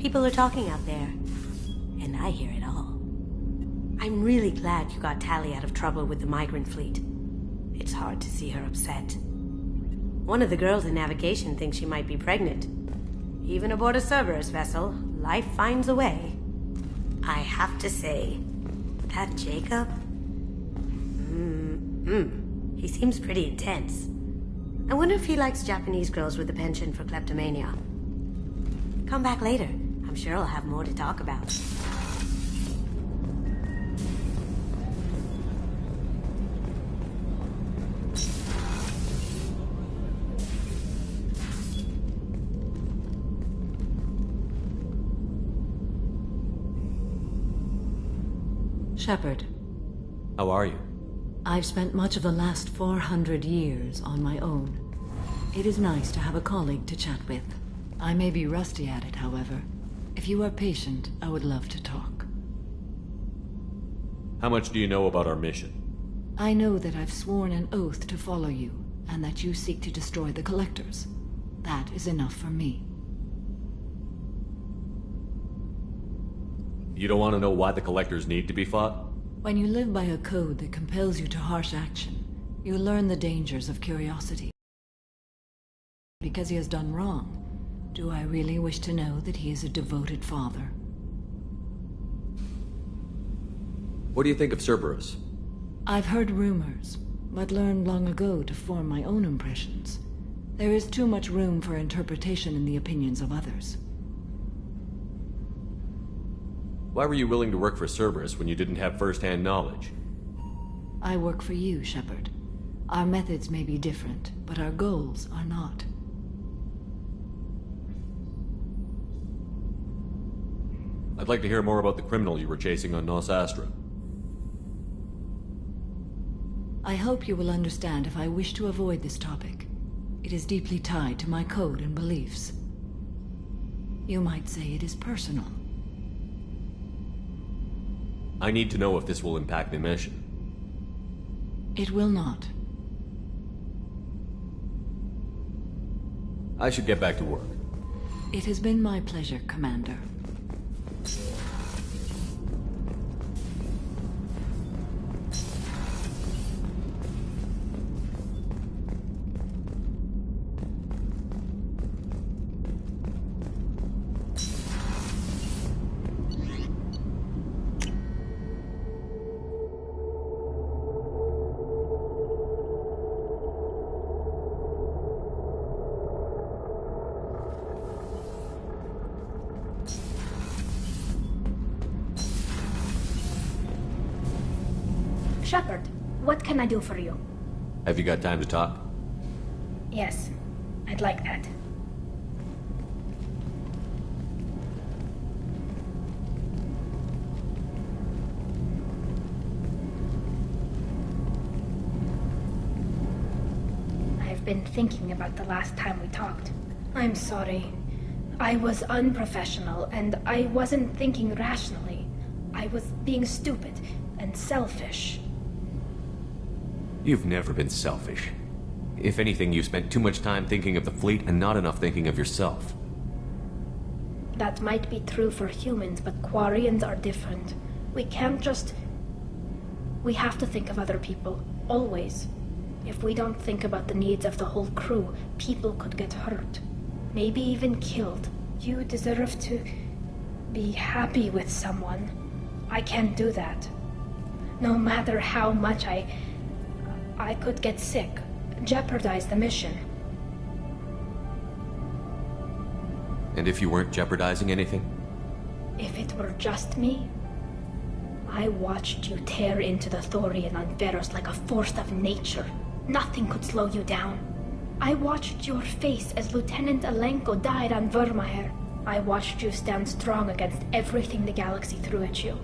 People are talking out there, and I hear it all. I'm really glad you got Tali out of trouble with the migrant fleet. It's hard to see her upset. One of the girls in navigation thinks she might be pregnant. Even aboard a Cerberus vessel, life finds a way. I have to say, that Jacob... he seems pretty intense. I wonder if he likes Japanese girls with a penchant for kleptomania. Come back later. I'm sure I'll have more to talk about. Shepard. How are you? I've spent much of the last 400 years on my own. It is nice to have a colleague to chat with. I may be rusty at it, however. If you are patient, I would love to talk. How much do you know about our mission? I know that I've sworn an oath to follow you, and that you seek to destroy the Collectors. That is enough for me. You don't want to know why the Collectors need to be fought? When you live by a code that compels you to harsh action, you learn the dangers of curiosity. Because he has done wrong, do I really wish to know that he is a devoted father? What do you think of Cerberus? I've heard rumors, but learned long ago to form my own impressions. There is too much room for interpretation in the opinions of others. Why were you willing to work for Cerberus when you didn't have first-hand knowledge? I work for you, Shepard. Our methods may be different, but our goals are not. I'd like to hear more about the criminal you were chasing on Nos Astra. I hope you will understand if I wish to avoid this topic. It is deeply tied to my code and beliefs. You might say it is personal. I need to know if this will impact the mission. It will not. I should get back to work. It has been my pleasure, Commander. Shepard, what can I do for you? Have you got time to talk? Yes, I'd like that. I've been thinking about the last time we talked. I'm sorry. I was unprofessional, and I wasn't thinking rationally. I was being stupid and selfish. You've never been selfish. If anything, you spent too much time thinking of the fleet and not enough thinking of yourself. That might be true for humans, but Quarians are different. We can't just... We have to think of other people, always. If we don't think about the needs of the whole crew, people could get hurt. Maybe even killed. You deserve to be happy with someone. I can't do that. No matter how much I could get sick, jeopardize the mission. And if you weren't jeopardizing anything? If it were just me, I watched you tear into the Thorian on Veros like a force of nature. Nothing could slow you down. I watched your face as Lieutenant Alenko died on Vermeer. I watched you stand strong against everything the galaxy threw at you.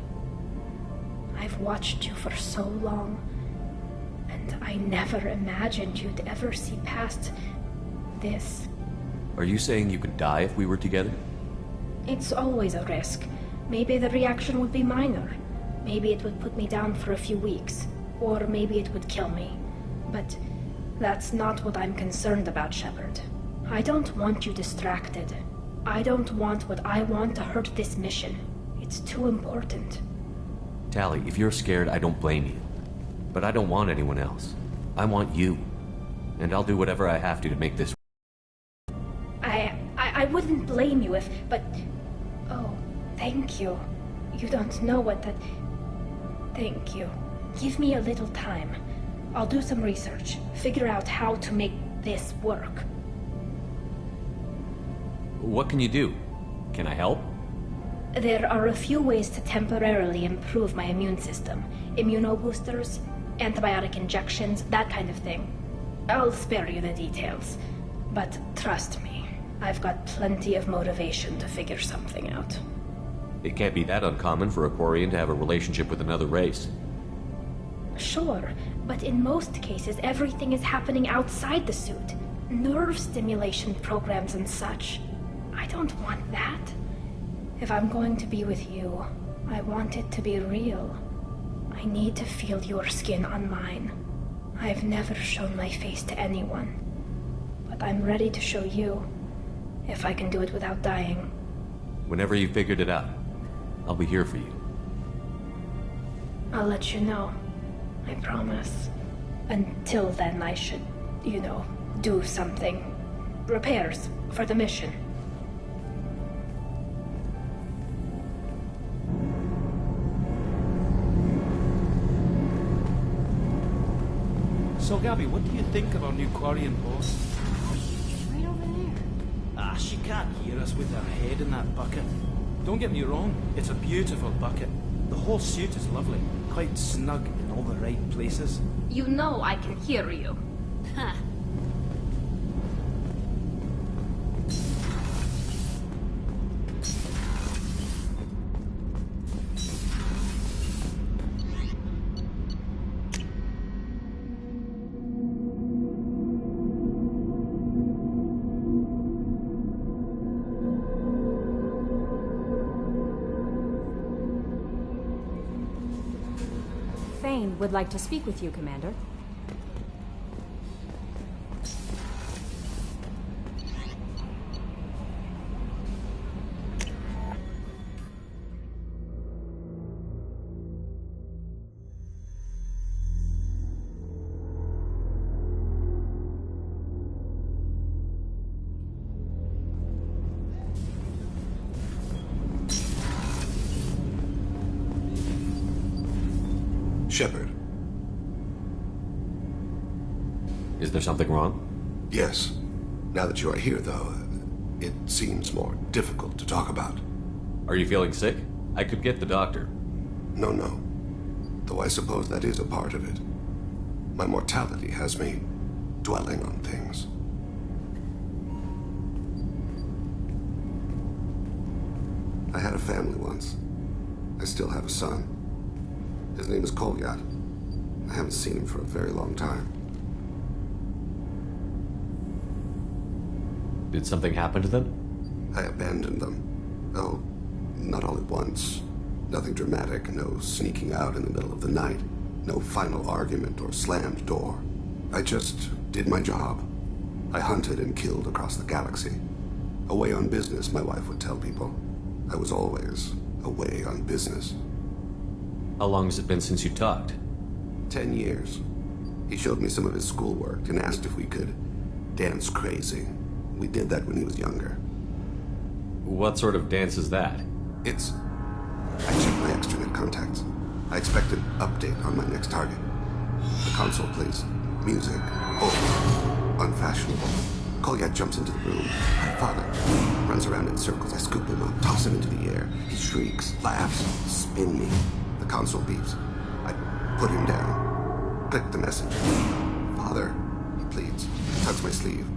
I've watched you for so long, and I never imagined you'd ever see past this. Are you saying you could die if we were together? It's always a risk. Maybe the reaction would be minor. Maybe it would put me down for a few weeks. Or maybe it would kill me. But that's not what I'm concerned about, Shepard. I don't want you distracted. I don't want what I want to hurt this mission. It's too important. Tali, if you're scared, I don't blame you. But I don't want anyone else. I want you. And I'll do whatever I have to make this. I wouldn't blame you if, but... Oh, thank you. You don't know what that... Thank you. Give me a little time. I'll do some research, figure out how to make this work. What can you do? Can I help? There are a few ways to temporarily improve my immune system. Immunoboosters, antibiotic injections, that kind of thing. I'll spare you the details. But trust me, I've got plenty of motivation to figure something out. It can't be that uncommon for a Quarian to have a relationship with another race. Sure, but in most cases everything is happening outside the suit. Nerve stimulation programs and such. I don't want that. If I'm going to be with you, I want it to be real. I need to feel your skin on mine. I've never shown my face to anyone. But I'm ready to show you, if I can do it without dying. Whenever you've figured it out, I'll be here for you. I'll let you know. I promise. Until then, I should, do something. Repairs for the mission. So, Gabby, what do you think of our new Quarian boss? Right over there. Ah, she can't hear us with her head in that bucket. Don't get me wrong, it's a beautiful bucket. The whole suit is lovely, quite snug in all the right places. You know I can hear you. Ha! Thane would like to speak with you, Commander. Shepard. Is there something wrong? Yes. Now that you are here, though, it seems more difficult to talk about. Are you feeling sick? I could get the doctor. No. Though I suppose that is a part of it. My mortality has me dwelling on things. I had a family once. I still have a son. His name is Kolyat. I haven't seen him for a very long time. Did something happen to them? I abandoned them. Oh, not all at once. Nothing dramatic, no sneaking out in the middle of the night. No final argument or slammed door. I just did my job. I hunted and killed across the galaxy. Away on business, my wife would tell people. I was always away on business. How long has it been since you talked? 10 years. He showed me some of his schoolwork and asked if we could dance crazy. We did that when he was younger. What sort of dance is that? It's... I checked my extranet contacts. I expect an update on my next target. The console plays music. Oh, unfashionable. Kolyat jumps into the room. My father runs around in circles. I scoop him up, toss him into the air. He shrieks, laughs, spin me. The console beeps. I put him down. Click the message. Father, he pleads. Tugs my sleeve.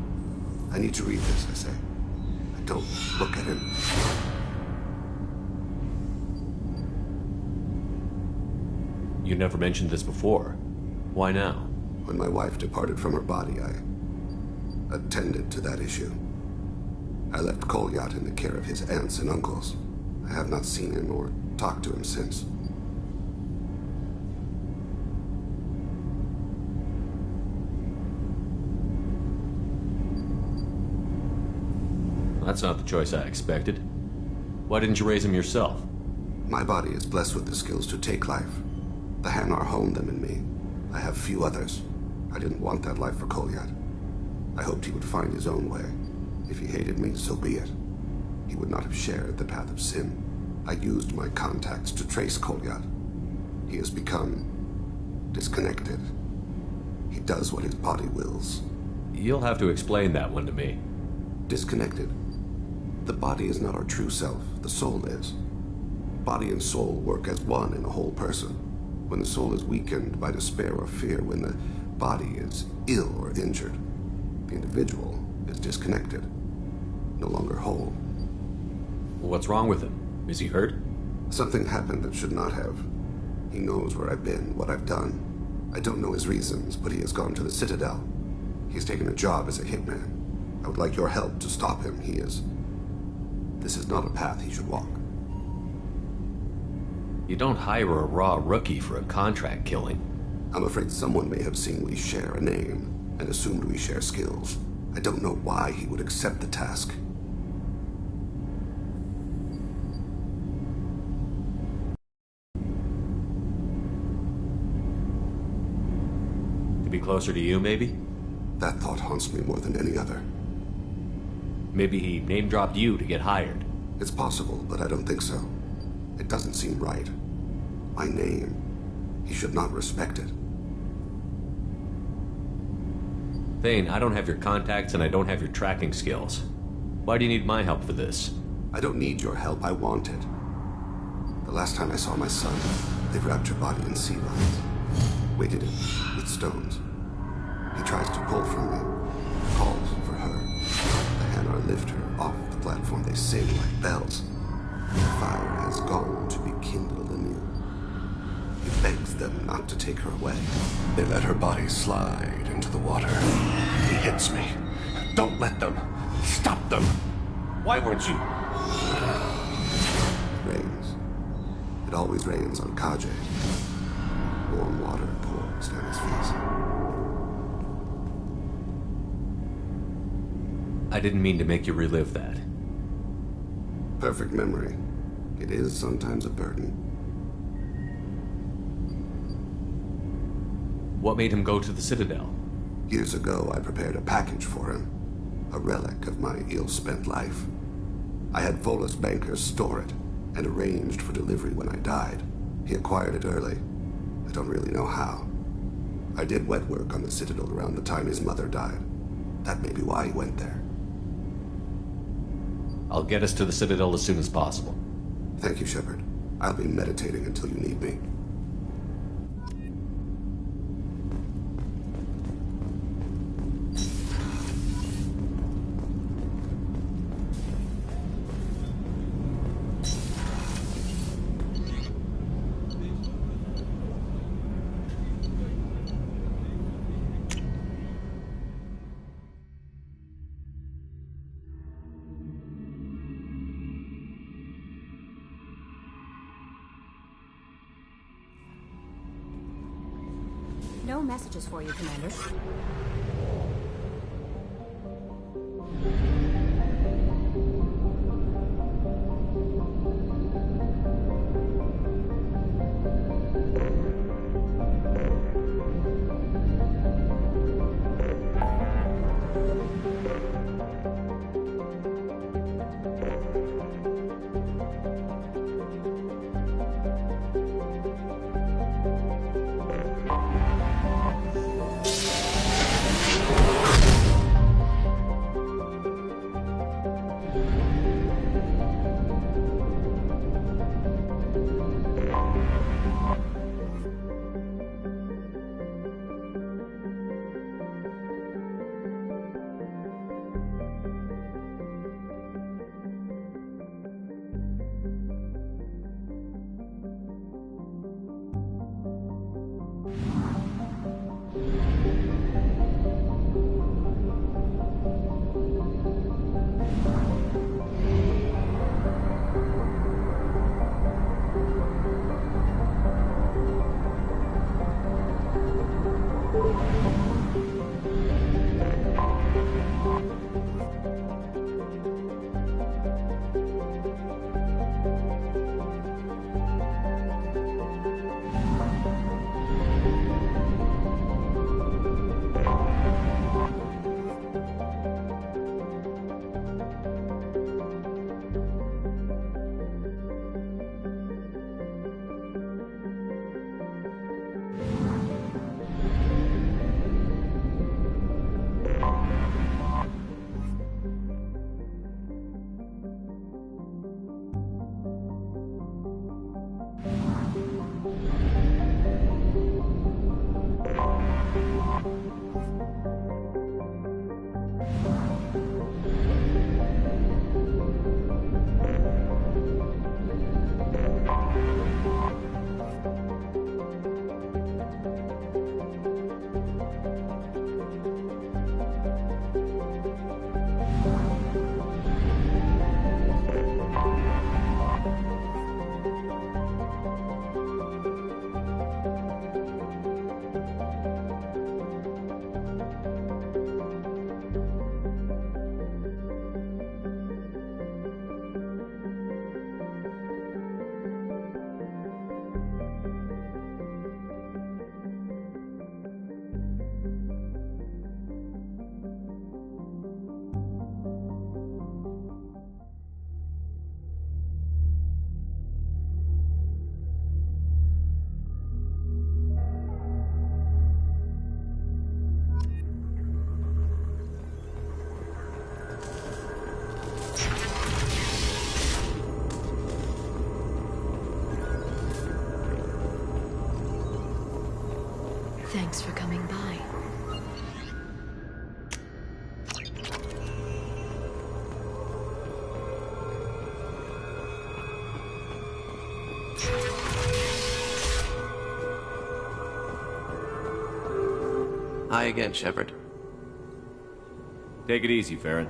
I need to read this, I say. I don't look at him. You never mentioned this before. Why now? When my wife departed from her body, I attended to that issue. I left Kolyat in the care of his aunts and uncles. I have not seen him or talked to him since. That's not the choice I expected. Why didn't you raise him yourself? My body is blessed with the skills to take life. The Hanar honed them in me. I have few others. I didn't want that life for Kolyat. I hoped he would find his own way. If he hated me, so be it. He would not have shared the path of sin. I used my contacts to trace Kolyat. He has become disconnected. He does what his body wills. You'll have to explain that one to me. Disconnected. The body is not our true self. The soul is. Body and soul work as one in a whole person. When the soul is weakened by despair or fear, when the body is ill or injured, the individual is disconnected, no longer whole. What's wrong with him? Is he hurt? Something happened that should not have. He knows where I've been, what I've done. I don't know his reasons, but he has gone to the Citadel. He's taken a job as a hitman. I would like your help to stop him. This is not a path he should walk. You don't hire a raw rookie for a contract killing. I'm afraid someone may have seen we share a name and assumed we share skills. I don't know why he would accept the task. To be closer to you, maybe? That thought haunts me more than any other. Maybe he name-dropped you to get hired. It's possible, but I don't think so. It doesn't seem right. My name. He should not respect it. Thane, I don't have your contacts and I don't have your tracking skills. Why do you need my help for this? I don't need your help. I want it. The last time I saw my son, they wrapped your body in sea lines, weighted it with stones. He tries to pull from me, calls for her. The Hanar lift her off the platform. They sing like bells. The fire has gone to be kindled anew. He begs them not to take her away. They let her body slide into the water. He hits me. Don't let them. Stop them. Why weren't you? It rains. It always rains on Khajiit. Warm water pours down his face. I didn't mean to make you relive that. Perfect memory. It is sometimes a burden. What made him go to the Citadel? Years ago, I prepared a package for him. A relic of my ill-spent life. I had Volus bankers store it, and arranged for delivery when I died. He acquired it early. I don't really know how. I did wet work on the Citadel around the time his mother died. That may be why he went there. I'll get us to the Citadel as soon as possible. Thank you, Shepard. I'll be meditating until you need me. No messages for you, Commander. Thanks for coming by. Hi again, Shepard. Take it easy, Farron.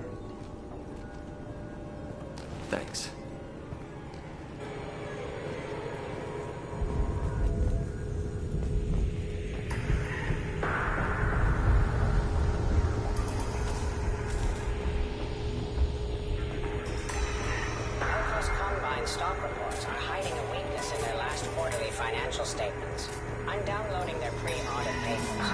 Thanks. Hellcrest Combine stock reports are hiding a weakness in their last quarterly financial statements. I'm downloading their pre-audit papers.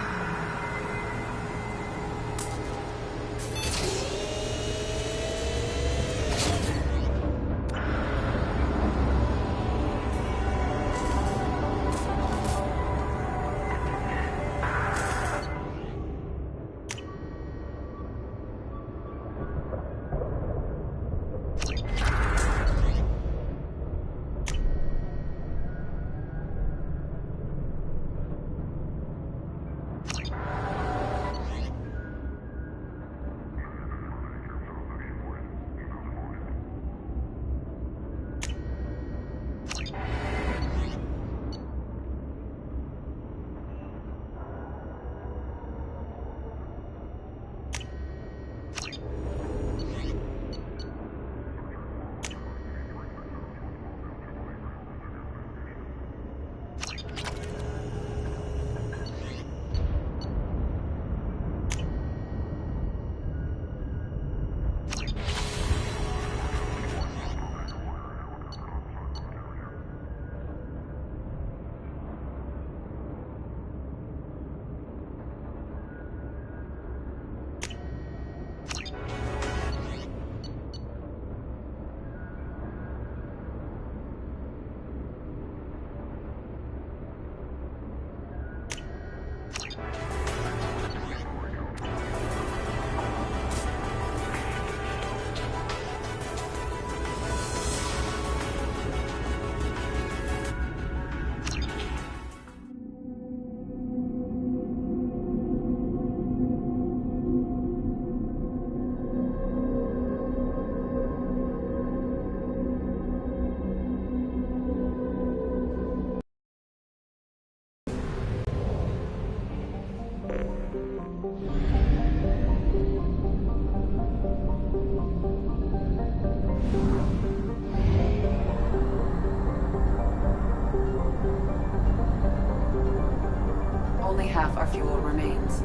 Only half our fuel remains.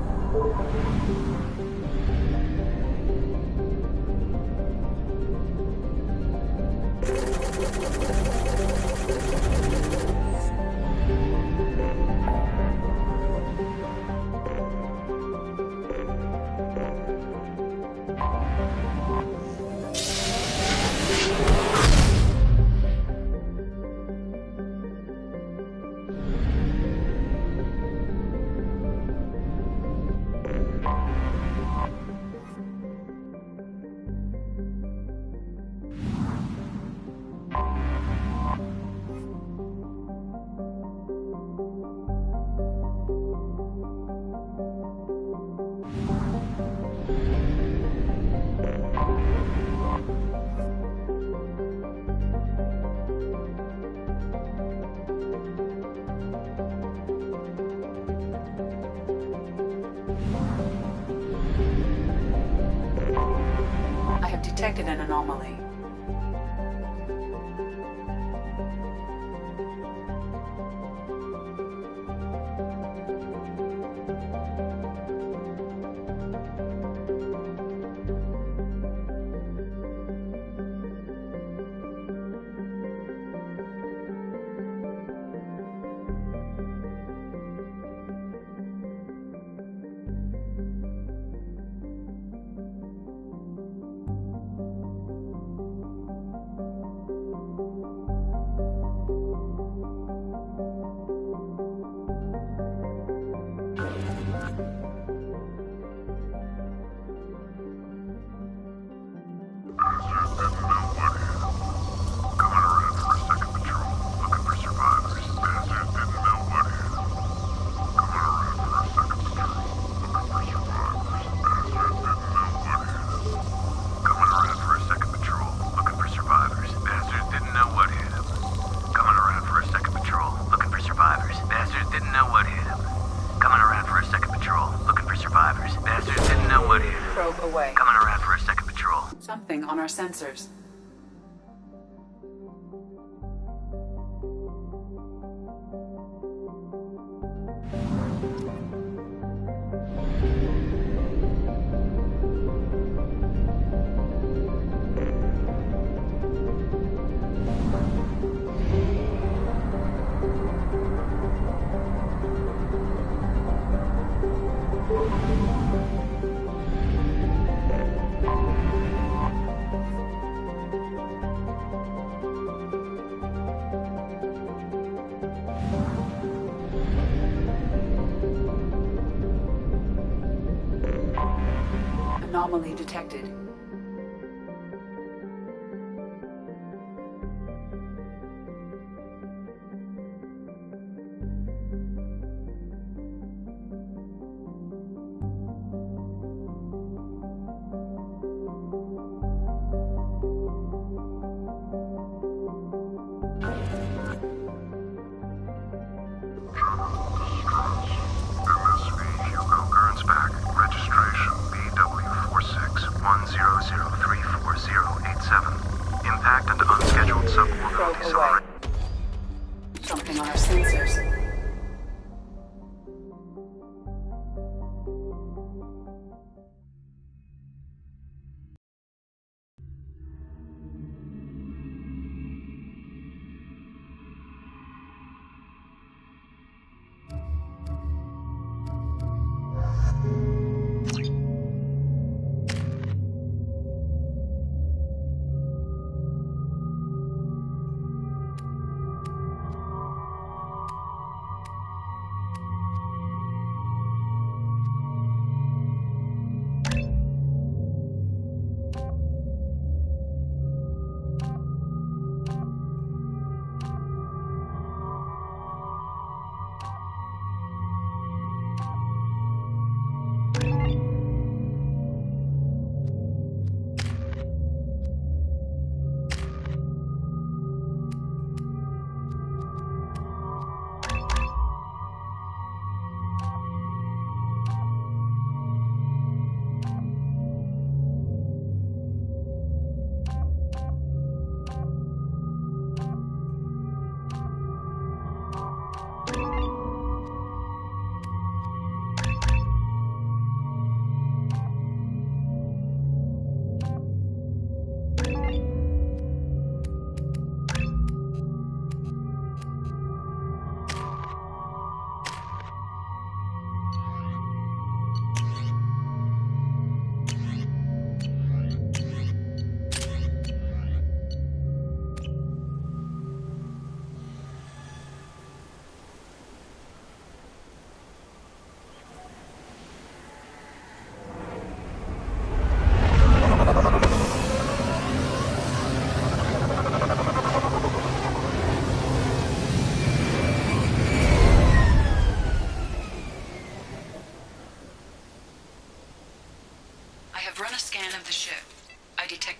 I have detected an anomaly. Something on our sensors. Anomaly detected. Something on our sensors.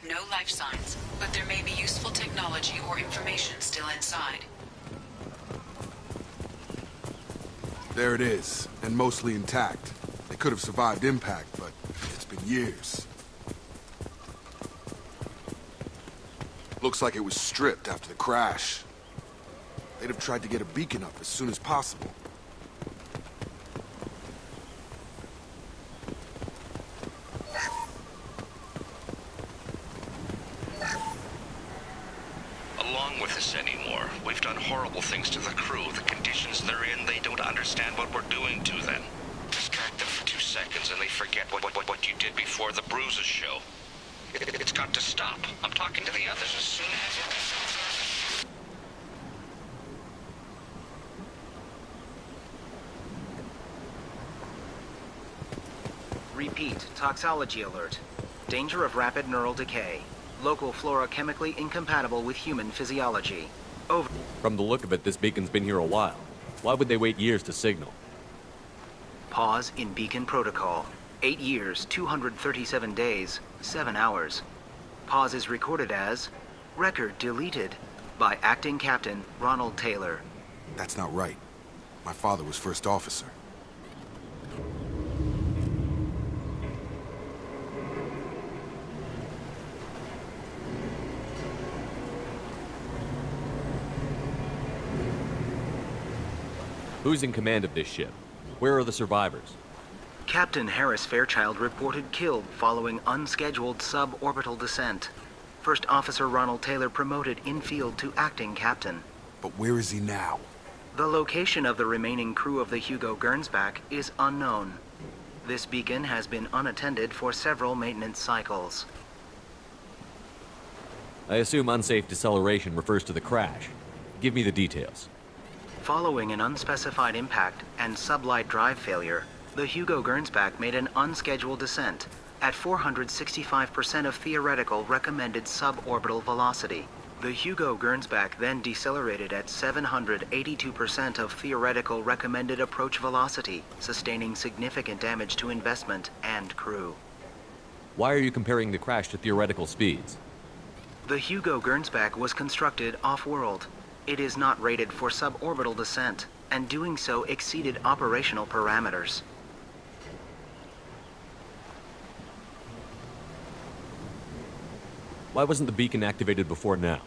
No life signs, but there may be useful technology or information still inside. There it is, and mostly intact. They could have survived impact, but it's been years. Looks like it was stripped after the crash. They'd have tried to get a beacon up as soon as possible. Horrible things to the crew. The conditions they're in, they don't understand what we're doing to them. Distract them for 2 seconds and they forget what you did before the bruises show. It's got to stop. I'm talking to the others as soon as Repeat, toxology alert. Danger of rapid neural decay. Local flora chemically incompatible with human physiology. Over. From the look of it, this beacon's been here a while. Why would they wait years to signal? Pause in beacon protocol. 8 years, 237 days, 7 hours. Pause is recorded as record deleted by Acting Captain Ronald Taylor. That's not right. My father was first officer. Who's in command of this ship? Where are the survivors? Captain Harris Fairchild reported killed following unscheduled suborbital descent. First Officer Ronald Taylor promoted in-field to acting captain. But where is he now? The location of the remaining crew of the Hugo Gernsback is unknown. This beacon has been unattended for several maintenance cycles. I assume unsafe deceleration refers to the crash. Give me the details. Following an unspecified impact and sublight drive failure, the Hugo Gernsback made an unscheduled descent at 465% of theoretical recommended suborbital velocity. The Hugo Gernsback then decelerated at 782% of theoretical recommended approach velocity, sustaining significant damage to investment and crew. Why are you comparing the crash to theoretical speeds? The Hugo Gernsback was constructed off-world. It is not rated for suborbital descent, and doing so exceeded operational parameters. Why wasn't the beacon activated before now?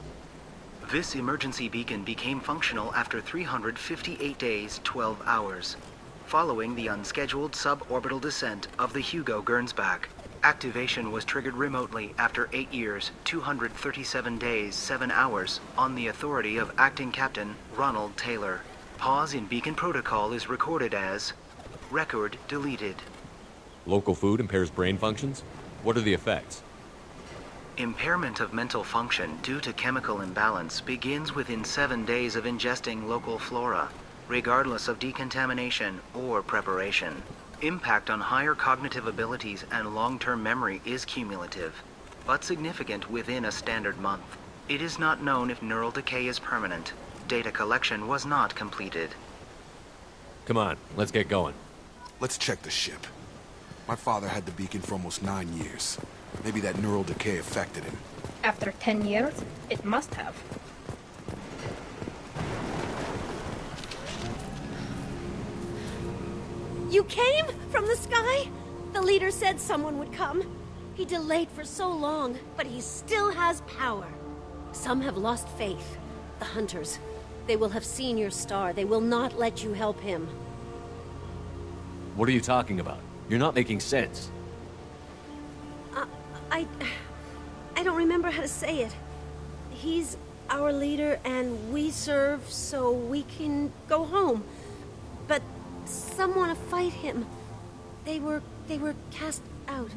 This emergency beacon became functional after 358 days, 12 hours, following the unscheduled suborbital descent of the Hugo Gernsback. Activation was triggered remotely after 8 years, 237 days, 7 hours, on the authority of Acting Captain Ronald Taylor. Pause in beacon protocol is recorded as record deleted. Local food impairs brain functions? What are the effects? Impairment of mental function due to chemical imbalance begins within 7 days of ingesting local flora, regardless of decontamination or preparation. Impact on higher cognitive abilities and long-term memory is cumulative, but significant within a standard month. It is not known if neural decay is permanent. Data collection was not completed. Come on, let's get going. Let's check the ship. My father had the beacon for almost 9 years. Maybe that neural decay affected him. After 10 years, it must have. You came from the sky? The leader said someone would come. He delayed for so long, but he still has power. Some have lost faith. The hunters. They will have seen your star. They will not let you help him. What are you talking about? You're not making sense. I don't remember how to say it. He's our leader and we serve so we can go home. But some want to fight him. They were cast out.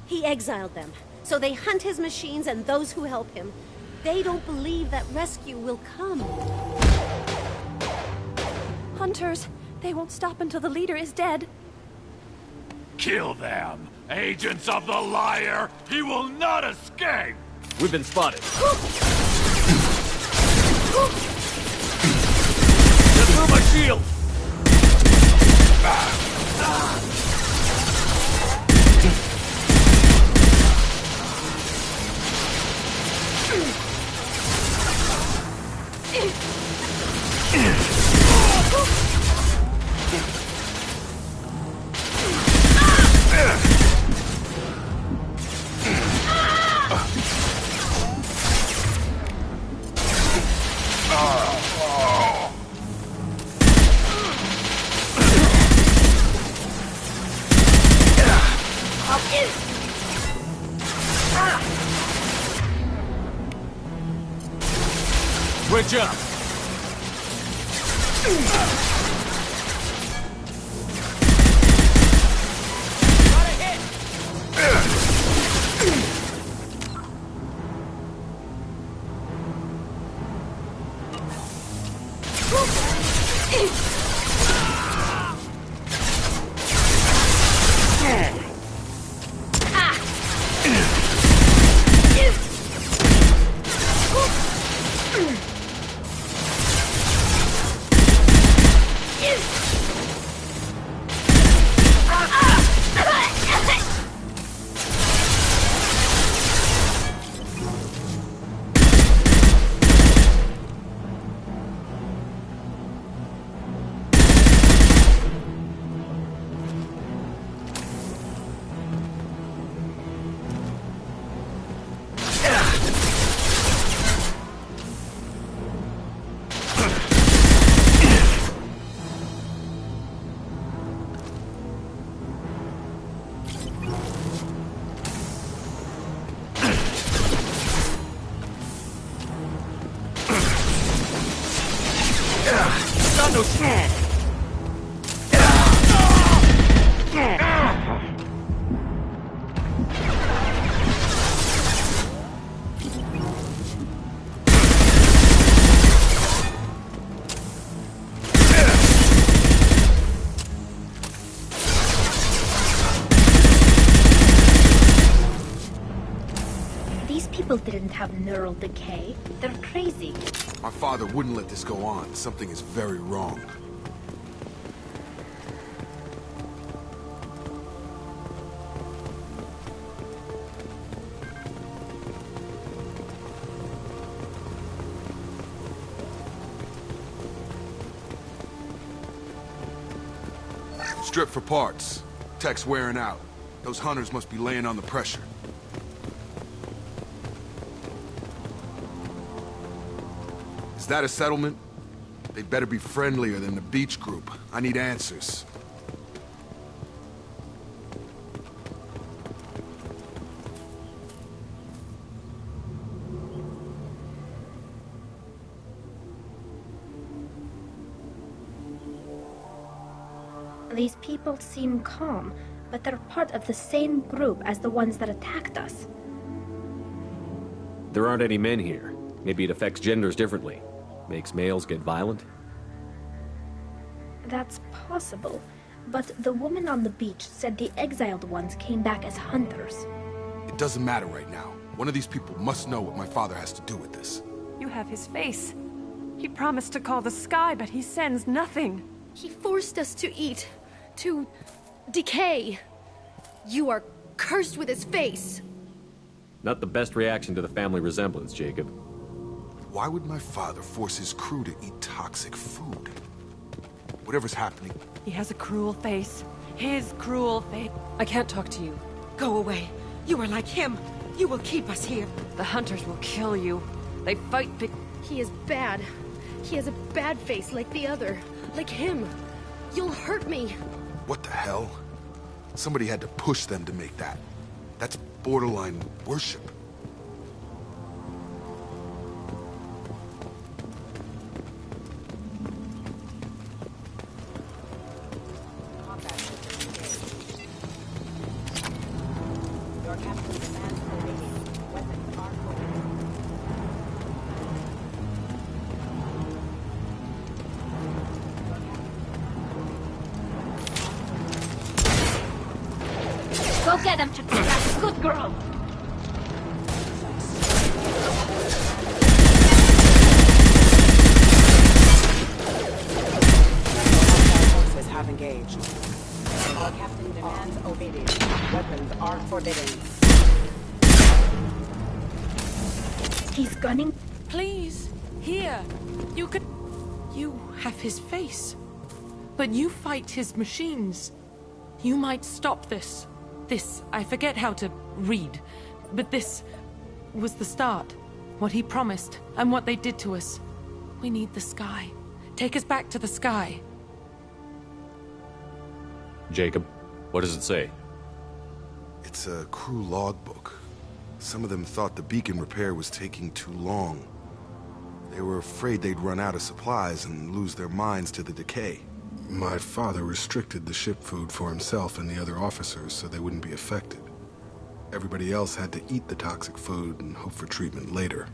He exiled them, so they hunt his machines and those who help him. They don't believe that rescue will come. Hunters, they won't stop until the leader is dead. Kill them! Agents of the liar! He will not escape! We've been spotted. Get through my shield! Switch up! These people didn't have neural decay. They're crazy. My father wouldn't let this go on. Something is very wrong. Strip for parts. Tech's wearing out. Those hunters must be laying on the pressure. Is that a settlement? They'd better be friendlier than the beach group. I need answers. These people seem calm, but they're part of the same group as the ones that attacked us. There aren't any men here. Maybe it affects genders differently. Makes males get violent? That's possible, but the woman on the beach said the exiled ones came back as hunters. It doesn't matter right now. One of these people must know what my father has to do with this. You have his face. He promised to call the sky, but he sends nothing. He forced us to eat, to decay. You are cursed with his face. Not the best reaction to the family resemblance, Jacob. Why would my father force his crew to eat toxic food? Whatever's happening... He has a cruel face. His cruel face. I can't talk to you. Go away. You are like him. You will keep us here. The hunters will kill you. They fight He is bad. He has a bad face like the other. Like him. You'll hurt me. What the hell? Somebody had to push them to make that. That's borderline worship. Go get him, Chakra. Good girl. Forces have engaged. Our captain demands obedience. Weapons are forbidden. He's gunning. Please, here. You could... You have his face. But you fight his machines. You might stop this. This, I forget how to read, but this was the start. What he promised, and what they did to us. We need the sky. Take us back to the sky. Jacob, what does it say? It's a crew logbook. Some of them thought the beacon repair was taking too long. They were afraid they'd run out of supplies and lose their minds to the decay. My father restricted the ship food for himself and the other officers so they wouldn't be affected. Everybody else had to eat the toxic food and hope for treatment later.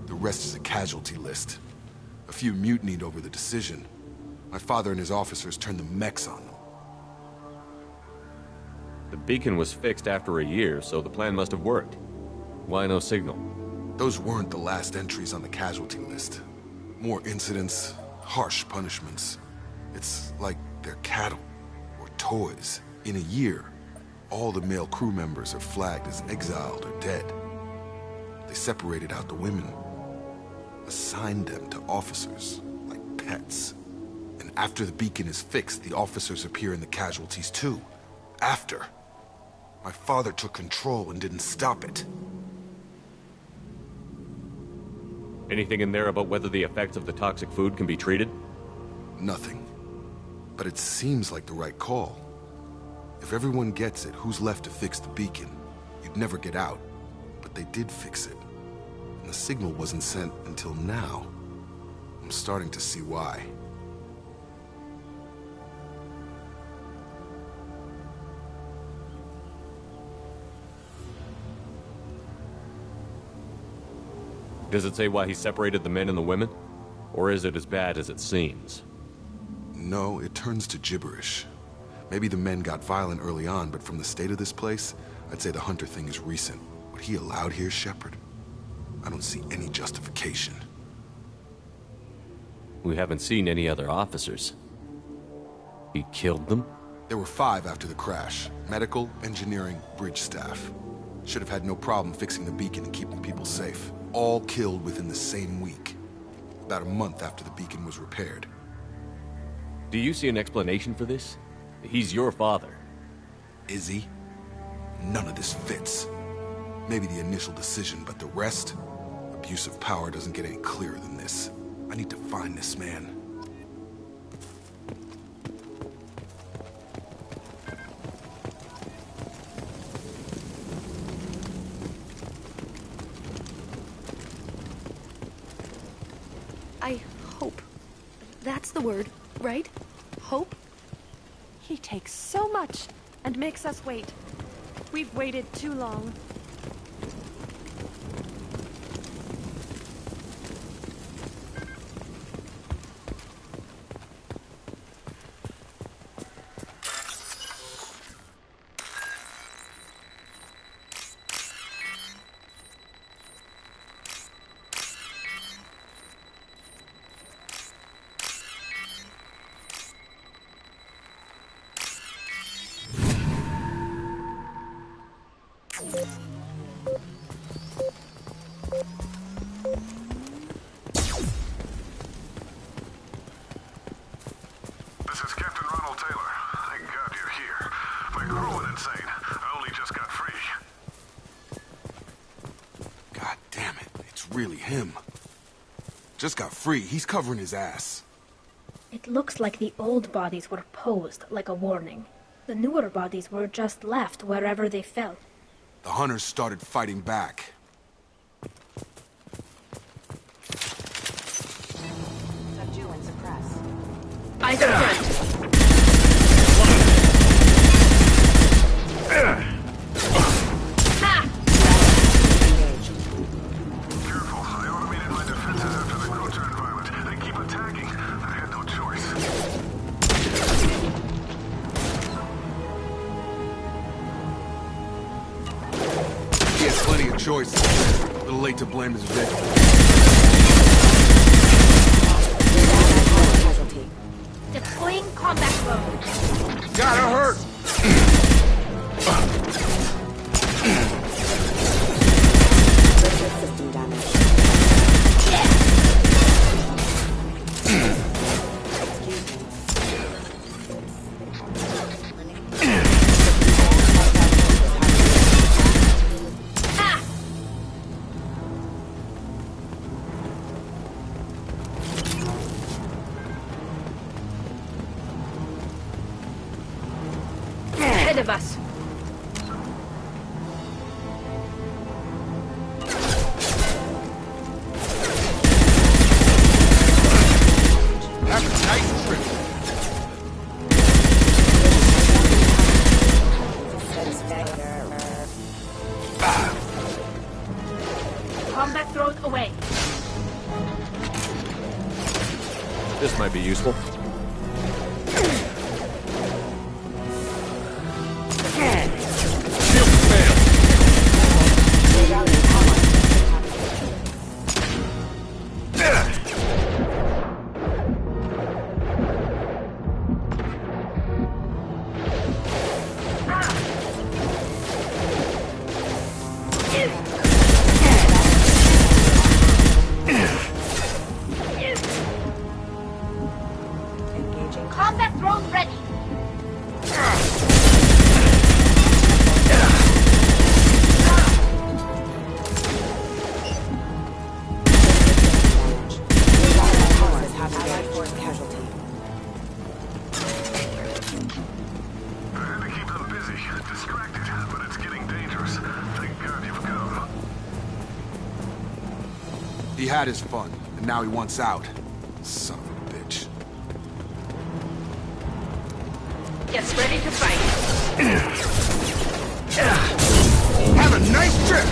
The rest is a casualty list. A few mutinied over the decision. My father and his officers turned the mechs on them. The beacon was fixed after a year, so the plan must have worked. Why no signal? Those weren't the last entries on the casualty list. More incidents, harsh punishments. It's like they're cattle, or toys. In a year, all the male crew members are flagged as exiled or dead. They separated out the women, assigned them to officers, like pets. And after the beacon is fixed, the officers appear in the casualties too. After. My father took control and didn't stop it. Anything in there about whether the effects of the toxic food can be treated? Nothing. But it seems like the right call. If everyone gets it, who's left to fix the beacon? You'd never get out. But they did fix it. And the signal wasn't sent until now. I'm starting to see why. Does it say why he separated the men and the women? Or is it as bad as it seems? No, it turns to gibberish. Maybe the men got violent early on, but from the state of this place, I'd say the Hunter thing is recent. What he allowed here, Shepard? I don't see any justification. We haven't seen any other officers. He killed them? There were 5 after the crash. Medical, engineering, bridge staff. Should have had no problem fixing the beacon and keeping people safe. All killed within the same week. About a month after the beacon was repaired. Do you see an explanation for this? He's your father. Is he? None of this fits. Maybe the initial decision, but the rest? Abuse of power doesn't get any clearer than this. I need to find this man. I hope. That's the word, right? Hope? He takes so much and makes us wait. We've waited too long. Really him. Just got free. He's covering his ass. It looks like the old bodies were posed like a warning. The newer bodies were just left wherever they fell. The hunters started fighting back. Subdue and suppress. Eyes are front. Choice. A little late to blame his victim. Deploying combat mode. Gotta hurt! System damage. Ahead of us. Have a nice trip. Combat thrown away. This might be useful. Combat drone ready. He had his fun, and now he wants out. Son of a bitch. Gets ready to fight. Have a nice trip!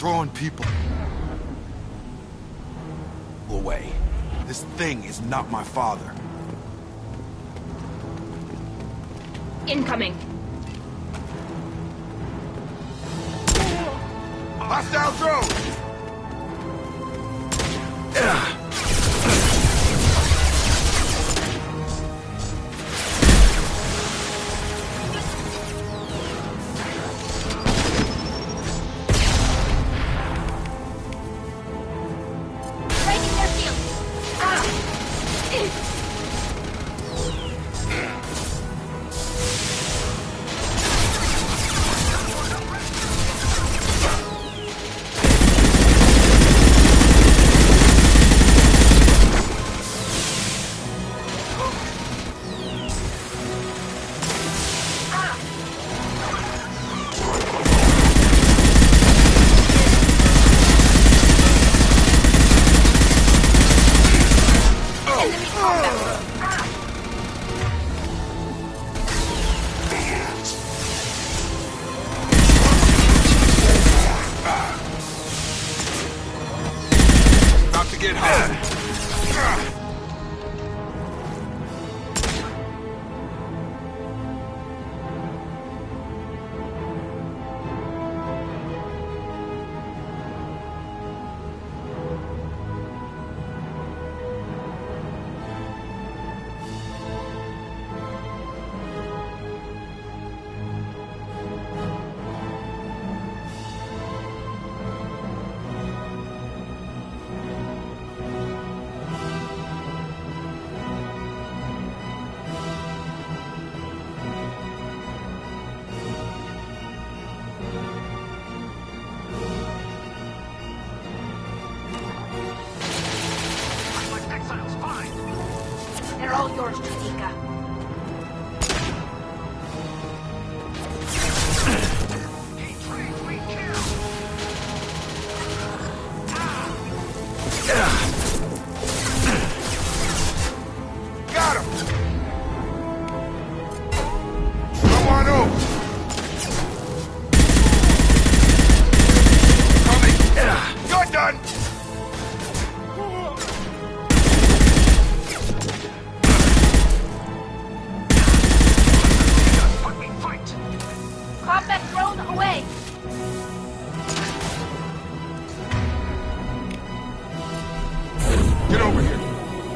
drawing people away. This thing is not my father. Incoming. Hostile drone! Breaking their shield. About to get hot. They're all yours, Tradika. Got him! Come on over! Coming! You're done! Combat drone away! Get over here!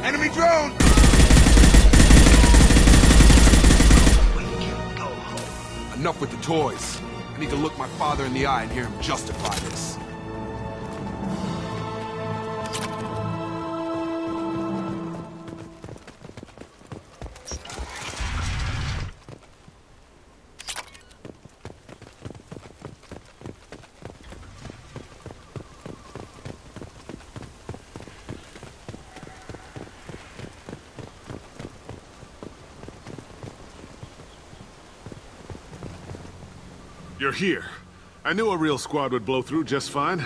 Enemy drone! Enough with the toys. I need to look my father in the eye and hear him justify this. You're here. I knew a real squad would blow through just fine.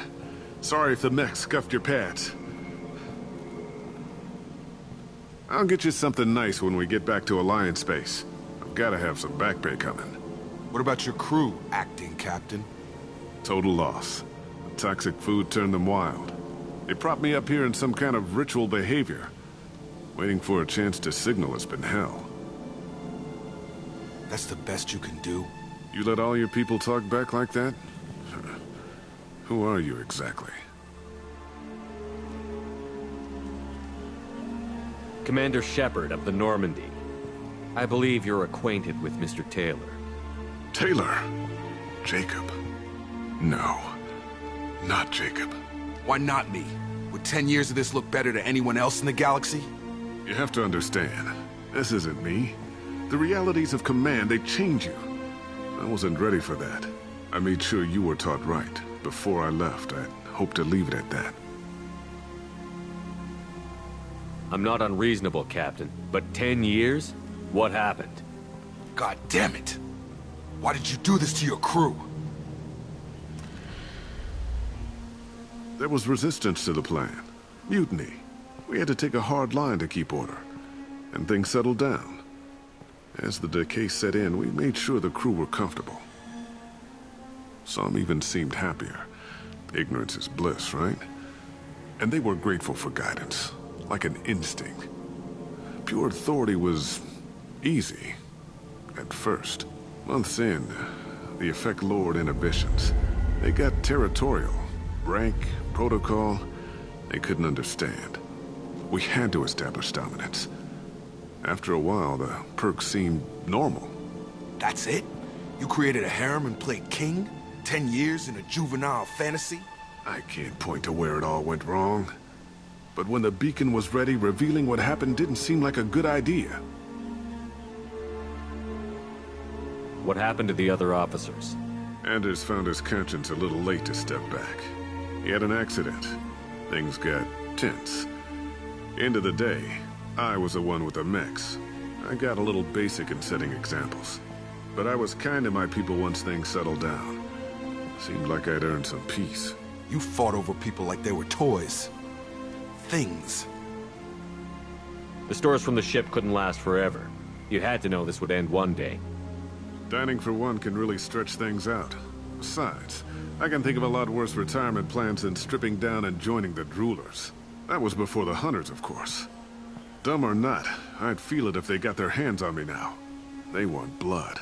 Sorry if the mech scuffed your pads. I'll get you something nice when we get back to Alliance base. I've gotta have some back pay coming. What about your crew, acting captain? Total loss. The toxic food turned them wild. They propped me up here in some kind of ritual behavior. Waiting for a chance to signal has been hell. That's the best you can do? You let all your people talk back like that? Who are you exactly? Commander Shepard of the Normandy. I believe you're acquainted with Mr. Taylor. Taylor? Jacob? No. Not Jacob. Why not me? Would 10 years of this look better to anyone else in the galaxy? You have to understand, this isn't me. The realities of command, they change you. I wasn't ready for that. I made sure you were taught right. Before I left, I hoped to leave it at that. I'm not unreasonable, Captain, but 10 years? What happened? God damn it! Why did you do this to your crew? There was resistance to the plan. Mutiny. We had to take a hard line to keep order. And things settled down. As the decay set in, we made sure the crew were comfortable. Some even seemed happier. Ignorance is bliss, right? And they were grateful for guidance, like an instinct. Pure authority was easy, at first. Months in, the effect lowered inhibitions. They got territorial. Rank, protocol, they couldn't understand. We had to establish dominance. After a while, the perks seemed normal. That's it? You created a harem and played king? 10 years in a juvenile fantasy? I can't point to where it all went wrong. But when the beacon was ready, revealing what happened didn't seem like a good idea. What happened to the other officers? Anders found his conscience a little late to step back. He had an accident. Things got tense. End of the day, I was the one with the mechs. I got a little basic in setting examples. But I was kind to my people once things settled down. Seemed like I'd earned some peace. You fought over people like they were toys. Things. The stores from the ship couldn't last forever. You had to know this would end one day. Dining for one can really stretch things out. Besides, I can think of a lot worse retirement plans than stripping down and joining the Droolers. That was before the Hunters, of course. Dumb or not, I'd feel it if they got their hands on me now. They want blood.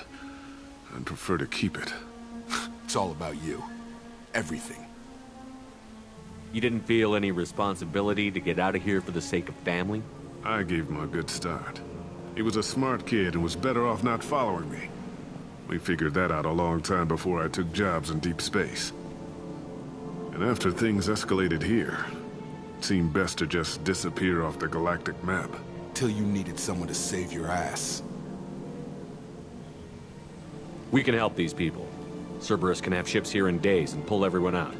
I'd prefer to keep it. It's all about you. Everything. You didn't feel any responsibility to get out of here for the sake of family? I gave him a good start. He was a smart kid and was better off not following me. We figured that out a long time before I took jobs in deep space. And after things escalated here, it seemed best to just disappear off the galactic map. Till you needed someone to save your ass. We can help these people. Cerberus can have ships here in days and pull everyone out.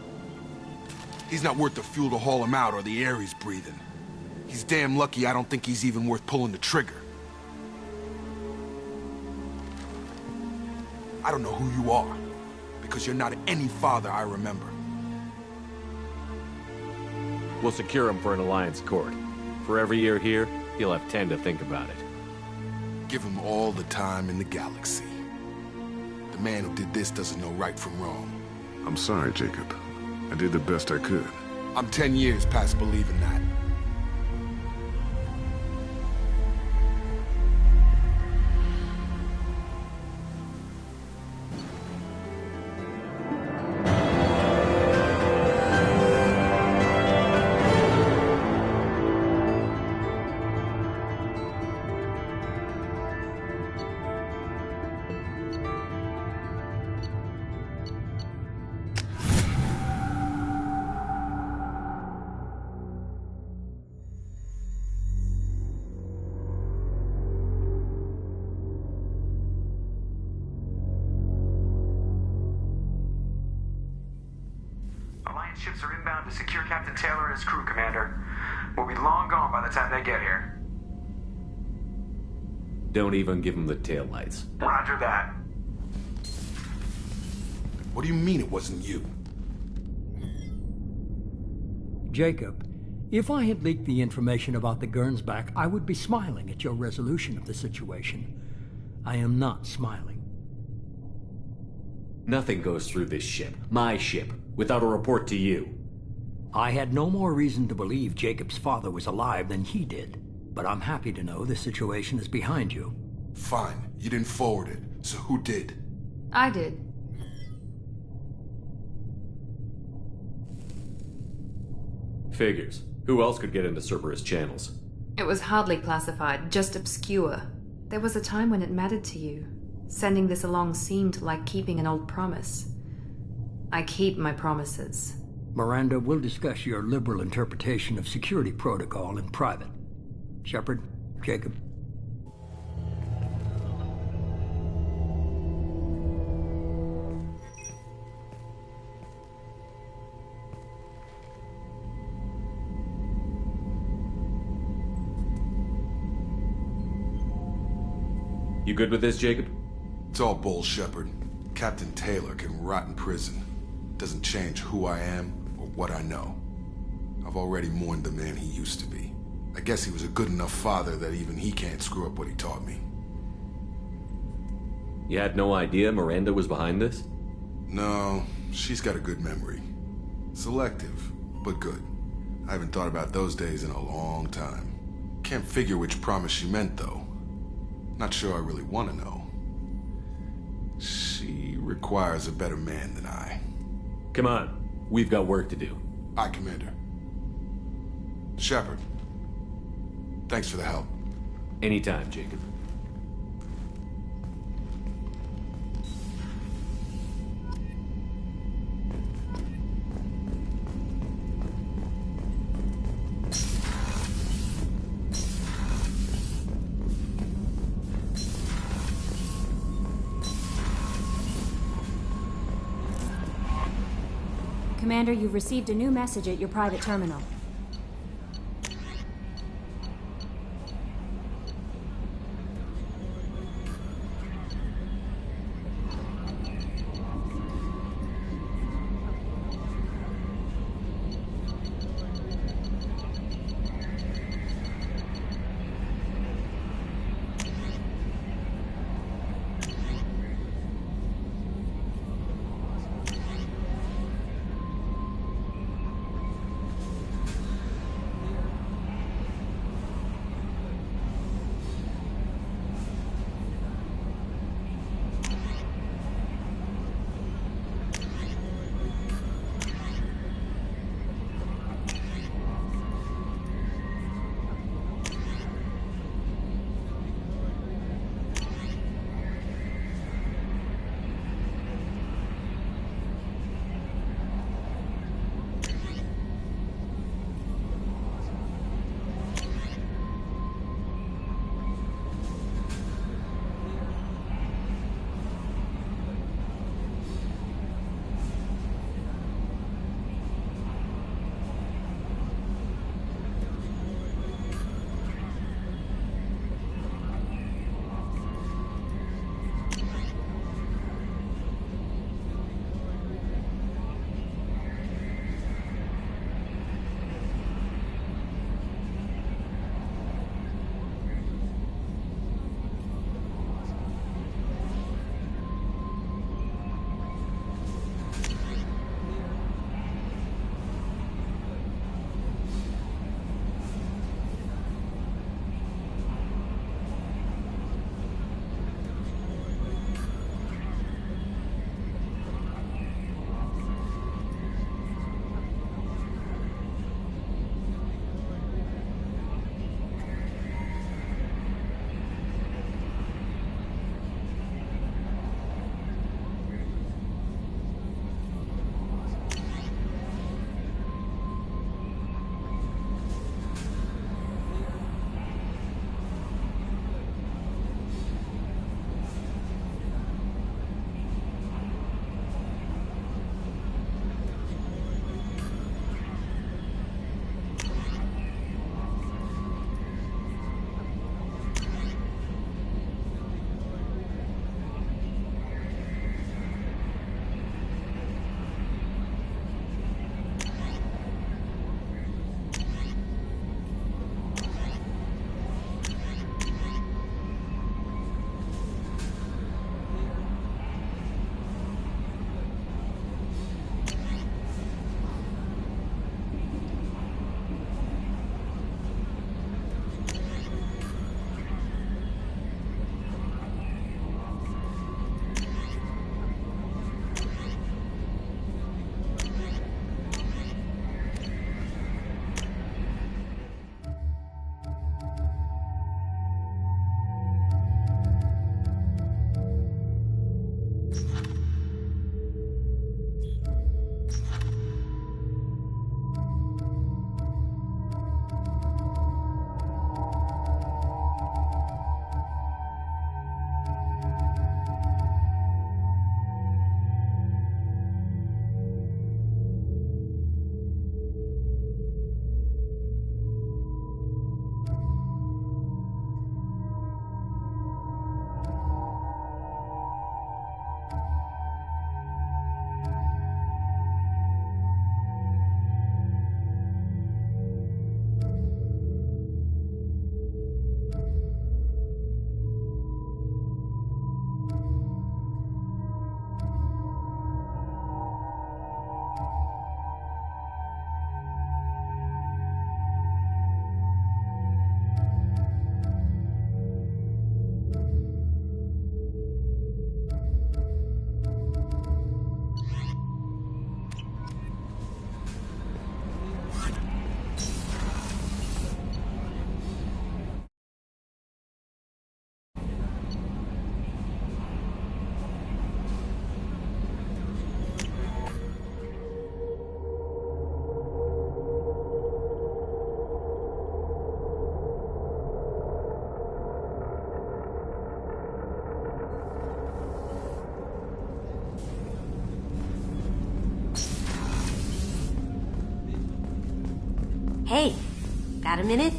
He's not worth the fuel to haul him out or the air he's breathing. He's damn lucky I don't think he's even worth pulling the trigger. I don't know who you are, because you're not any father I remember. We'll secure him for an Alliance court. For every year here, he'll have 10 to think about it. Give him all the time in the galaxy. The man who did this doesn't know right from wrong. I'm sorry, Jacob. I did the best I could. I'm 10 years past believing that. Ships are inbound to secure Captain Taylor and his crew, Commander. We'll be long gone by the time they get here. Don't even give them the taillights. Roger that. What do you mean it wasn't you? Jacob, if I had leaked the information about the Gernsback, I would be smiling at your resolution of the situation. I am not smiling. Nothing goes through this ship, my ship, without a report to you. I had no more reason to believe Jacob's father was alive than he did, but I'm happy to know the situation is behind you. Fine, you didn't forward it, so who did? I did. Figures. Who else could get into Cerberus channels? It was hardly classified, just obscure. There was a time when it mattered to you. Sending this along seemed like keeping an old promise. I keep my promises. Miranda, we'll discuss your liberal interpretation of security protocol in private. Shepard, Jacob. You good with this, Jacob? It's all bull, Shepard. Captain Taylor can rot in prison. Doesn't change who I am or what I know. I've already mourned the man he used to be. I guess he was a good enough father that even he can't screw up what he taught me. You had no idea Miranda was behind this? No, she's got a good memory. Selective, but good. I haven't thought about those days in a long time. Can't figure which promise she meant, though. Not sure I really want to know. She requires a better man than I. Come on. We've got work to do. Aye, Commander. Shepard. Thanks for the help. Anytime, Jacob. Commander, you've received a new message at your private terminal. Hey, got a minute?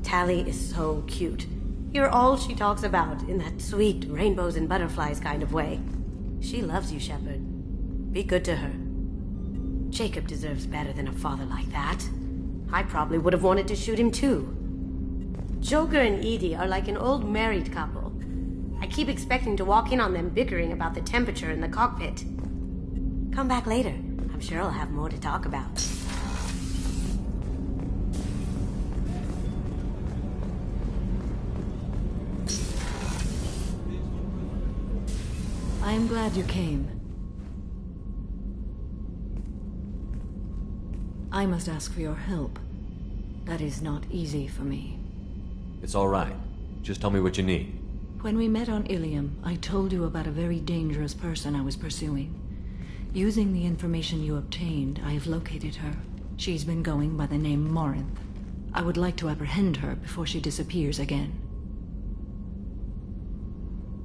Tally is so cute. You're all she talks about in that sweet rainbows and butterflies kind of way. She loves you, Shepard. Be good to her. Jacob deserves better than a father like that. I probably would have wanted to shoot him too. Joker and Edie are like an old married couple. I keep expecting to walk in on them bickering about the temperature in the cockpit. Come back later. I'm sure I'll have more to talk about. I am glad you came. I must ask for your help. That is not easy for me. It's all right. Just tell me what you need. When we met on Ilium, I told you about a very dangerous person I was pursuing. Using the information you obtained, I have located her. She's been going by the name Morinth. I would like to apprehend her before she disappears again.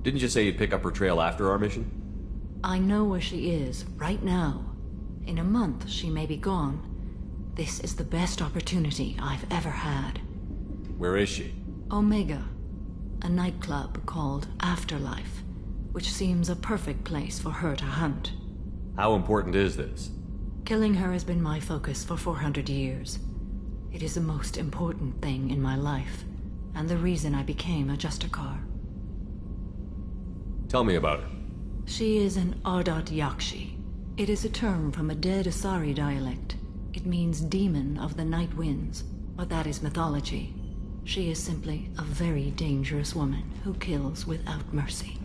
Didn't you say you'd pick up her trail after our mission? I know where she is, right now. In a month, she may be gone. This is the best opportunity I've ever had. Where is she? Omega. A nightclub called Afterlife, which seems a perfect place for her to hunt. How important is this? Killing her has been my focus for 400 years. It is the most important thing in my life, and the reason I became a Justicar. Tell me about her. She is an Ardat Yakshi. It is a term from a dead Asari dialect. It means demon of the night winds, but that is mythology. She is simply a very dangerous woman who kills without mercy.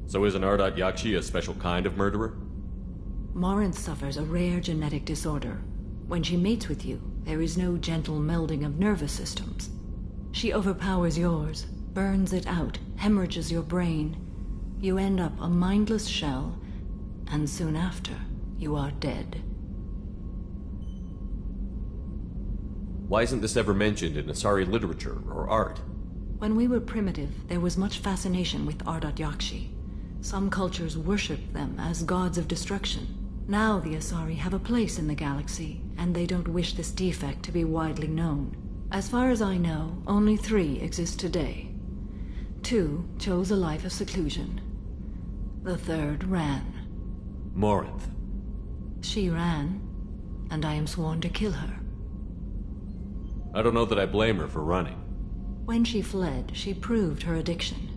So is an Ardat Yakshi a special kind of murderer? Morinth suffers a rare genetic disorder. When she mates with you, there is no gentle melding of nervous systems. She overpowers yours, burns it out, hemorrhages your brain. You end up a mindless shell, and soon after, you are dead. Why isn't this ever mentioned in Asari literature or art? When we were primitive, there was much fascination with Ardat Yakshi. Some cultures worshipped them as gods of destruction. Now the Asari have a place in the galaxy, and they don't wish this defect to be widely known. As far as I know, only 3 exist today. 2 chose a life of seclusion. The 3rd ran. Morinth. She ran, and I am sworn to kill her. I don't know that I blame her for running. When she fled, she proved her addiction.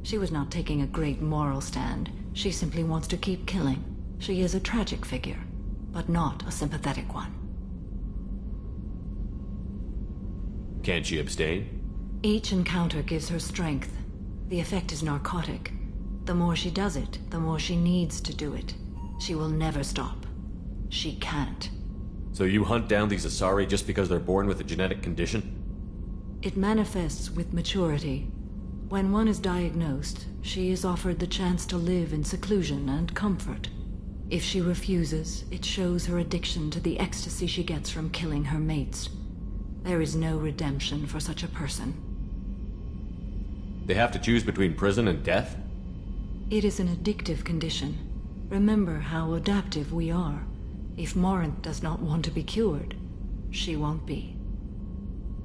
She was not taking a great moral stand. She simply wants to keep killing. She is a tragic figure, but not a sympathetic one. Can't she abstain? Each encounter gives her strength. The effect is narcotic. The more she does it, the more she needs to do it. She will never stop. She can't. So you hunt down these Asari just because they're born with a genetic condition? It manifests with maturity. When one is diagnosed, she is offered the chance to live in seclusion and comfort. If she refuses, it shows her addiction to the ecstasy she gets from killing her mates. There is no redemption for such a person. They have to choose between prison and death? It is an addictive condition. Remember how adaptive we are. If Morinth does not want to be cured, she won't be.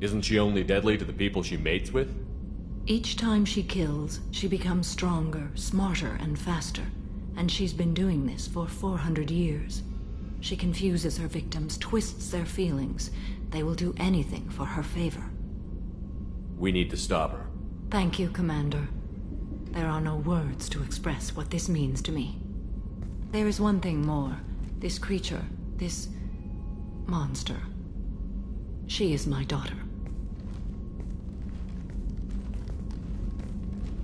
Isn't she only deadly to the people she mates with? Each time she kills, she becomes stronger, smarter, and faster. And she's been doing this for 400 years. She confuses her victims, twists their feelings. They will do anything for her favor. We need to stop her. Thank you, Commander. There are no words to express what this means to me. There is one thing more. This creature, this monster. She is my daughter.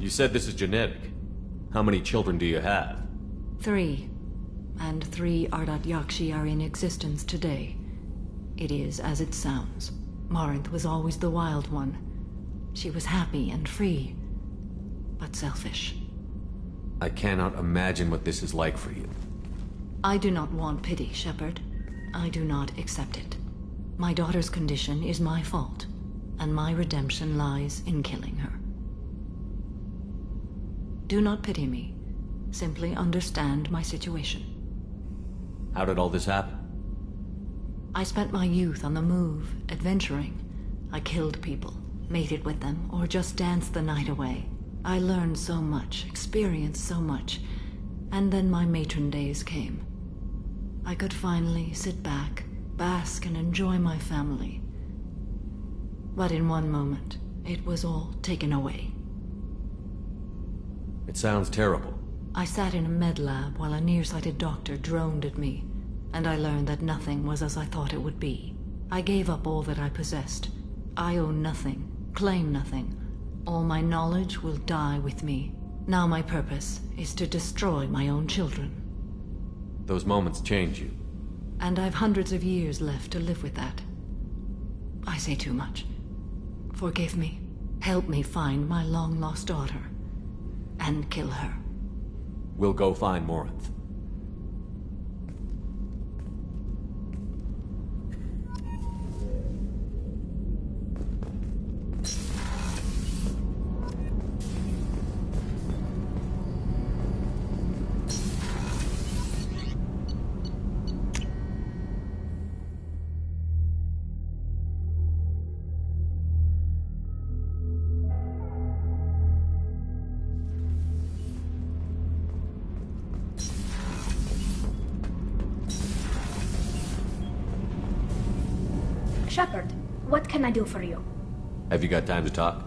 You said this is genetic. How many children do you have? 3. And 3 Ardat Yakshi are in existence today. It is as it sounds. Morinth was always the wild one. She was happy and free, but selfish. I cannot imagine what this is like for you. I do not want pity, Shepard. I do not accept it. My daughter's condition is my fault, and my redemption lies in killing her. Do not pity me. Simply understand my situation. How did all this happen? I spent my youth on the move, adventuring. I killed people, mated with them, or just danced the night away. I learned so much, experienced so much, and then my matron days came. I could finally sit back, bask, and enjoy my family. But in one moment, it was all taken away. It sounds terrible. I sat in a med lab while a nearsighted doctor droned at me, and I learned that nothing was as I thought it would be. I gave up all that I possessed. I own nothing, claim nothing. All my knowledge will die with me. Now my purpose is to destroy my own children. Those moments change you. And I've hundreds of years left to live with that. I say too much. Forgive me. Help me find my long-lost daughter. And kill her. We'll go find Morinth. Shepard, what can I do for you? Have you got time to talk?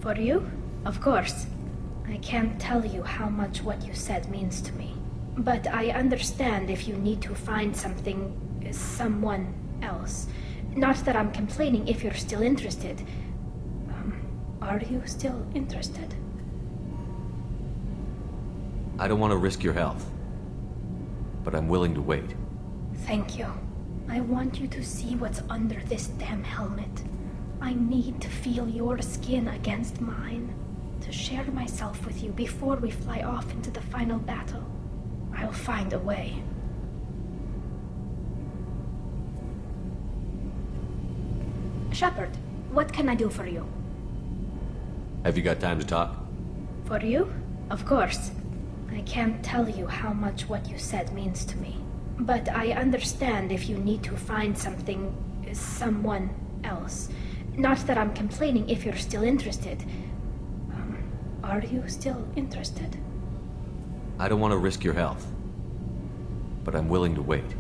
For you? Of course. I can't tell you how much what you said means to me. But I understand if you need to find someone else. Not that I'm complaining if you're still interested. Are you still interested? I don't want to risk your health. But I'm willing to wait. Thank you. I want you to see what's under this damn helmet. I need to feel your skin against mine. To share myself with you before we fly off into the final battle. I'll find a way. Shepard, what can I do for you? Have you got time to talk? For you? Of course. I can't tell you how much what you said means to me. But I understand if you need to find someone else. Not that I'm complaining if you're still interested. Are you still interested? I don't want to risk your health. But I'm willing to wait.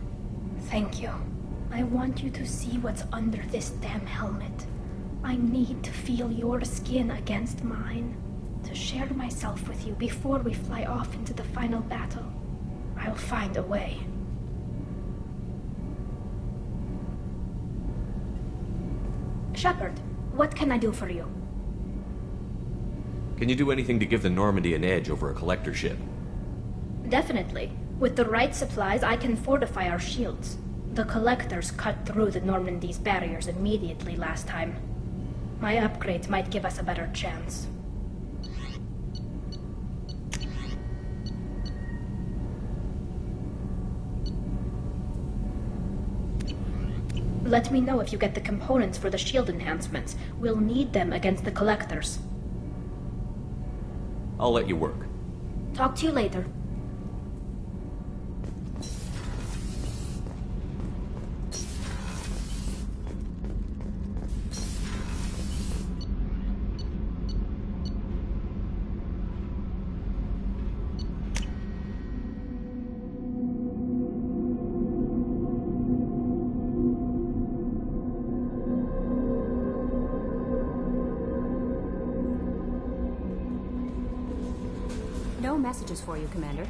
Thank you. I want you to see what's under this damn helmet. I need to feel your skin against mine. To share myself with you before we fly off into the final battle. I'll find a way. Shepard, what can I do for you? Can you do anything to give the Normandy an edge over a collector ship? Definitely. With the right supplies, I can fortify our shields. The collectors cut through the Normandy's barriers immediately last time. My upgrades might give us a better chance. Let me know if you get the components for the shield enhancements. We'll need them against the collectors. I'll let you work. Talk to you later. No messages for you, Commander.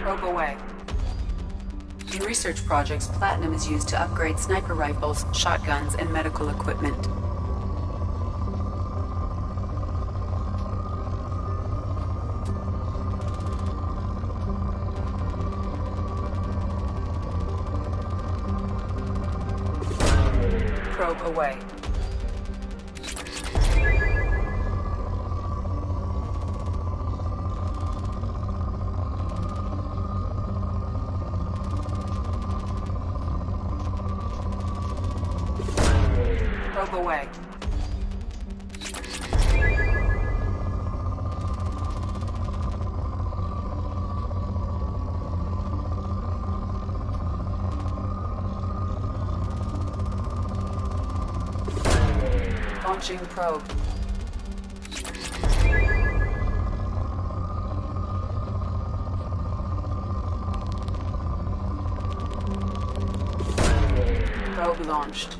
Probe away. In research projects, platinum is used to upgrade sniper rifles, shotguns, and medical equipment. Probe away. Probe away. Launching probe. Probe launched.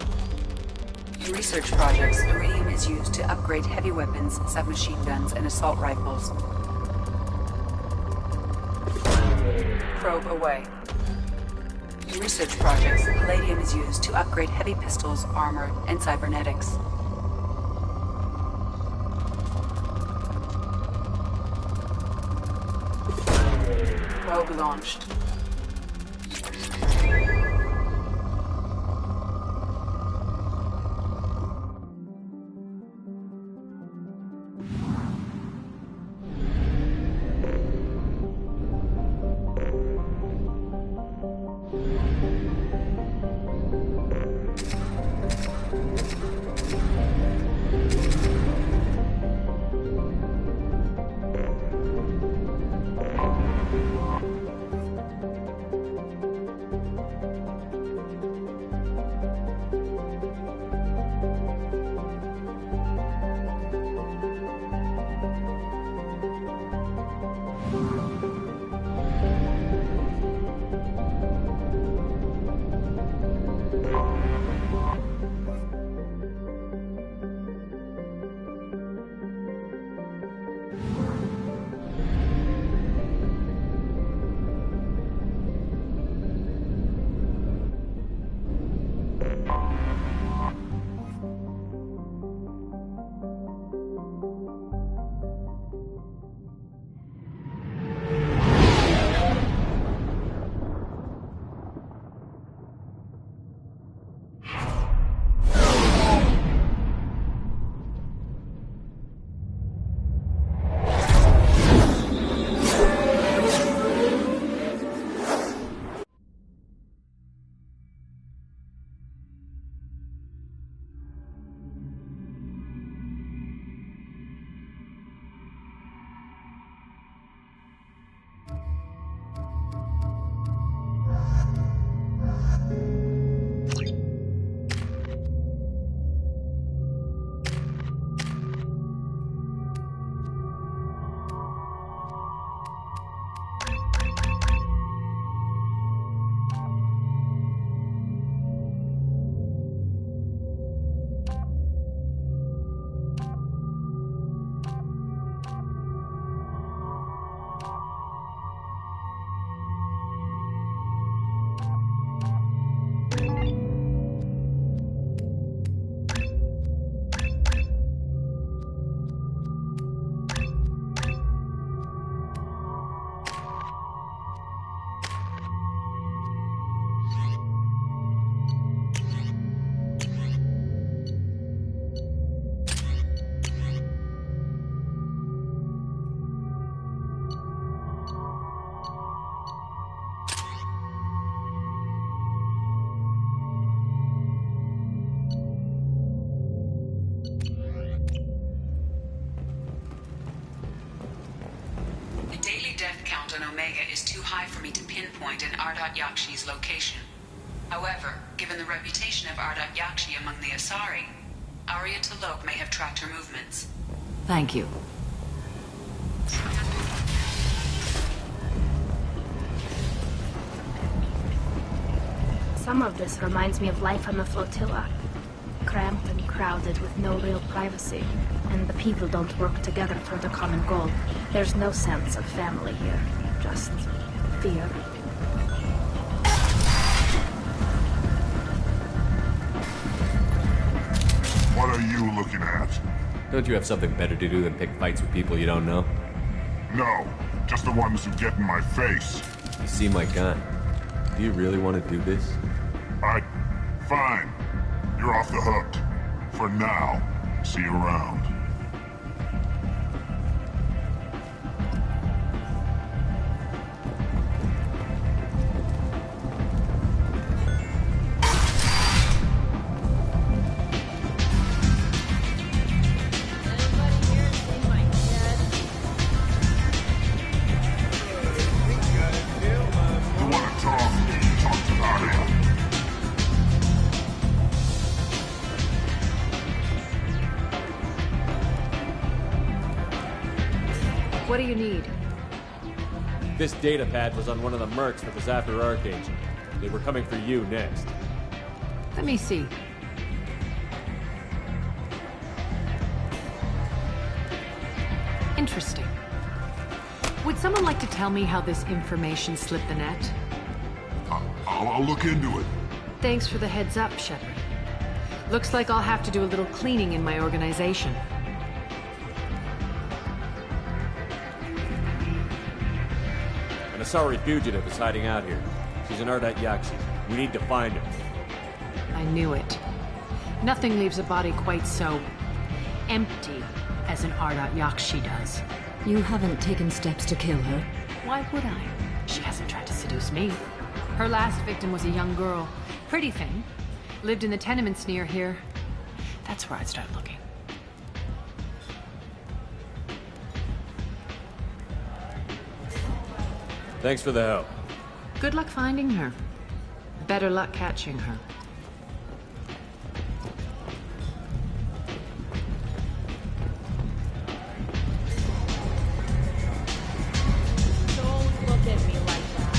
In research projects, iridium is used to upgrade heavy weapons, submachine guns, and assault rifles. Probe away. In research projects, palladium is used to upgrade heavy pistols, armor, and cybernetics. Probe launched. is too high for me to pinpoint an Ardat Yakshi's location. However, given the reputation of Ardat Yakshi among the Asari, Arya T'Loak may have tracked her movements. Thank you. Some of this reminds me of life on the flotilla. Cramped and crowded with no real privacy. And the people don't work together for the common goal. There's no sense of family here. Just fear. What are you looking at? Don't you have something better to do than pick fights with people you don't know? No, just the ones who get in my face. You see my gun. Do you really want to do this? Fine. You're off the hook. For now. See you around. What do you need? This data pad was on one of the mercs that was after Archangel. They were coming for you next. Let me see. Interesting. Would someone like to tell me how this information slipped the net? I'll look into it. Thanks for the heads up, Shepard. Looks like I'll have to do a little cleaning in my organization. An Asari fugitive is hiding out here. She's an Ardat Yakshi. We need to find her. I knew it. Nothing leaves a body quite so empty as an Ardat Yakshi does. You haven't taken steps to kill her? Why would I? She hasn't tried to seduce me. Her last victim was a young girl. Pretty thing. Lived in the tenements near here. That's where I'd start looking. Thanks for the help. Good luck finding her. Better luck catching her. Don't look at me like that.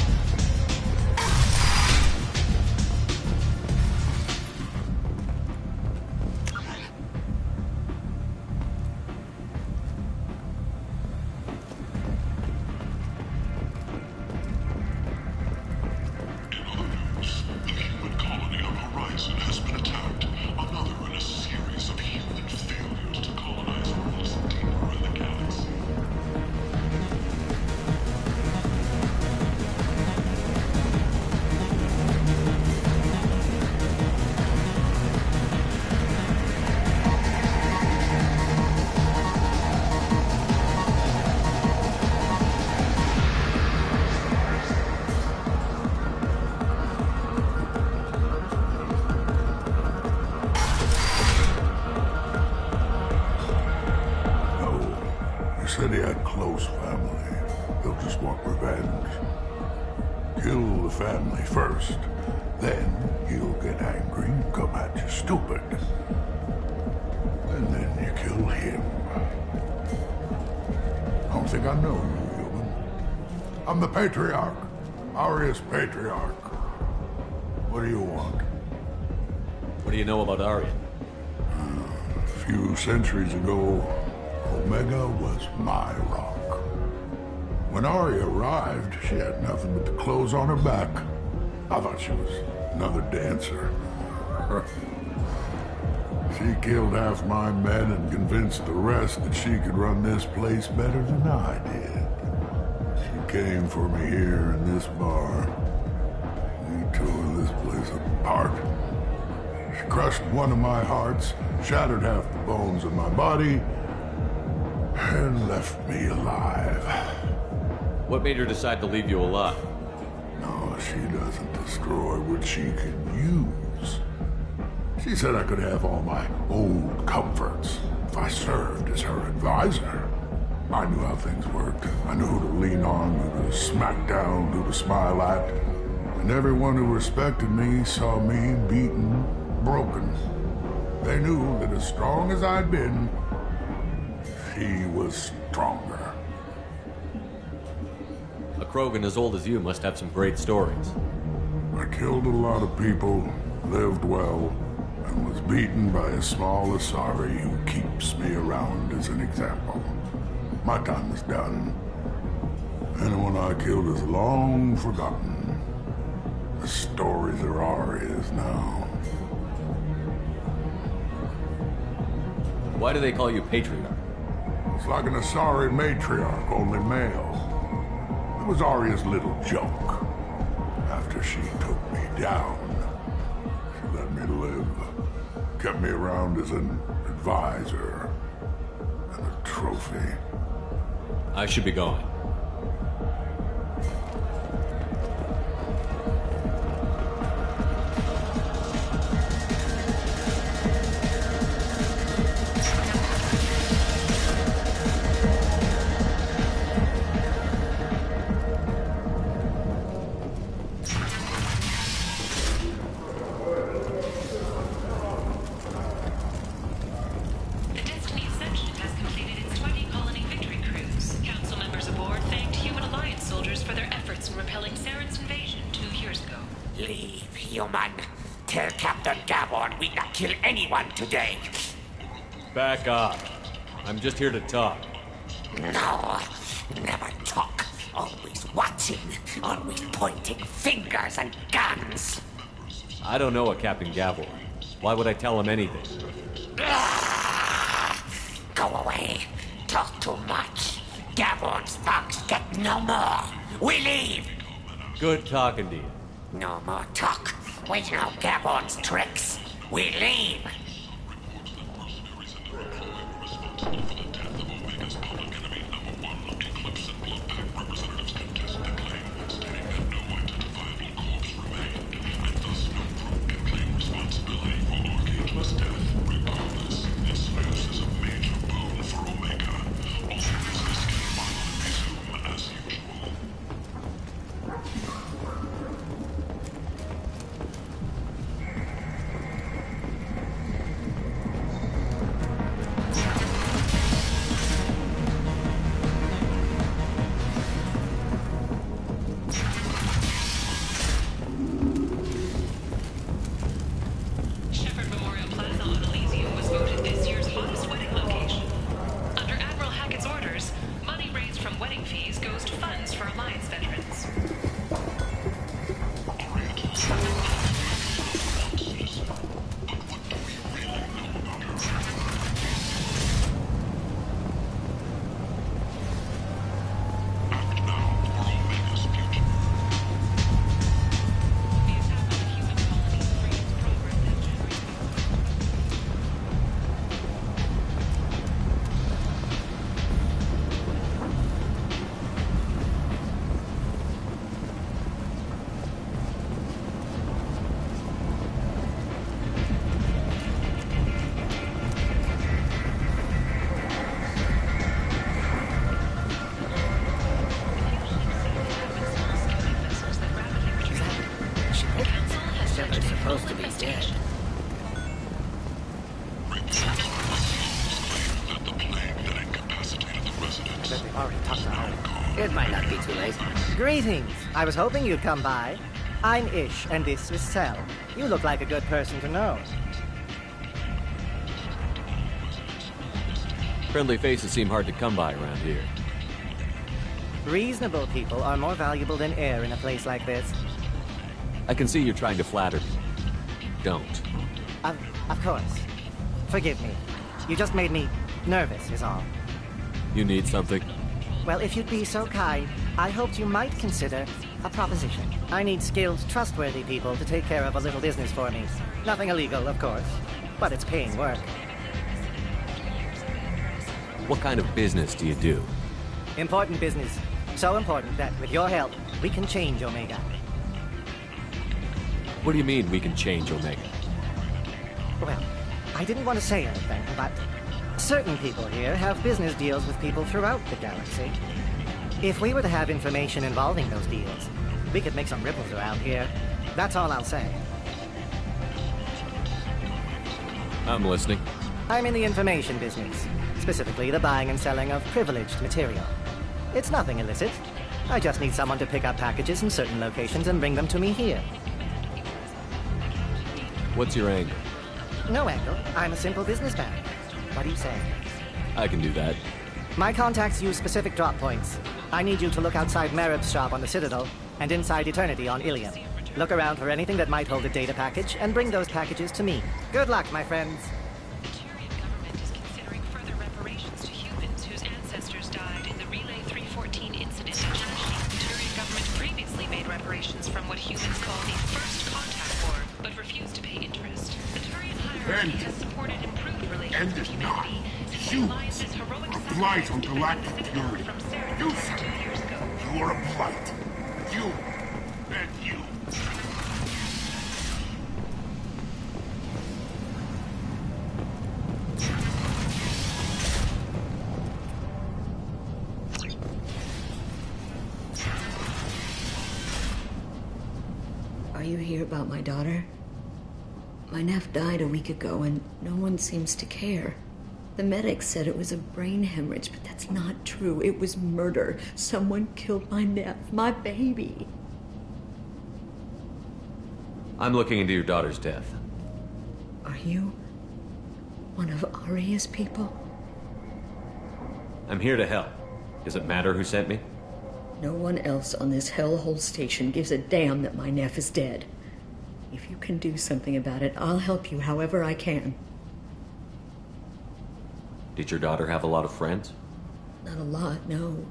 Said he had close family. They'll just want revenge. Kill the family first. Then he'll get angry and come at you stupid. And then you kill him. I don't think I know you, human. I'm the Patriarch. Aria's Patriarch. What do you want? What do you know about Aria? A few centuries ago, Omega was my rock. When Aria arrived, she had nothing but the clothes on her back. I thought she was another dancer. She killed half my men and convinced the rest that she could run this place better than I did. She came for me here in this bar. We tore this place apart. She crushed one of my hearts, shattered half the bones of my body, and left me alive. What made her decide to leave you alive? No, she doesn't destroy what she can use. She said I could have all my old comforts if I served as her advisor. I knew how things worked. I knew who to lean on, who to smack down, who to smile at. And everyone who respected me saw me beaten, broken. They knew that as strong as I'd been, she was stronger. A Krogan as old as you must have some great stories. I killed a lot of people, lived well, and was beaten by a small Asari who keeps me around as an example. My time is done. Anyone one I killed is long forgotten. The stories are Aria's now. Why do they call you Patriarch? It's like an Asari matriarch, only male. It was Aria's little joke. After she took me down, she let me live. Kept me around as an advisor and a trophy. I should be going. Today. Back off. I'm just here to talk. No, never talk. Always watching. Always pointing fingers and guns. I don't know a Captain Gavor. Why would I tell him anything? Go away. Talk too much. Gavor's thugs get no more. We leave. Good talking to you. No more talk. We know Gavor's tricks. We leave. Greetings. I was hoping you'd come by. I'm Ish, and this is Sel. You look like a good person to know. Friendly faces seem hard to come by around here. Reasonable people are more valuable than air in a place like this. I can see you're trying to flatter me. Don't. Of course. Forgive me. You just made me nervous, is all. You need something? Well, if you'd be so kind, I hoped you might consider a proposition. I need skilled, trustworthy people to take care of a little business for me. Nothing illegal, of course, but it's paying work. What kind of business do you do? Important business. So important that, with your help, we can change Omega. What do you mean we can change Omega? Well, I didn't want to say anything, but certain people here have business deals with people throughout the galaxy. If we were to have information involving those deals, we could make some ripples around here. That's all I'll say. I'm listening. I'm in the information business, specifically the buying and selling of privileged material. It's nothing illicit. I just need someone to pick up packages in certain locations and bring them to me here. What's your angle? No angle. I'm a simple businessman. What do you say? I can do that. My contacts use specific drop points. I need you to look outside Marib's shop on the Citadel and inside Eternity on Ilium. Look around for anything that might hold a data package and bring those packages to me. Good luck, my friends. The Turian government is considering further reparations to humans whose ancestors died in the Relay 314 incident in Kashyyyk. The Turian government previously made reparations from what humans call the First Contact War, but refused to pay interest. The Turian hierarchy has supported improved relations with humanity since the Alliance's heroic sacrifice to defend the Citadel from Saren 2 years ago. You are a blight. You and you. Are you here about my daughter? My nephew died a week ago and no one seems to care. The medics said it was a brain hemorrhage, but that's not true. It was murder. Someone killed my nephew, my baby. I'm looking into your daughter's death. Are you one of Aria's people? I'm here to help. Does it matter who sent me? No one else on this hellhole station gives a damn that my nephew is dead. If you can do something about it, I'll help you however I can. Did your daughter have a lot of friends? Not a lot, no.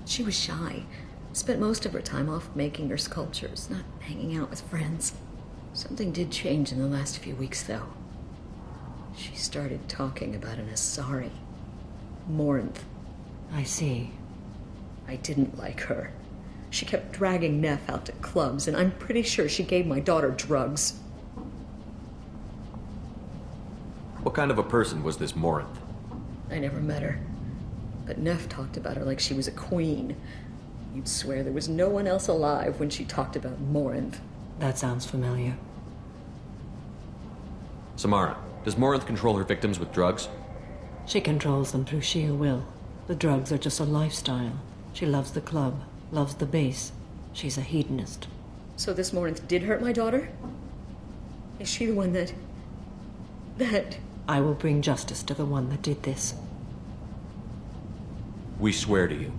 She was shy. Spent most of her time off making her sculptures, not hanging out with friends. Something did change in the last few weeks, though. She started talking about an Asari. Morinth. I see. I didn't like her. She kept dragging Neff out to clubs, and I'm pretty sure she gave my daughter drugs. What kind of a person was this Morinth? I never met her. But Neff talked about her like she was a queen. You'd swear there was no one else alive when she talked about Morinth. That sounds familiar. Samara, does Morinth control her victims with drugs? She controls them through sheer will. The drugs are just a lifestyle. She loves the club, loves the base. She's a hedonist. So this Morinth did hurt my daughter? Is she the one that... I will bring justice to the one that did this. We swear to you.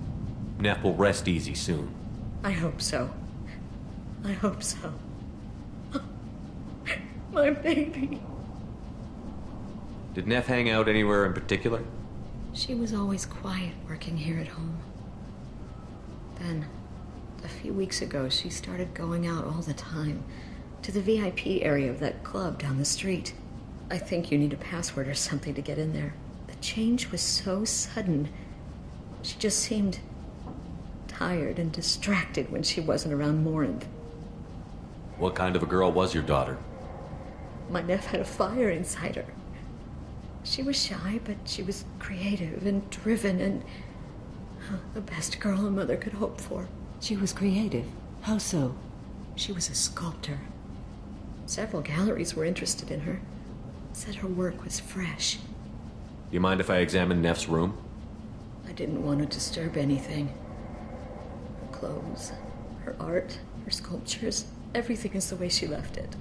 Neff will rest easy soon. I hope so. I hope so. My baby. Did Neff hang out anywhere in particular? She was always quiet working here at home. Then, a few weeks ago, she started going out all the time to the VIP area of that club down the street. I think you need a password or something to get in there. The change was so sudden. She just seemed tired and distracted when she wasn't around Morinth. What kind of a girl was your daughter? My nephew had a fire inside her. She was shy, but she was creative and driven and the best girl a mother could hope for. She was creative? How so? She was a sculptor. Several galleries were interested in her. Said her work was fresh. Do you mind if I examine Neff's room? I didn't want to disturb anything. Her clothes, her art, her sculptures, everything is the way she left it.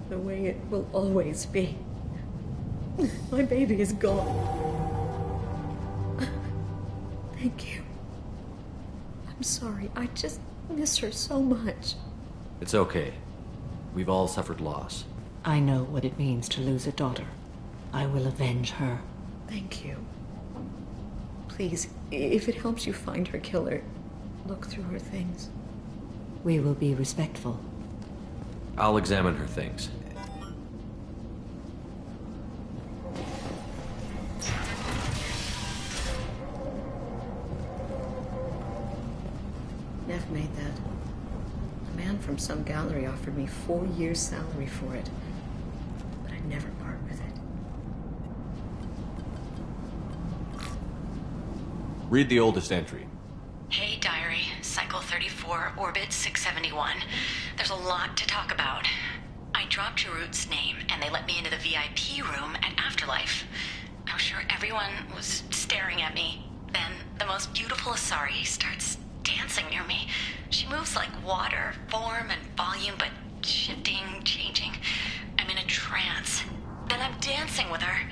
The way it will always be. My baby is gone. Thank you. I'm sorry. I just miss her so much. It's okay. We've all suffered loss. I know what it means to lose a daughter. I will avenge her. Thank you. Please, if it helps you find her killer, look through her things. We will be respectful. I'll examine her things. Neff made that. A man from some gallery offered me 4 years' salary for it. But I'd never part with it. Read the oldest entry. Hey, Diary. Cycle 34, Orbit 671. There's a lot to talk about. I dropped Jarut's name, and they let me into the VIP room at Afterlife. I was sure everyone was staring at me. Then, the most beautiful Asari starts dancing near me. She moves like water, form and volume, but shifting, changing. I'm in a trance. Then I'm dancing with her.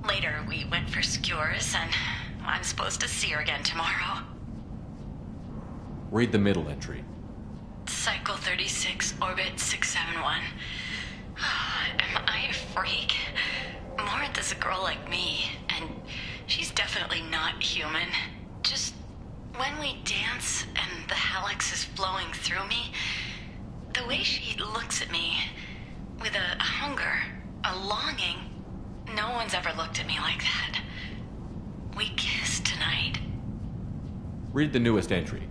Later, we went for skewers, and I'm supposed to see her again tomorrow. Read the middle entry. Cycle 36, orbit 671. Am I a freak? Morinth is a girl like me, and she's definitely not human. Just when we dance and the helix is flowing through me, the way she looks at me, with a hunger, a longing, no one's ever looked at me like that. We kissed tonight. Read the newest entry.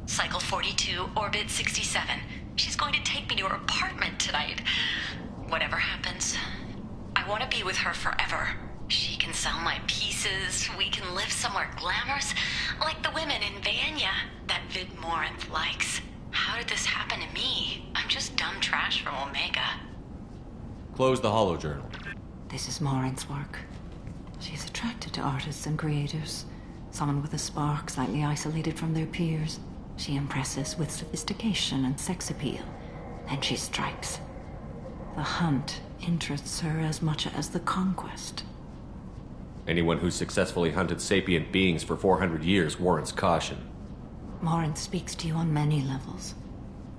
Cycle 42, orbit 67. She's going to take me to her apartment tonight. Whatever happens, I want to be with her forever. She can sell my pieces. We can live somewhere glamorous, like the women in Vanya that Vid Morinth likes. How did this happen to me? I'm just dumb trash from Omega. Close the holojournal. This is Morinth's work. She's attracted to artists and creators. Someone with a spark, slightly isolated from their peers. She impresses with sophistication and sex appeal. Then she strikes. The hunt interests her as much as the conquest. Anyone who's successfully hunted sapient beings for 400 years warrants caution. Morinth speaks to you on many levels.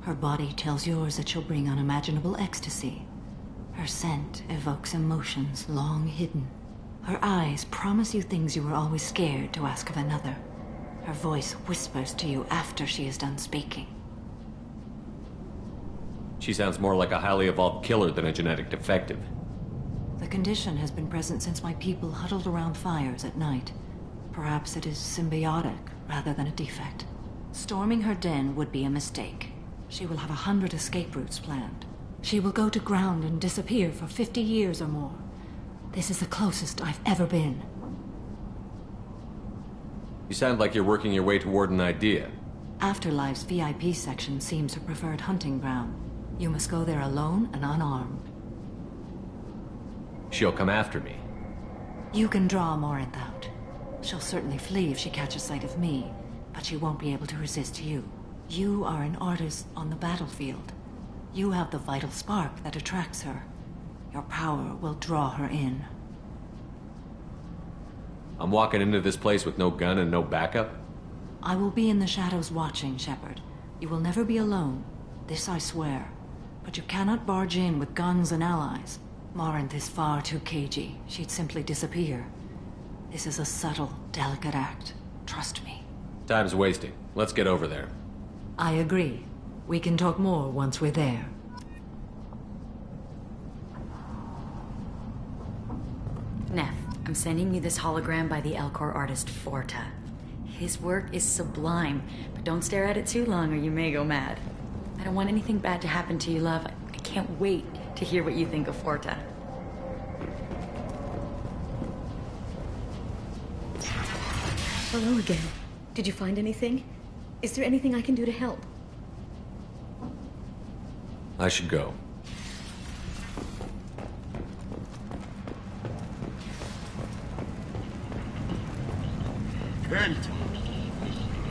Her body tells yours that she'll bring unimaginable ecstasy. Her scent evokes emotions long hidden. Her eyes promise you things you were always scared to ask of another. Her voice whispers to you after she is done speaking. She sounds more like a highly evolved killer than a genetic defective. The condition has been present since my people huddled around fires at night. Perhaps it is symbiotic rather than a defect. Storming her den would be a mistake. She will have 100 escape routes planned. She will go to ground and disappear for 50 years or more. This is the closest I've ever been. You sound like you're working your way toward an idea. Afterlife's VIP section seems her preferred hunting ground. You must go there alone and unarmed. She'll come after me. You can draw Morinth out. She'll certainly flee if she catches sight of me, but she won't be able to resist you. You are an artist on the battlefield. You have the vital spark that attracts her. Your power will draw her in. I'm walking into this place with no gun and no backup? I will be in the shadows watching, Shepard. You will never be alone. This I swear. But you cannot barge in with guns and allies. Morinth is far too cagey. She'd simply disappear. This is a subtle, delicate act. Trust me. Time's wasting. Let's get over there. I agree. We can talk more once we're there. Neff, I'm sending you this hologram by the Elcor artist Forta. His work is sublime, but don't stare at it too long or you may go mad. I don't want anything bad to happen to you, love. I can't wait to hear what you think of Forta. Hello again. Did you find anything? Is there anything I can do to help? I should go.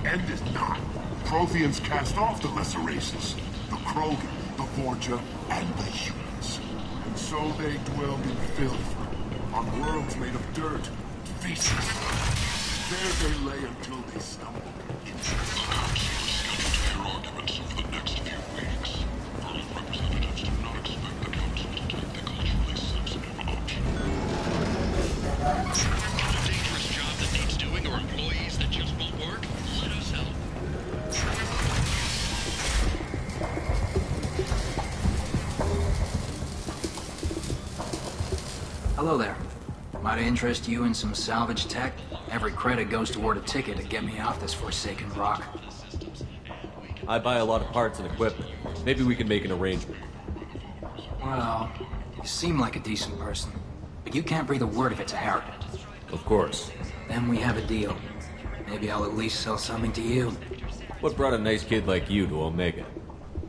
End is not. Protheans cast off the lesser races. The Krogan, the Vorja, and the humans. And so they dwell in filth, on worlds made of dirt, feces. There they lay until they stumble into the Council is scheduled to hear arguments over the next few weeks. Vermin representatives do not expect the Council to take the culturally sensitive option. Got a dangerous job that needs doing or employees that just won't work? Let us help. Hello there. Might I interest you in some salvage tech? Every credit goes toward a ticket to get me off this forsaken rock. I buy a lot of parts and equipment. Maybe we can make an arrangement. Well, you seem like a decent person, but you can't breathe a word of it to Harrod. Of course. Then we have a deal. Maybe I'll at least sell something to you. What brought a nice kid like you to Omega?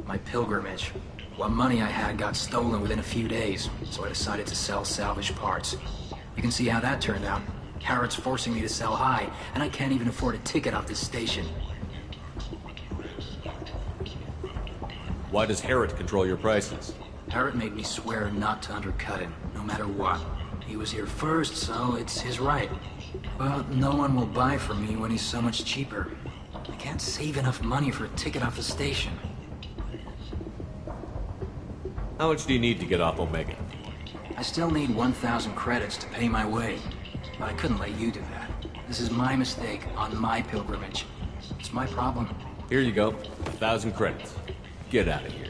My pilgrimage. What money I had got stolen within a few days, so I decided to sell salvaged parts. You can see how that turned out. Harrod's forcing me to sell high, and I can't even afford a ticket off this station. Why does Harrod control your prices? Harrod made me swear not to undercut him, no matter what. He was here first, so it's his right. But no one will buy from me when he's so much cheaper. I can't save enough money for a ticket off the station. How much do you need to get off Omega? I still need 1,000 credits to pay my way, but I couldn't let you do that. This is my mistake on my pilgrimage. It's my problem. Here you go. 1,000 credits. Get out of here.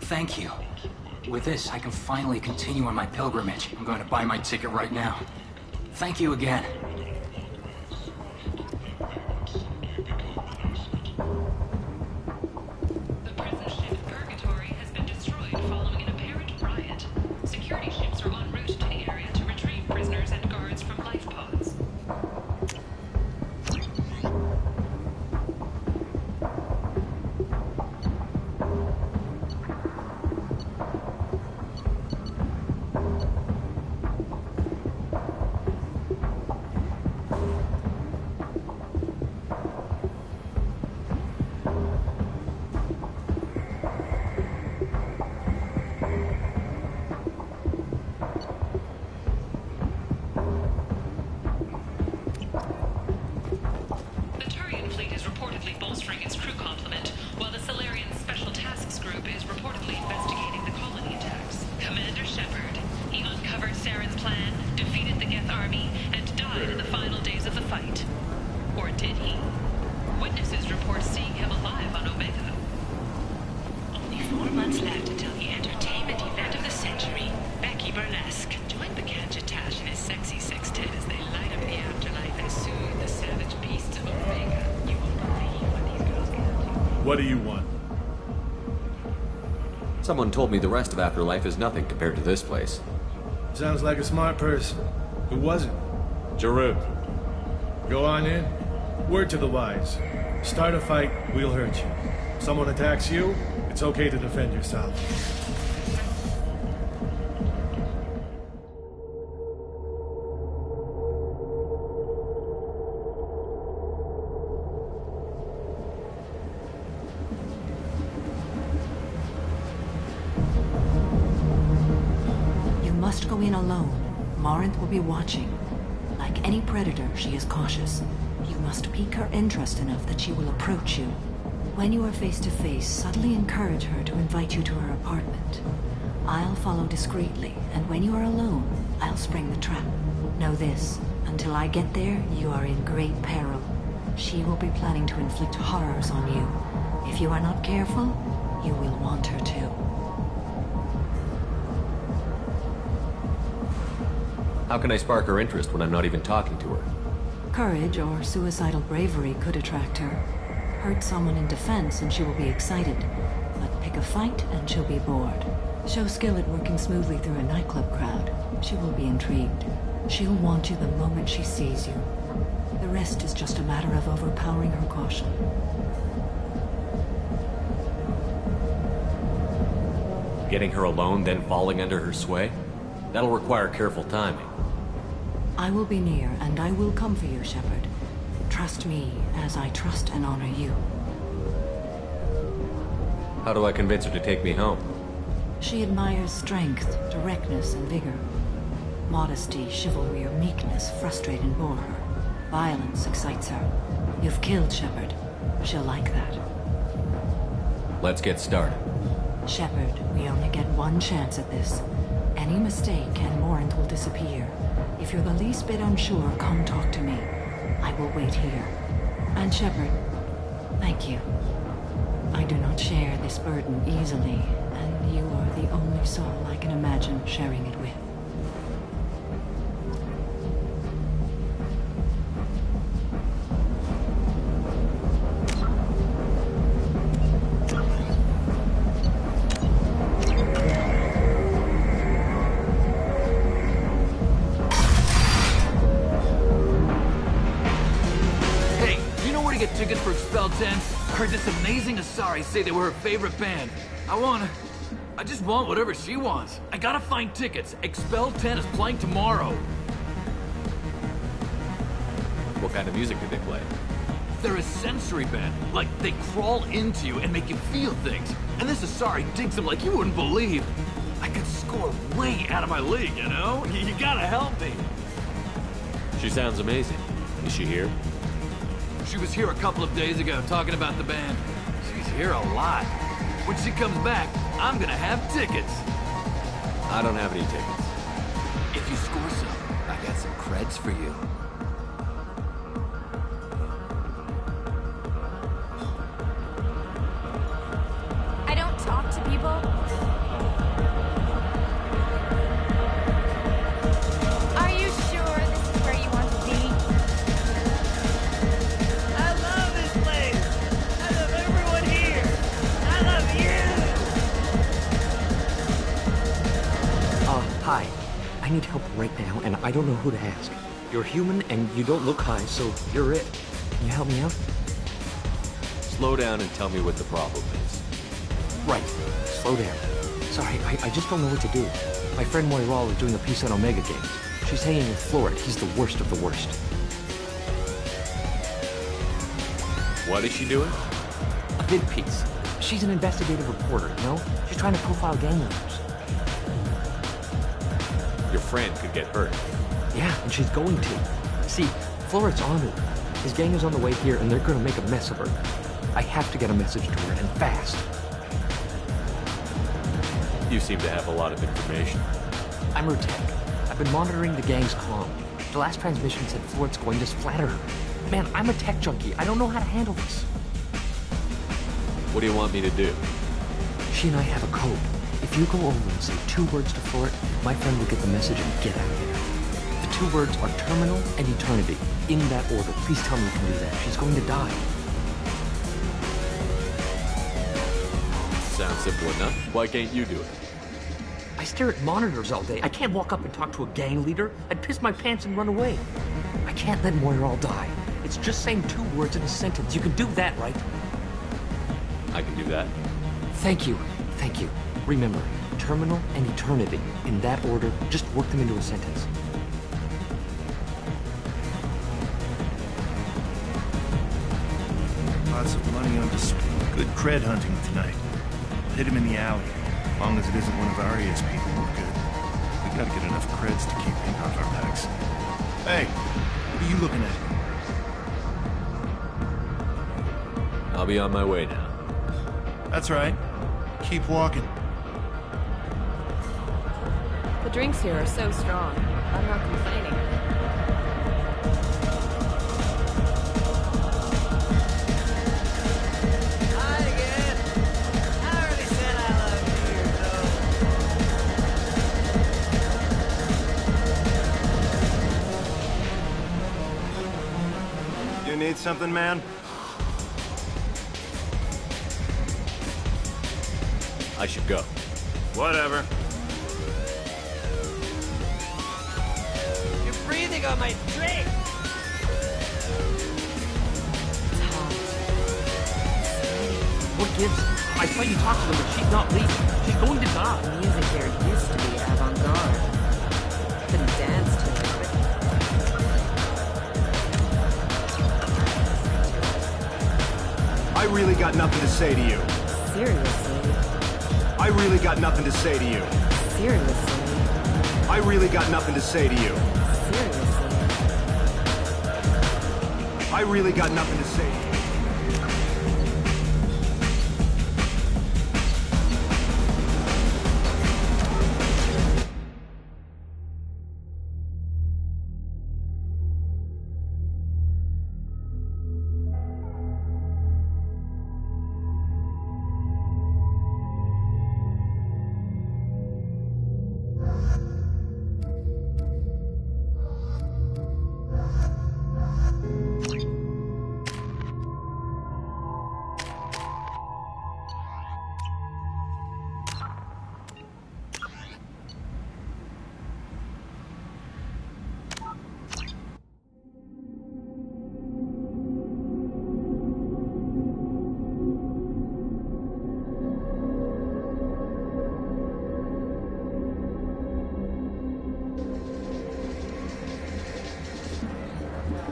Thank you. With this, I can finally continue on my pilgrimage. I'm going to buy my ticket right now. Thank you again. The prison ship Purgatory has been destroyed following an apparent riot. Security ships are en route to the area to retrieve prisoners and guards from life pods. The Turian fleet is reportedly bolstering its crew complement, while the Solarian Special Tasks Group is reportedly investigating the colony attacks. Commander Shepard, he uncovered Saren's plan, defeated the Geth army, and died in the final days of the fight. Or did he? Witnesses report seeing him alive on Omega. Only 4 months left until the entertainment event of the century, Becky Burlesque. Join Bakanja and his sexy sextet as they light up the afterlife and soothe the savage beasts of Omega. You won't believe what these girls get up to. What do you want? Someone told me the rest of Afterlife is nothing compared to this place. Sounds like a smart person. Who was it? Jarut. Go on in. Word to the wise. Start a fight, we'll hurt you. Someone attacks you, it's okay to defend yourself. You must go in alone. Morinth will be watching. Like any predator, she is cautious. You must pique her interest enough that she will approach you. When you are face to face, subtly encourage her to invite you to her apartment. I'll follow discreetly, and when you are alone, I'll spring the trap. Know this, until I get there, you are in great peril. She will be planning to inflict horrors on you. If you are not careful, you will want her to. How can I spark her interest when I'm not even talking to her? Courage or suicidal bravery could attract her. Hurt someone in defense and she will be excited. But pick a fight and she'll be bored. Show skill at working smoothly through a nightclub crowd. She will be intrigued. She'll want you the moment she sees you. The rest is just a matter of overpowering her caution. Getting her alone, then falling under her sway? That'll require careful timing. I will be near, and I will come for you, Shepard. Trust me, as I trust and honor you. How do I convince her to take me home? She admires strength, directness, and vigor. Modesty, chivalry, or meekness frustrate and bore her. Violence excites her. You've killed Shepard. She'll like that. Let's get started. Shepard, we only get one chance at this. Any mistake and Morinth will disappear. If you're the least bit unsure, come talk to me. I will wait here. And Shepard, thank you. I do not share this burden easily, and you are the only soul I can imagine sharing it with. Get tickets for Expel 10. Heard this amazing Asari say they were her favorite band. I just want whatever she wants. I gotta find tickets. Expel 10 is playing tomorrow. What kind of music do they play? They're a sensory band. Like, they crawl into you and make you feel things. And this Asari digs them like you wouldn't believe. I could score way out of my league, you know? You gotta help me. She sounds amazing. Is she here? She was here a couple of days ago talking about the band. She's here a lot. When she comes back, I'm gonna have tickets. I don't have any tickets. If you score some, I got some creds for you. I don't talk to people. Are you sure this is where you want to be? I love this place. I love everyone here. I love you. Hi. I need help right now, and I don't know who to ask. You're human, and you don't look high, so you're it. Can you help me out? Slow down and tell me what the problem is. Right. Slow down. Sorry, I just don't know what to do. My friend Moiral is doing a piece on Omega Games. She's hanging with Florid. He's the worst of the worst. What is she doing? A vid piece. She's an investigative reporter, you know? She's trying to profile gang members. Your friend could get hurt. Yeah, and she's going to. See, Florid's on her. His gang is on the way here, and they're gonna make a mess of her. I have to get a message to her, and fast. You seem to have a lot of information. I'm her tech. I've been monitoring the gang's comm. The last transmission said Florid's going to splatter her. Man, I'm a tech junkie. I don't know how to handle this. What do you want me to do? She and I have a code. If you go over and say 2 words to Florid, my friend will get the message and get out of here. The 2 words are terminal and eternity. In that order. Please tell me you can do that. She's going to die. Sounds simple enough. Why can't you do it? I stare at monitors all day. I can't walk up and talk to a gang leader. I'd piss my pants and run away. I can't let Moiral die. It's just saying 2 words in a sentence. You can do that, right? I can do that. Thank you. Thank you. Remember, terminal and eternity. In that order, just work them into a sentence. Lots of money on display. Good cred hunting tonight. Hit him in the alley. As long as it isn't one of Arya's people, we're good. We gotta get enough creds to keep him off our backs. Hey, what are you looking at? I'll be on my way now. That's right. Keep walking. The drinks here are so strong. I'm not complaining. Hi again. I already said I love you, You need something, man? I should go. Whatever. You're breathing on my drink. What gives? I saw you talk to them, but she's not leaving. She's going to die. The music here used to be avant-garde. Couldn't dance to it. I really got nothing to say to you. Seriously. I really got nothing to say to you. Seriously. I really got nothing to say to you. Seriously. I really got nothing to say to you.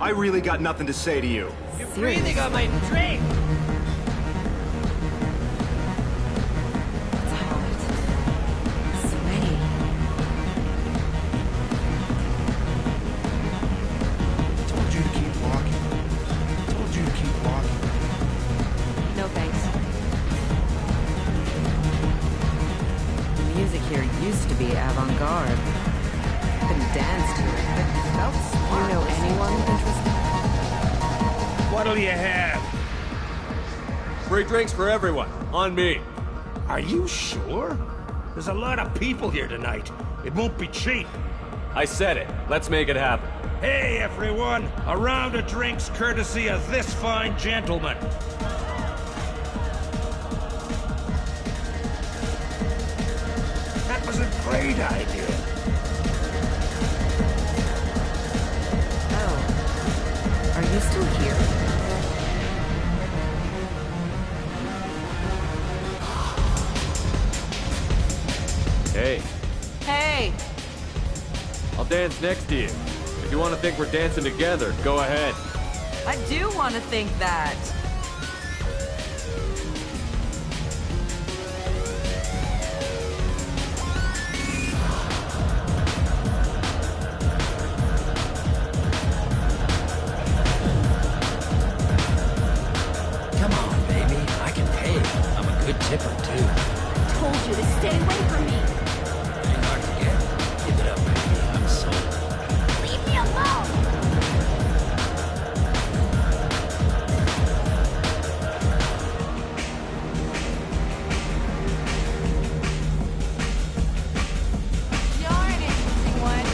I really got nothing to say to you. You're breathing on my drink. It's hot. Sweaty. I told you to keep walking. I told you to used to be avant-garde. Couldn't dance to it, but felt smart. You know anyone interested? What'll you have? Free drinks for everyone. On me. Are you sure? There's a lot of people here tonight. It won't be cheap. I said it. Let's make it happen. Hey, everyone! A round of drinks courtesy of this fine gentleman. That was a great idea. Oh. Are you still here? Hey. Hey! I'll dance next to you. If you want to think we're dancing together, go ahead. I do want to think that. Come on, baby. I can pay. I'm a good tipper, too. Told you to stay away from me. Ain't hard to get. Give it up, baby. I'm sold. Leave me alone! You're an interesting one.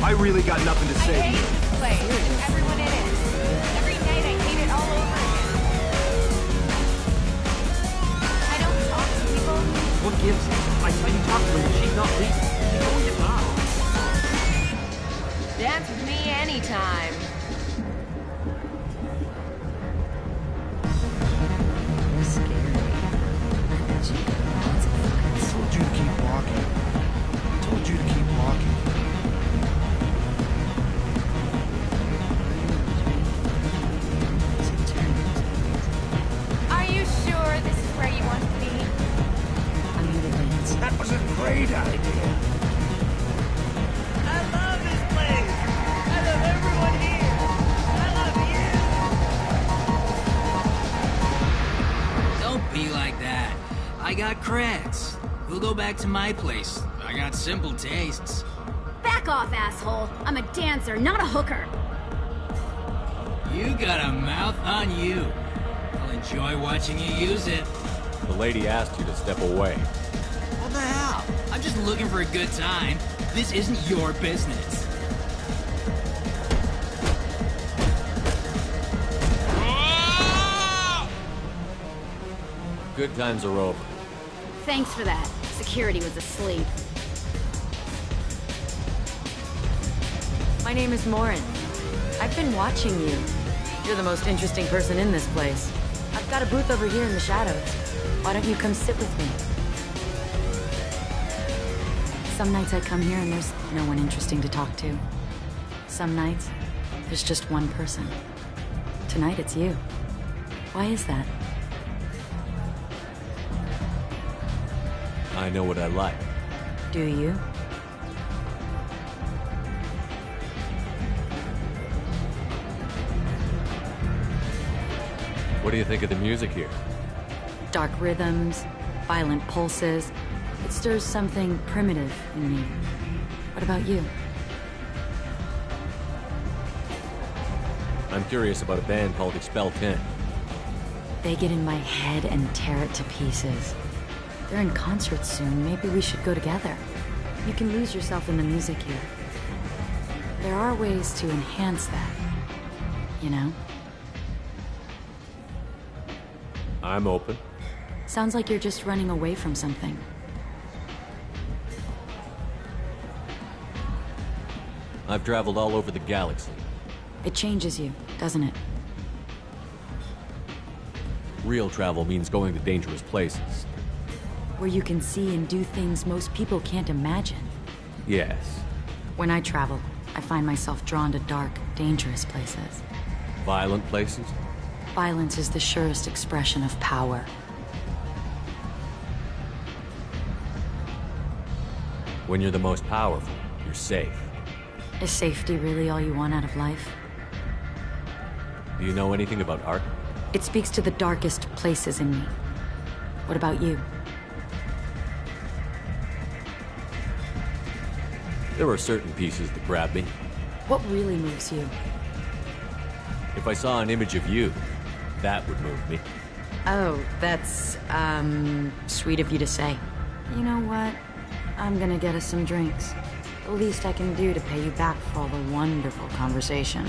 I really got nothing to I say to hate you. this place. Everyone in it. Every night I hate it all over again. I don't talk to people. What gives? I saw you talk to her and she's not leaving. She's going to now. Dance with me anytime. I told you to keep walking. I told you to keep walking. Are you sure this is where you want to be? That was a great idea. I love this place. I love everyone here. I love you. Don't be like that. I got creds. We'll go back to my place. I got simple tastes. Back off, asshole. I'm a dancer, not a hooker. You got a mouth on you. I'll enjoy watching you use it. The lady asked you to step away. What the hell? I'm just looking for a good time. This isn't your business. Good times are over. Thanks for that. Security was asleep. My name is Morin. I've been watching you. You're the most interesting person in this place. I've got a booth over here in the shadows. Why don't you come sit with me? Some nights I come here and there's no one interesting to talk to. Some nights, there's just one person. Tonight it's you. Why is that? I know what I like. Do you? What do you think of the music here? Dark rhythms, violent pulses. It stirs something primitive in me. What about you? I'm curious about a band called Expel 10. They get in my head and tear it to pieces. They're in concert soon. Maybe we should go together. You can lose yourself in the music here. There are ways to enhance that, you know? I'm open. Sounds like you're just running away from something. I've traveled all over the galaxy. It changes you, doesn't it? Real travel means going to dangerous places. Where you can see and do things most people can't imagine. Yes. When I travel, I find myself drawn to dark, dangerous places. Violent places? Violence is the surest expression of power. When you're the most powerful, you're safe. Is safety really all you want out of life? Do you know anything about art? It speaks to the darkest places in me. What about you? There were certain pieces that grabbed me. What really moves you? If I saw an image of you, that would move me. Oh, that's, sweet of you to say. You know what? I'm gonna get us some drinks. The least I can do to pay you back for all the wonderful conversation.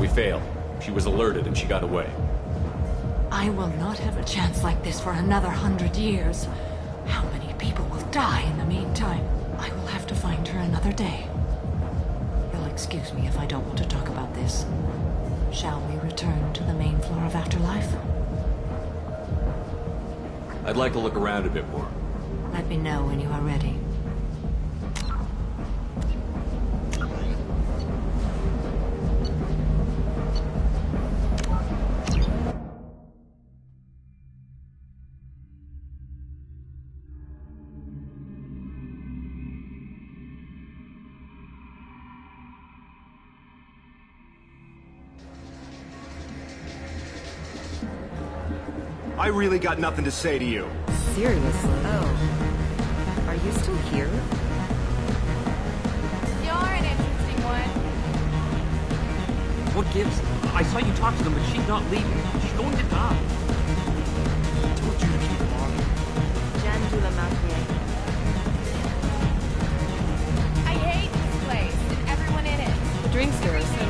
We failed. She was alerted and she got away. I will not have a chance like this for another 100 years. How many people will die in the meantime? I will have to find her another day. You'll excuse me if I don't want to talk about this. Shall we return to the main floor of Afterlife? I'd like to look around a bit more. Let me know when you are ready. I really got nothing to say to you. Seriously? Oh. Are you still here? You're an interesting one. What gives? I saw you talk to them, but she's not leaving. She's going to die. I told you to keep walking. Jeanne de la Marnier. I hate this place and everyone in it. The drinks here are so...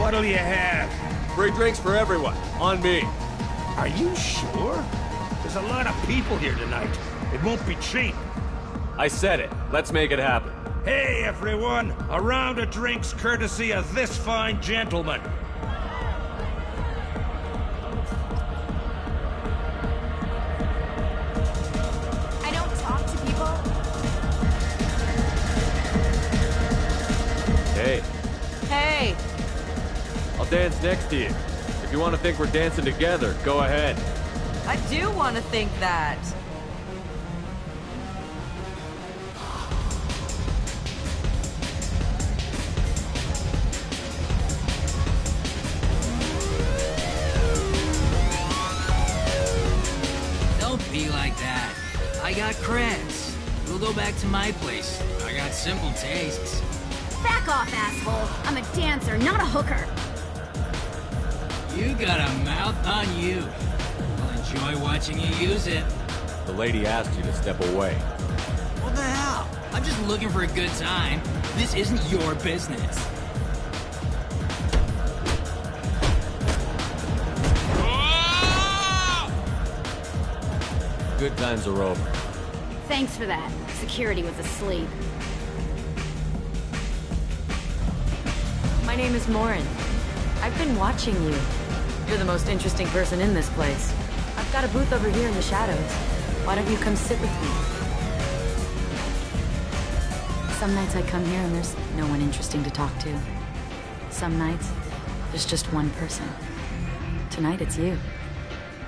What'll you have? Free drinks for everyone. On me. Are you sure? There's a lot of people here tonight. It won't be cheap. I said it. Let's make it happen. Hey, everyone! A round of drinks courtesy of this fine gentleman. I don't talk to people. Hey, Hey! I'll dance next to you. If you want to think we're dancing together, go ahead. I do want to think that. Don't be like that. I got creds. We'll go back to my place. I got simple tastes. Back off, asshole. I'm a dancer, not a hooker. You got a mouth on you. I'll enjoy watching you use it. The lady asked you to step away. What the hell? I'm just looking for a good time. This isn't your business. Good times are over. Thanks for that. Security was asleep. My name is Morin. I've been watching you. You're the most interesting person in this place. I've got a booth over here in the shadows. Why don't you come sit with me? Some nights I come here and there's no one interesting to talk to. Some nights, there's just one person. Tonight it's you.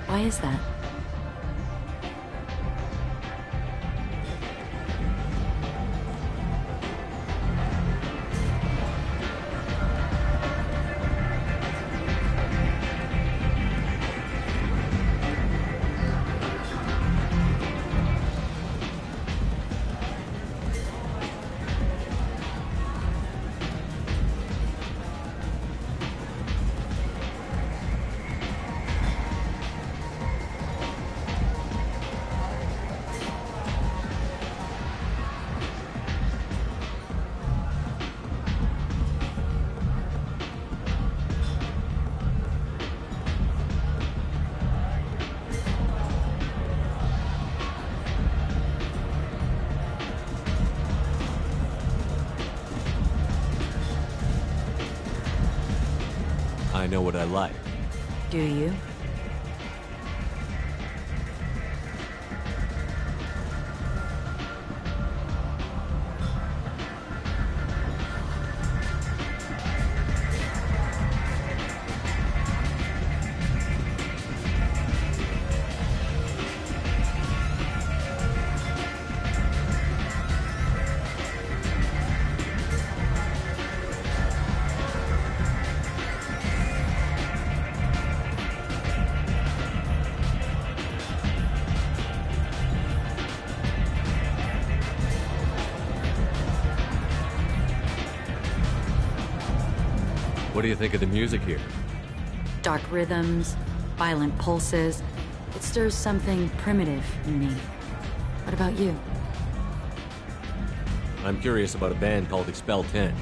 Why is that? I know what I like. Do you? What do you think of the music here? Dark rhythms, violent pulses. It stirs something primitive in me. What about you? I'm curious about a band called Expel 10.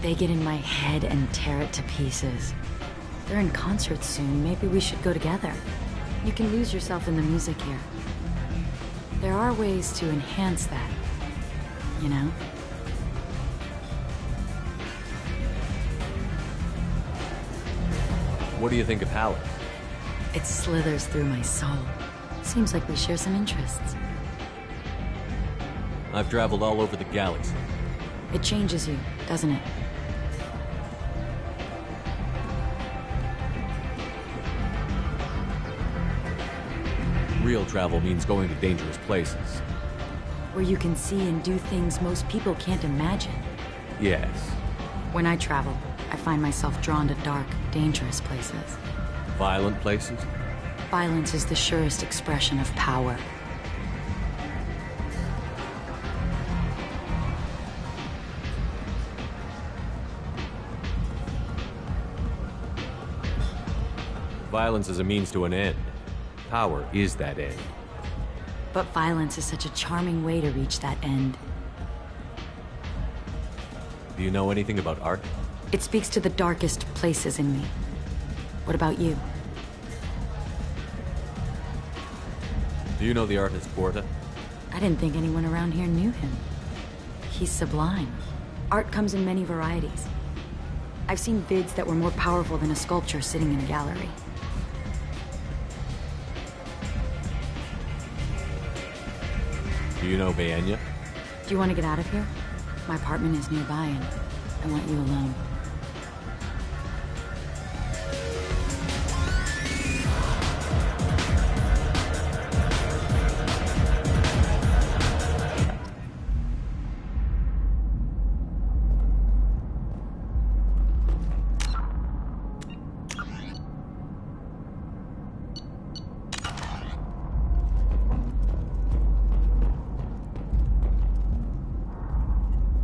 They get in my head and tear it to pieces. They're in concert soon. Maybe we should go together. You can lose yourself in the music here. There are ways to enhance that, you know? What do you think of Halleck? It slithers through my soul. Seems like we share some interests. I've traveled all over the galaxy. It changes you, doesn't it? Real travel means going to dangerous places. Where you can see and do things most people can't imagine. Yes. When I travel, I find myself drawn to dark, dangerous places. Violent places? Violence is the surest expression of power. Violence is a means to an end. Power is that end. But violence is such a charming way to reach that end. Do you know anything about art? It speaks to the darkest places in me. What about you? Do you know the artist Porta? I didn't think anyone around here knew him. He's sublime. Art comes in many varieties. I've seen vids that were more powerful than a sculpture sitting in a gallery. Do you know Baenya? Do you want to get out of here? My apartment is nearby and I want you alone.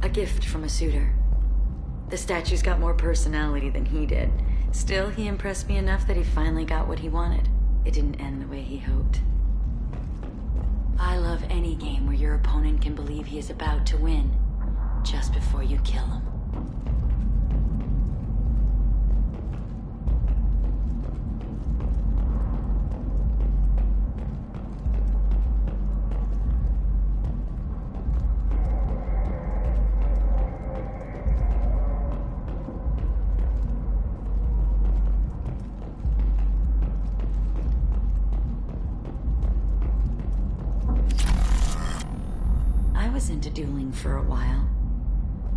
A gift from a suitor. The statue's got more personality than he did. Still, he impressed me enough that he finally got what he wanted. It didn't end the way he hoped. I love any game where your opponent can believe he is about to win, just before you kill him. Into dueling for a while.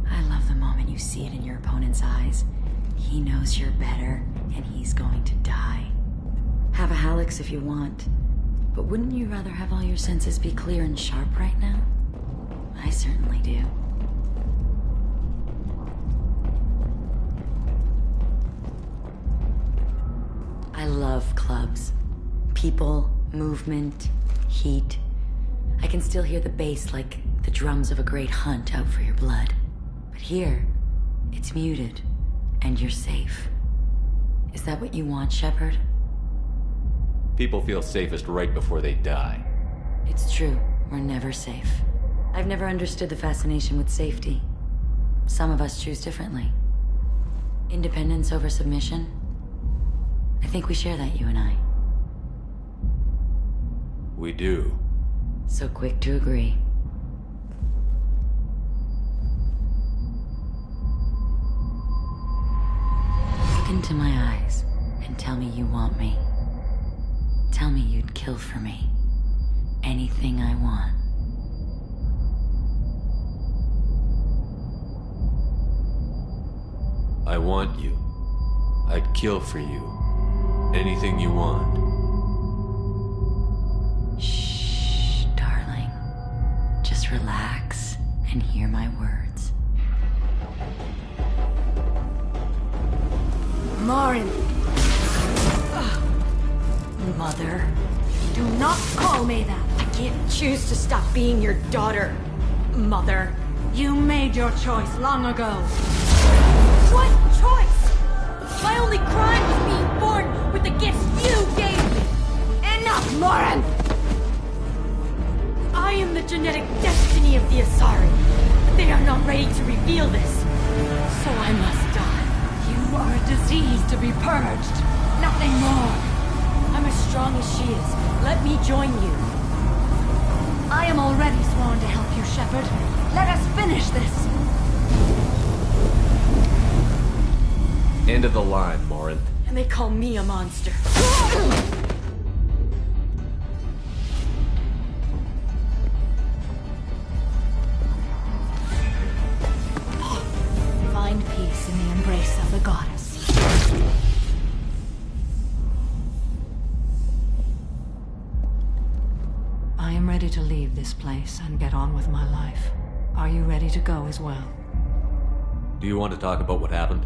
I love the moment you see it in your opponent's eyes. He knows you're better, and he's going to die. Have a Hallex if you want, but wouldn't you rather have all your senses be clear and sharp right now? I certainly do. I love clubs. People, movement, heat. I can still hear the bass like the drums of a great hunt out for your blood. But here, it's muted, and you're safe. Is that what you want, Shepard? People feel safest right before they die. It's true. We're never safe. I've never understood the fascination with safety. Some of us choose differently. Independence over submission? I think we share that, you and I. We do. So quick to agree. Look into my eyes and tell me you want me. Tell me you'd kill for me. Anything I want. I want you. I'd kill for you. Anything you want. Shh, darling. Just relax and hear my words. Lauren! Mother. Do not call me that! I can't choose to stop being your daughter, Mother. You made your choice long ago. What choice? be purged. Nothing more. I'm as strong as she is. Let me join you. I am already sworn to help you, Shepard. Let us finish this. End of the line, Morinth. And they call me a monster. Find peace in the embrace of the goddess. I am ready to leave this place and get on with my life. Are you ready to go as well? Do you want to talk about what happened?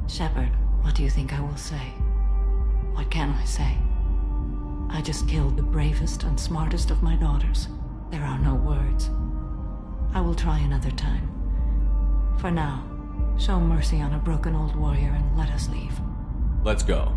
Shepard, what do you think I will say? What can I say? I just killed the bravest and smartest of my daughters. There are no words. I will try another time. For now, show mercy on a broken old warrior and let us leave. Let's go.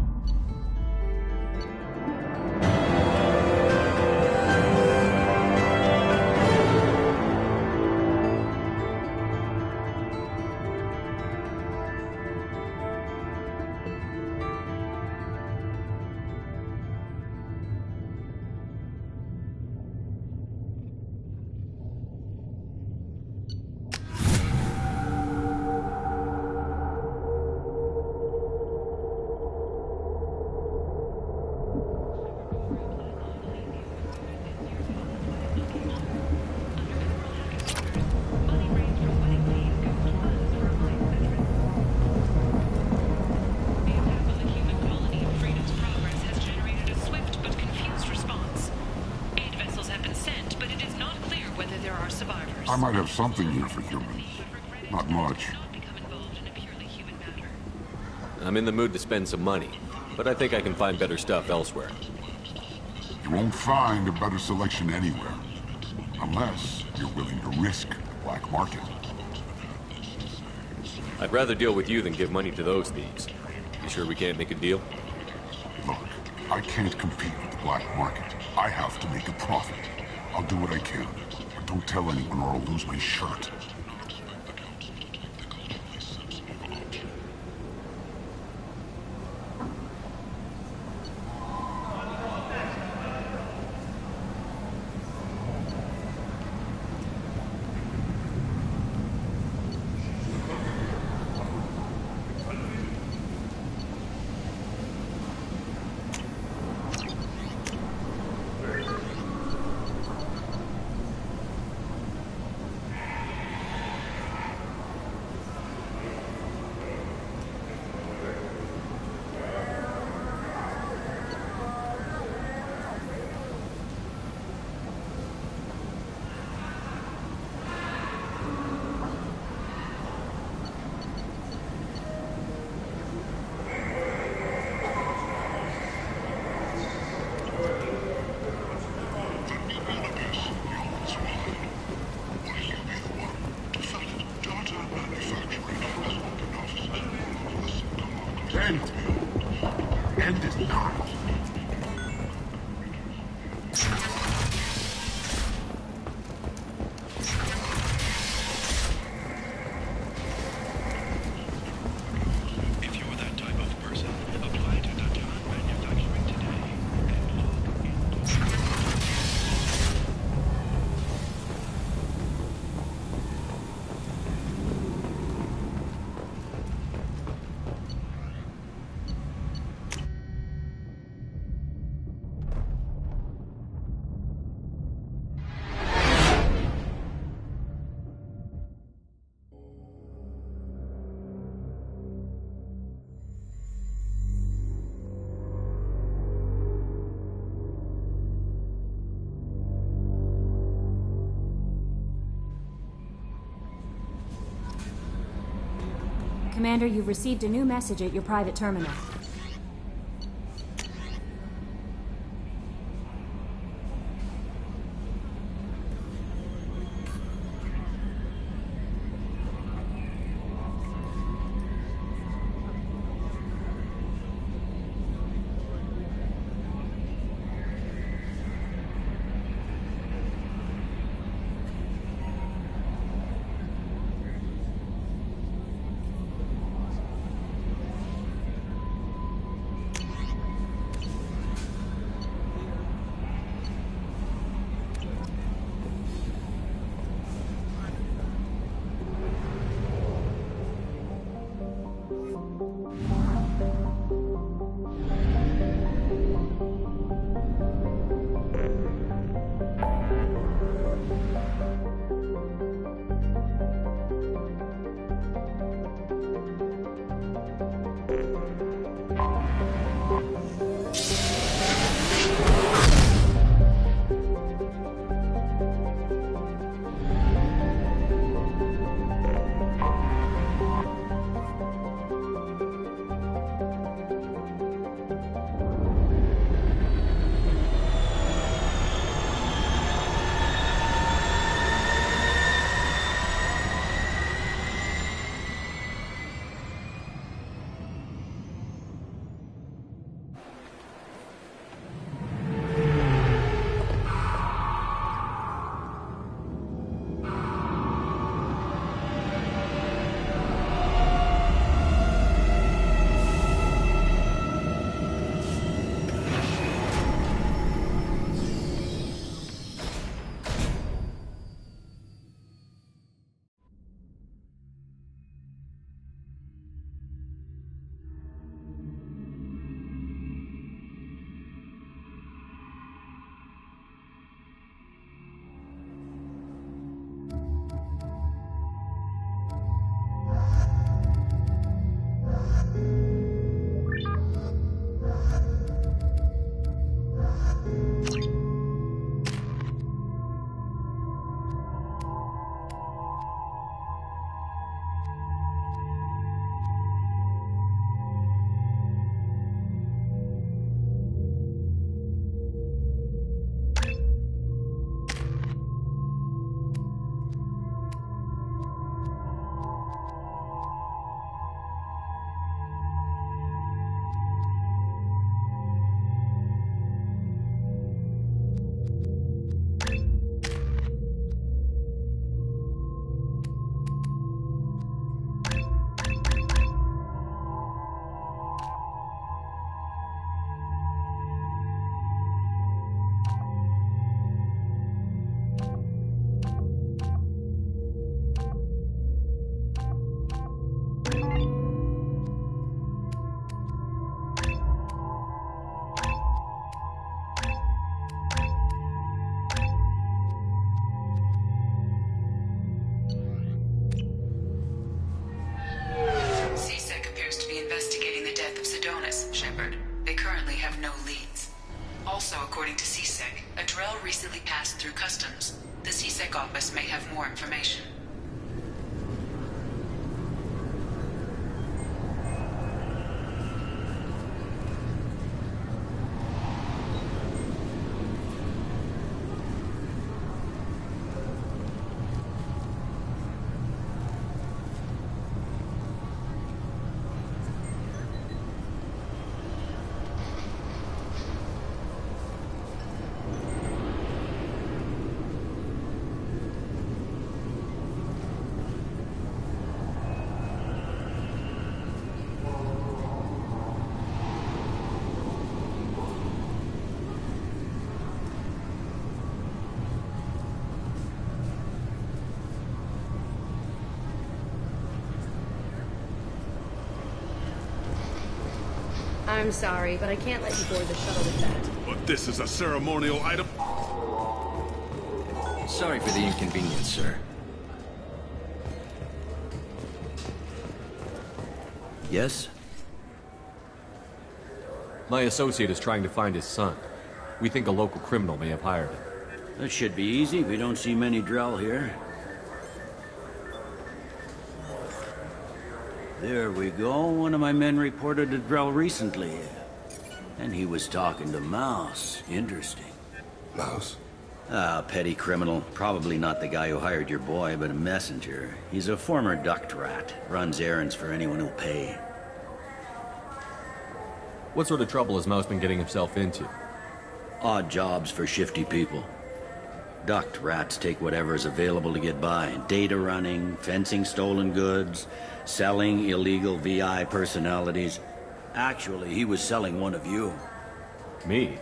I might have something here for humans. Not much. I'm in the mood to spend some money, but I think I can find better stuff elsewhere. You won't find a better selection anywhere. Unless you're willing to risk the black market. I'd rather deal with you than give money to those thieves. You sure we can't make a deal? Look, I can't compete with the black market. I have to make a profit. I'll do what I can. But don't tell anyone or I'll lose my shirt. End is not. If you're that type of person, apply to Datan Manufacturing today and log in. Commander, you've received a new message at your private terminal. recently passed through customs. The CSEC office may have more information. I'm sorry, but I can't let you board the shuttle with that. But this is a ceremonial item. Sorry for the inconvenience, sir. Yes? My associate is trying to find his son. We think a local criminal may have hired him. That should be easy. We don't see many Drell here. There we go. One of my men reported a Drell recently. And he was talking to Mouse. Interesting. Mouse? Ah, petty criminal. Probably not the guy who hired your boy, but a messenger. He's a former duct rat. Runs errands for anyone who'll pay. What sort of trouble has Mouse been getting himself into? Odd jobs for shifty people. Duct rats take whatever is available to get by. Data running, fencing stolen goods, selling illegal VI personalities. Actually, he was selling one of you. Me?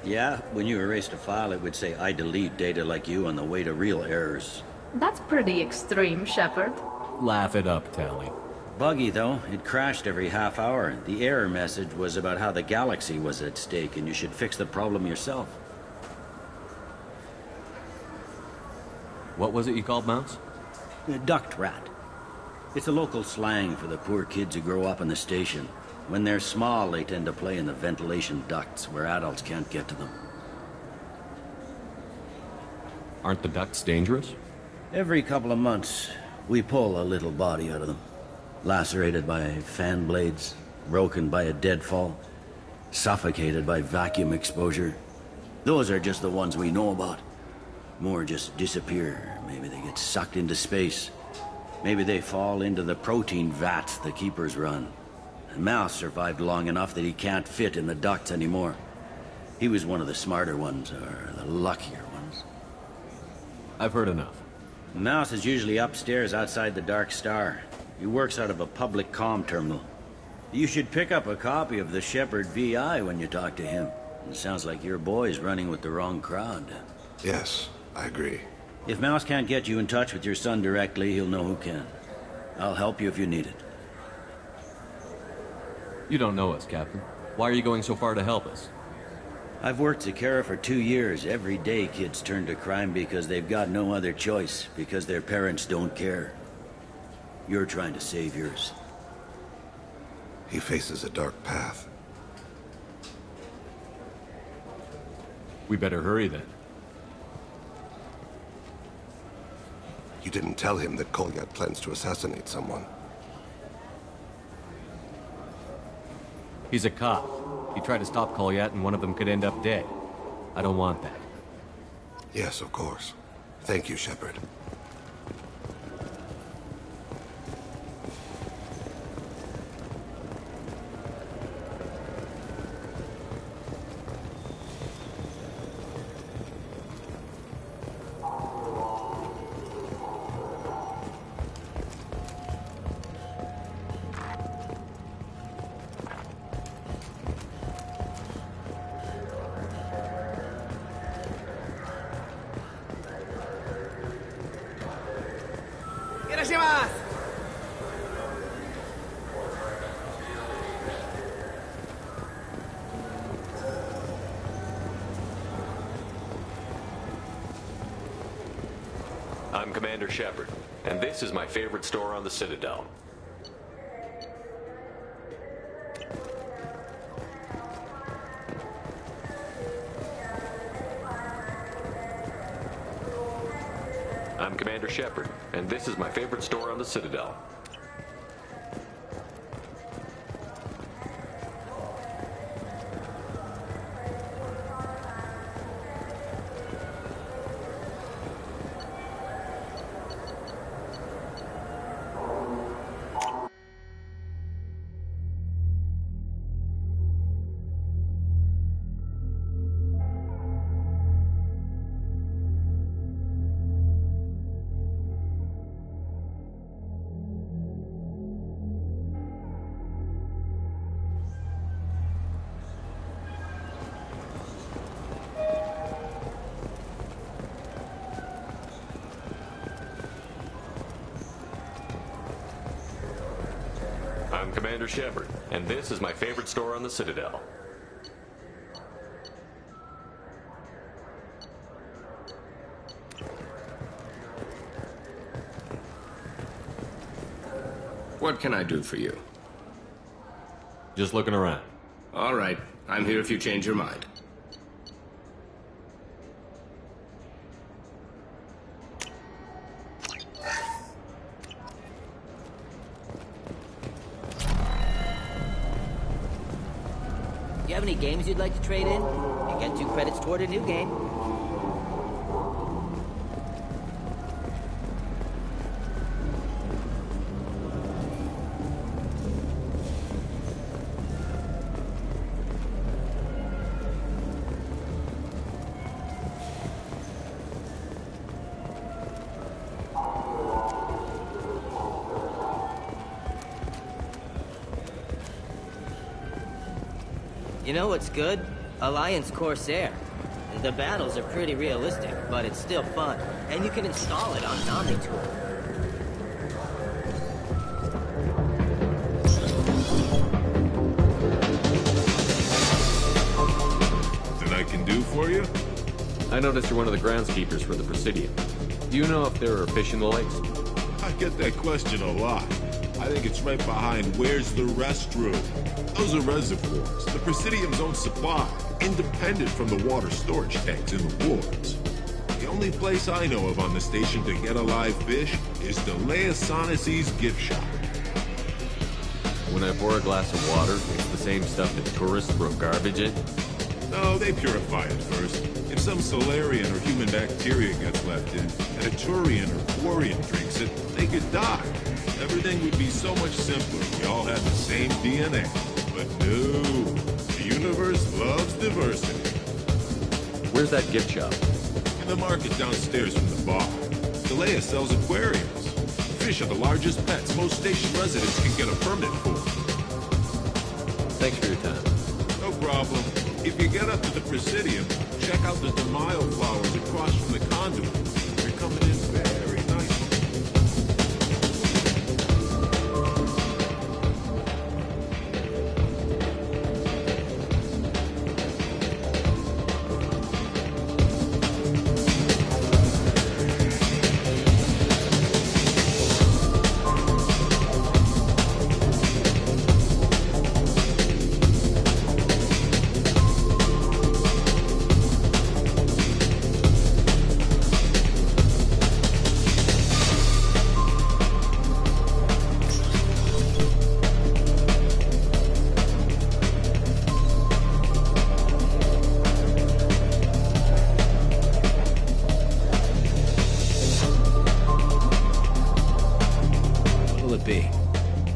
Yeah, when you erased a file, it would say, I delete data like you on the way to real errors. That's pretty extreme, Shepard. Laugh it up, Tally. Buggy, though. It crashed every half hour. The error message was about how the galaxy was at stake, and you should fix the problem yourself. What was it you called Mouse? Duct rat. It's a local slang for the poor kids who grow up in the station. When they're small, they tend to play in the ventilation ducts where adults can't get to them. Aren't the ducts dangerous? Every couple of months, we pull a little body out of them. Lacerated by fan blades, broken by a deadfall, suffocated by vacuum exposure. Those are just the ones we know about. More just disappear. Maybe they get sucked into space. Maybe they fall into the protein vats the Keepers run. Mouse survived long enough that he can't fit in the ducts anymore. He was one of the smarter ones, or the luckier ones. I've heard enough. Mouse is usually upstairs outside the Dark Star. He works out of a public comm terminal. You should pick up a copy of the Shepard VI when you talk to him. It sounds like your boy's running with the wrong crowd. Yes, I agree. If Mouse can't get you in touch with your son directly, he'll know who can. I'll help you if you need it. You don't know us, Captain. Why are you going so far to help us? I've worked Zakera for 2 years. Every day kids turn to crime because they've got no other choice, because their parents don't care. You're trying to save yours. He faces a dark path. We better hurry then. You didn't tell him that Kolyat plans to assassinate someone. He's a cop. He tried to stop Kolyat and one of them could end up dead. I don't want that. Yes, of course. Thank you, Shepard. I'm Commander Shepard, and this is my favorite store on the Citadel. Commander Shepard, and this is my favorite store on the Citadel. I'm Commander Shepard, and this is my favorite store on the Citadel. What can I do for you? Just looking around. All right. I'm here if you change your mind. Do you have any games you'd like to trade in? You get 2 credits toward a new game. You know what's good? Alliance Corsair. The battles are pretty realistic, but it's still fun. And you can install it on an Omni-Tool. Nothing I can do for you? I noticed you're one of the groundskeepers for the Presidium. Do you know if there are fish in the lakes? I get that question a lot. I think it's right behind where's the restroom. Those are reservoirs, the Presidium's own supply, independent from the water storage tanks in the wards. The only place I know of on the station to get a live fish is the Leia Sonasy's gift shop. When I pour a glass of water, it's the same stuff that tourists throw garbage in? No, they purify it first. If some Solarian or human bacteria gets left in, and a Turian or Quarian drinks it, they could die. Everything would be so much simpler if we all had the same DNA. But no, the universe loves diversity. Where's that gift shop? In the market downstairs from the bar. Leia sells aquariums. Fish are the largest pets most station residents can get a permit for. Thanks for your time. No problem. If you get up to the Presidium, check out the DeMaio flowers across from the conduit. They're coming in very nicely.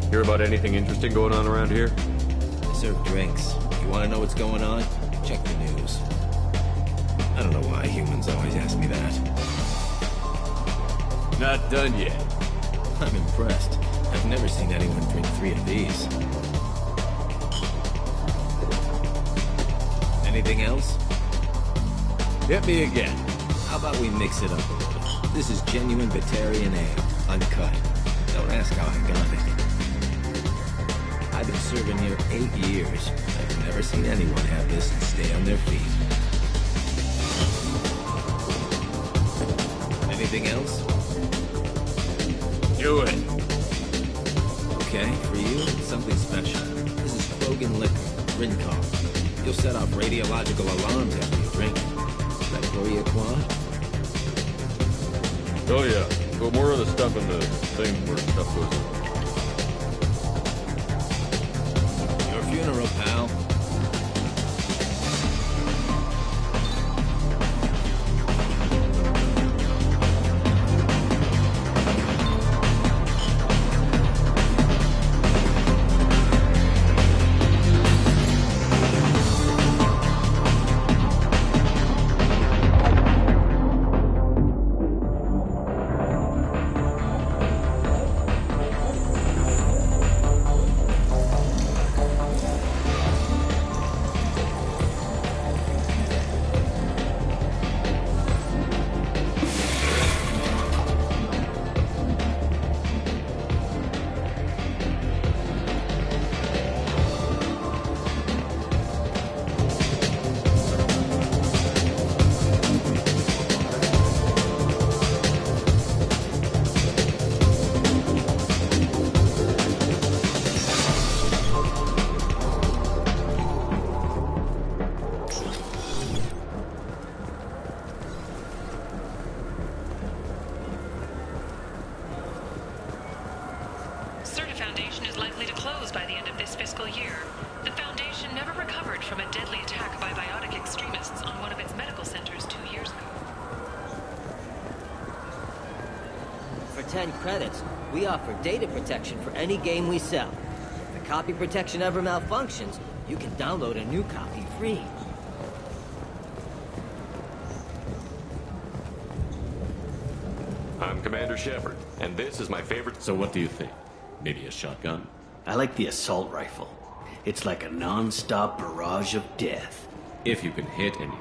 Hear about anything interesting going on around here? I serve drinks. You want to know what's going on? Check the news. I don't know why humans always ask me that. Not done yet. I'm impressed. I've never seen anyone drink 3 of these. Anything else? Hit me again. How about we mix it up a little? This is genuine Batarian ale, uncut. Don't ask how I got it. I've been serving here 8 years. I've never seen anyone have this and stay on their feet. Anything else? Do it. Okay, for you, it's something special. This is Krogan liquor, Rincon. You'll set off radiological alarms after you drink it. Should I pour you a quad? Oh yeah, Put more of the stuff in the thing where stuff goes. Your funeral, pal. Certa Foundation is likely to close by the end of this fiscal year. The Foundation never recovered from a deadly attack by biotic extremists on one of its medical centers 2 years ago. For 10 credits, we offer data protection for any game we sell. If the copy protection ever malfunctions, you can download a new copy free. I'm Commander Shepard, and this is my favorite... So what do you think? Maybe a shotgun? I like the assault rifle. It's like a non-stop barrage of death. If you can hit anything.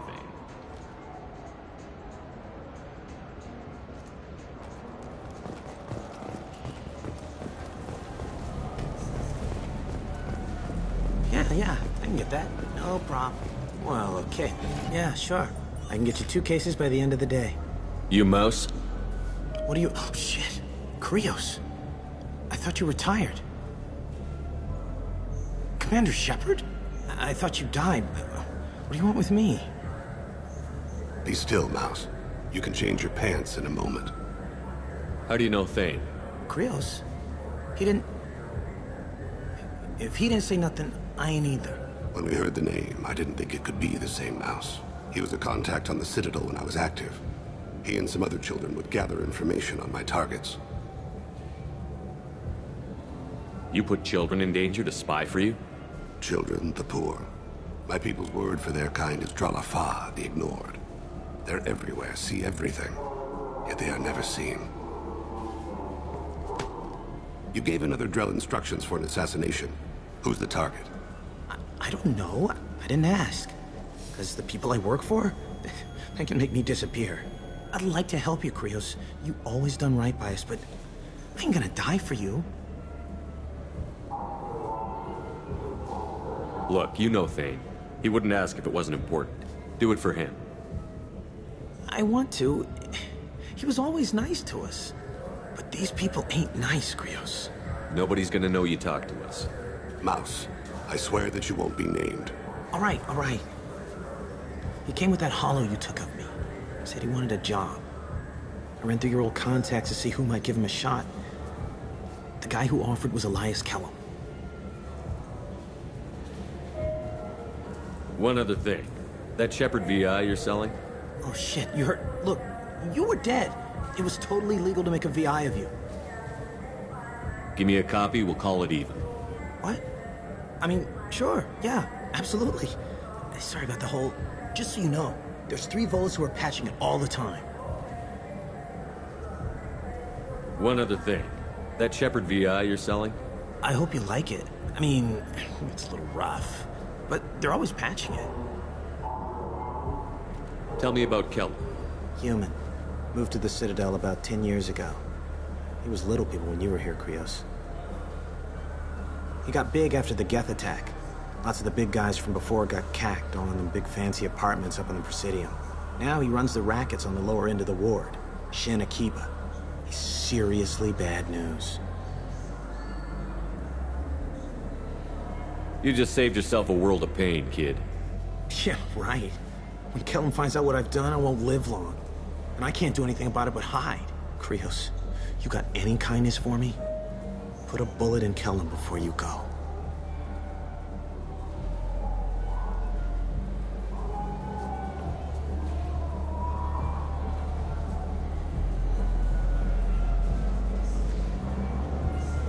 Yeah, I can get that. No problem. Well, okay. Yeah, sure. I can get you 2 cases by the end of the day. You mouse? What are you... Oh, shit. Krios. I thought you retired. Commander Shepard? I thought you died. What do you want with me? Be still, Mouse. You can change your pants in a moment. How do you know Thane? Krios? He didn't... If he didn't say nothing, I ain't either. When we heard the name, I didn't think it could be the same Mouse. He was a contact on the Citadel when I was active. He and some other children would gather information on my targets. You put children in danger to spy for you? Children, the poor. My people's word for their kind is Dralafa, the ignored. They're everywhere, see everything, yet they are never seen. You gave another Drell instructions for an assassination. Who's the target? I don't know. I didn't ask. Because the people I work for, they can make me disappear. I'd like to help you, Krios. You always done right by us, but I ain't gonna die for you. Look, you know Thane. He wouldn't ask if it wasn't important. Do it for him. I want to. He was always nice to us. But these people ain't nice, Krios. Nobody's gonna know you talked to us. Mouse, I swear that you won't be named. All right. He came with that hollow you took of me. Said he wanted a job. I ran through your old contacts to see who might give him a shot. The guy who offered was Elias Kellum. One other thing. That Shepard VI you're selling? Oh shit, you heard... Look, you were dead. It was totally legal to make a VI of you. Give me a copy, we'll call it even. What? I mean, sure, yeah, absolutely. Sorry about the whole... Just so you know, there's 3 Volas who are patching it all the time. One other thing. That Shepard VI you're selling? I hope you like it. I mean, it's a little rough. But they're always patching it. Tell me about Kellum. Human. Moved to the Citadel about 10 years ago. He was little people when you were here, Krios. He got big after the Geth attack. Lots of the big guys from before got cacked all in them big fancy apartments up in the Presidium. Now he runs the rackets on the lower end of the ward. Shin Akiba. He's seriously bad news. You just saved yourself a world of pain, kid. Yeah, right. When Kellum finds out what I've done, I won't live long. And I can't do anything about it but hide. Krios, You got any kindness for me? Put a bullet in Kellum before you go.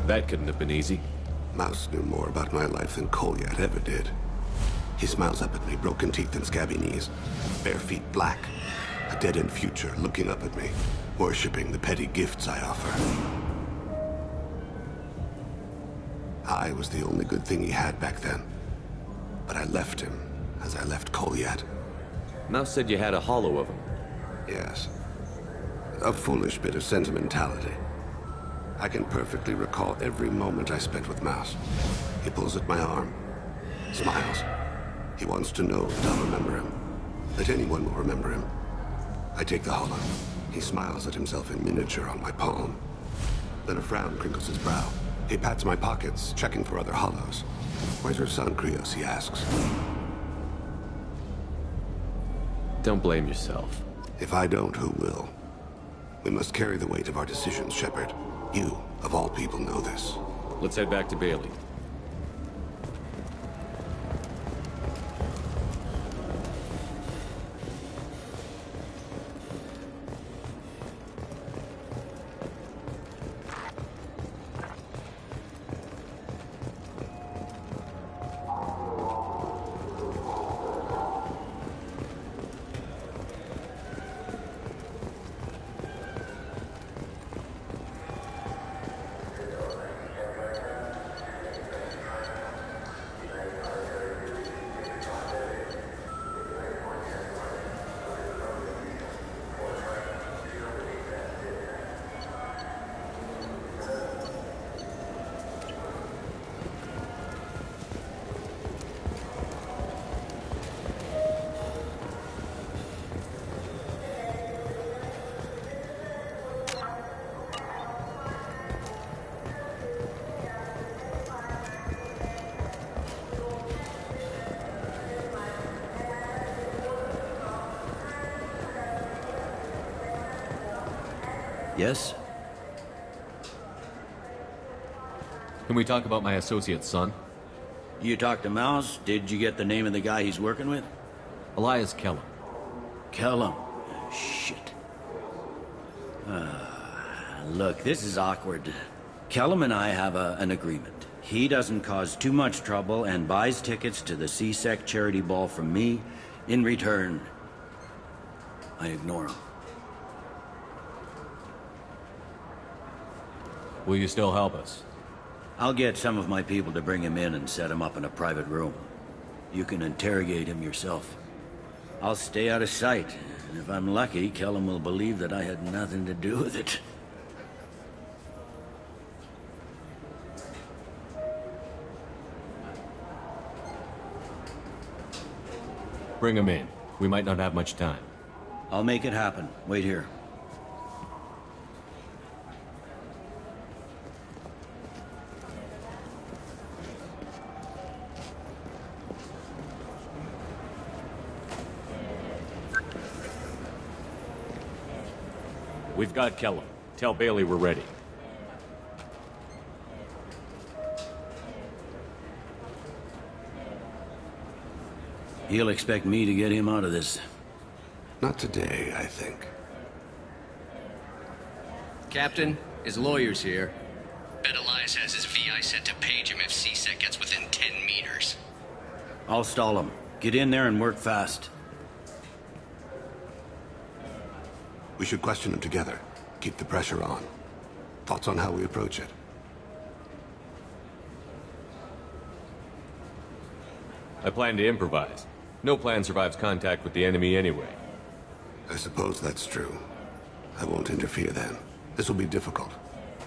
That couldn't have been easy. Mouse knew more about my life than Kolyat ever did. He smiles up at me, broken teeth and scabby knees, bare feet black, a dead-end future looking up at me, worshipping the petty gifts I offer. I was the only good thing he had back then, but I left him as I left Kolyat. Mouse said you had a hollow of him. Yes. A foolish bit of sentimentality. I can perfectly recall every moment I spent with Mouse. He pulls at my arm, smiles. He wants to know that I'll remember him, that anyone will remember him. I take the hollow. He smiles at himself in miniature on my palm. Then a frown crinkles his brow. He pats my pockets, checking for other hollows. Where's your son, Krios, he asks. Don't blame yourself. If I don't, who will? We must carry the weight of our decisions, Shepard. You, of all people, know this. Let's head back to Bailey. Yes? Can we talk about my associate's son? You talked to Mouse? Did you get the name of the guy he's working with? Elias Kellum. Kellum? Shit. Look, this is awkward. Kellum and I have an agreement. He doesn't cause too much trouble and buys tickets to the C-Sec charity ball from me. In return, I ignore him. Will you still help us? I'll get some of my people to bring him in and set him up in a private room. You can interrogate him yourself. I'll stay out of sight, and if I'm lucky, Kellum will believe that I had nothing to do with it. Bring him in. We might not have much time. I'll make it happen. Wait here. We've got Kellum. Tell Bailey we're ready. He'll expect me to get him out of this. Not today, I think. Captain, his lawyer's here. Bet Elias has his VI set to page him if C-Sec gets within 10 meters. I'll stall him. Get in there and work fast. We should question him together. Keep the pressure on. Thoughts on how we approach it? I plan to improvise. No plan survives contact with the enemy anyway. I suppose that's true. I won't interfere then. This will be difficult.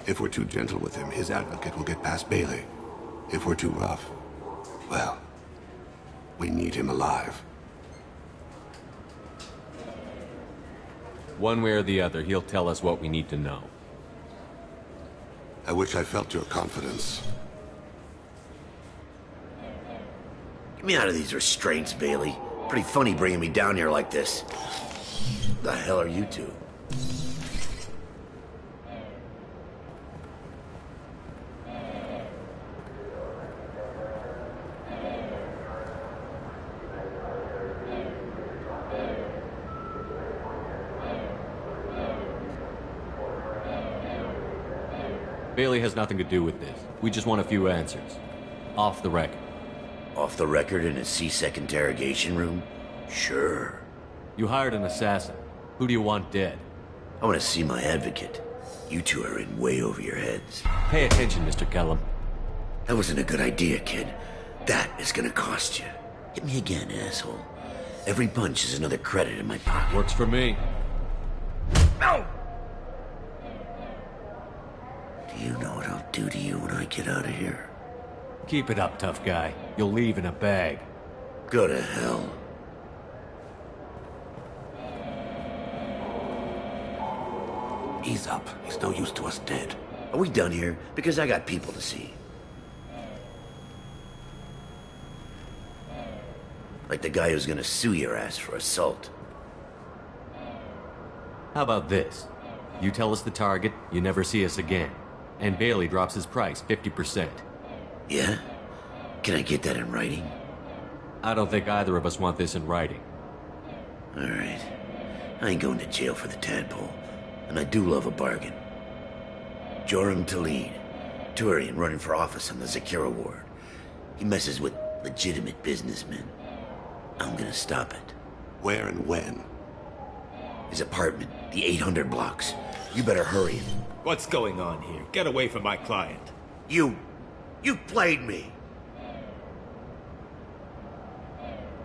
If we're too gentle with him, his advocate will get past Bailey. If we're too rough, well, we need him alive. One way or the other, he'll tell us what we need to know. I wish I felt your confidence. Get me out of these restraints, Bailey. Pretty funny bringing me down here like this. The hell are you two? Bailey has nothing to do with this. We just want a few answers. Off the record. Off the record in a C-Sec interrogation room? Sure. You hired an assassin. Who do you want dead? I want to see my advocate. You two are in way over your heads. Pay attention, Mr. Kellum. That wasn't a good idea, kid. That is gonna cost you. Hit me again, asshole. Every punch is another credit in my pocket. Works for me. No! Do you know what I'll do to you when I get out of here? Keep it up, tough guy. You'll leave in a bag. Go to hell. Ease up. He's no use to us dead. Are we done here? Because I got people to see. Like the guy who's gonna sue your ass for assault. How about this? You tell us the target, you never see us again. And Bailey drops his price 50%. Yeah? Can I get that in writing? I don't think either of us want this in writing. Alright. I ain't going to jail for the tadpole. And I do love a bargain. Joram Talid, Turian running for office on the Zakira ward. He messes with legitimate businessmen. I'm gonna stop it. Where and when? His apartment, the 800 blocks. You better hurry. What's going on here? Get away from my client. You played me.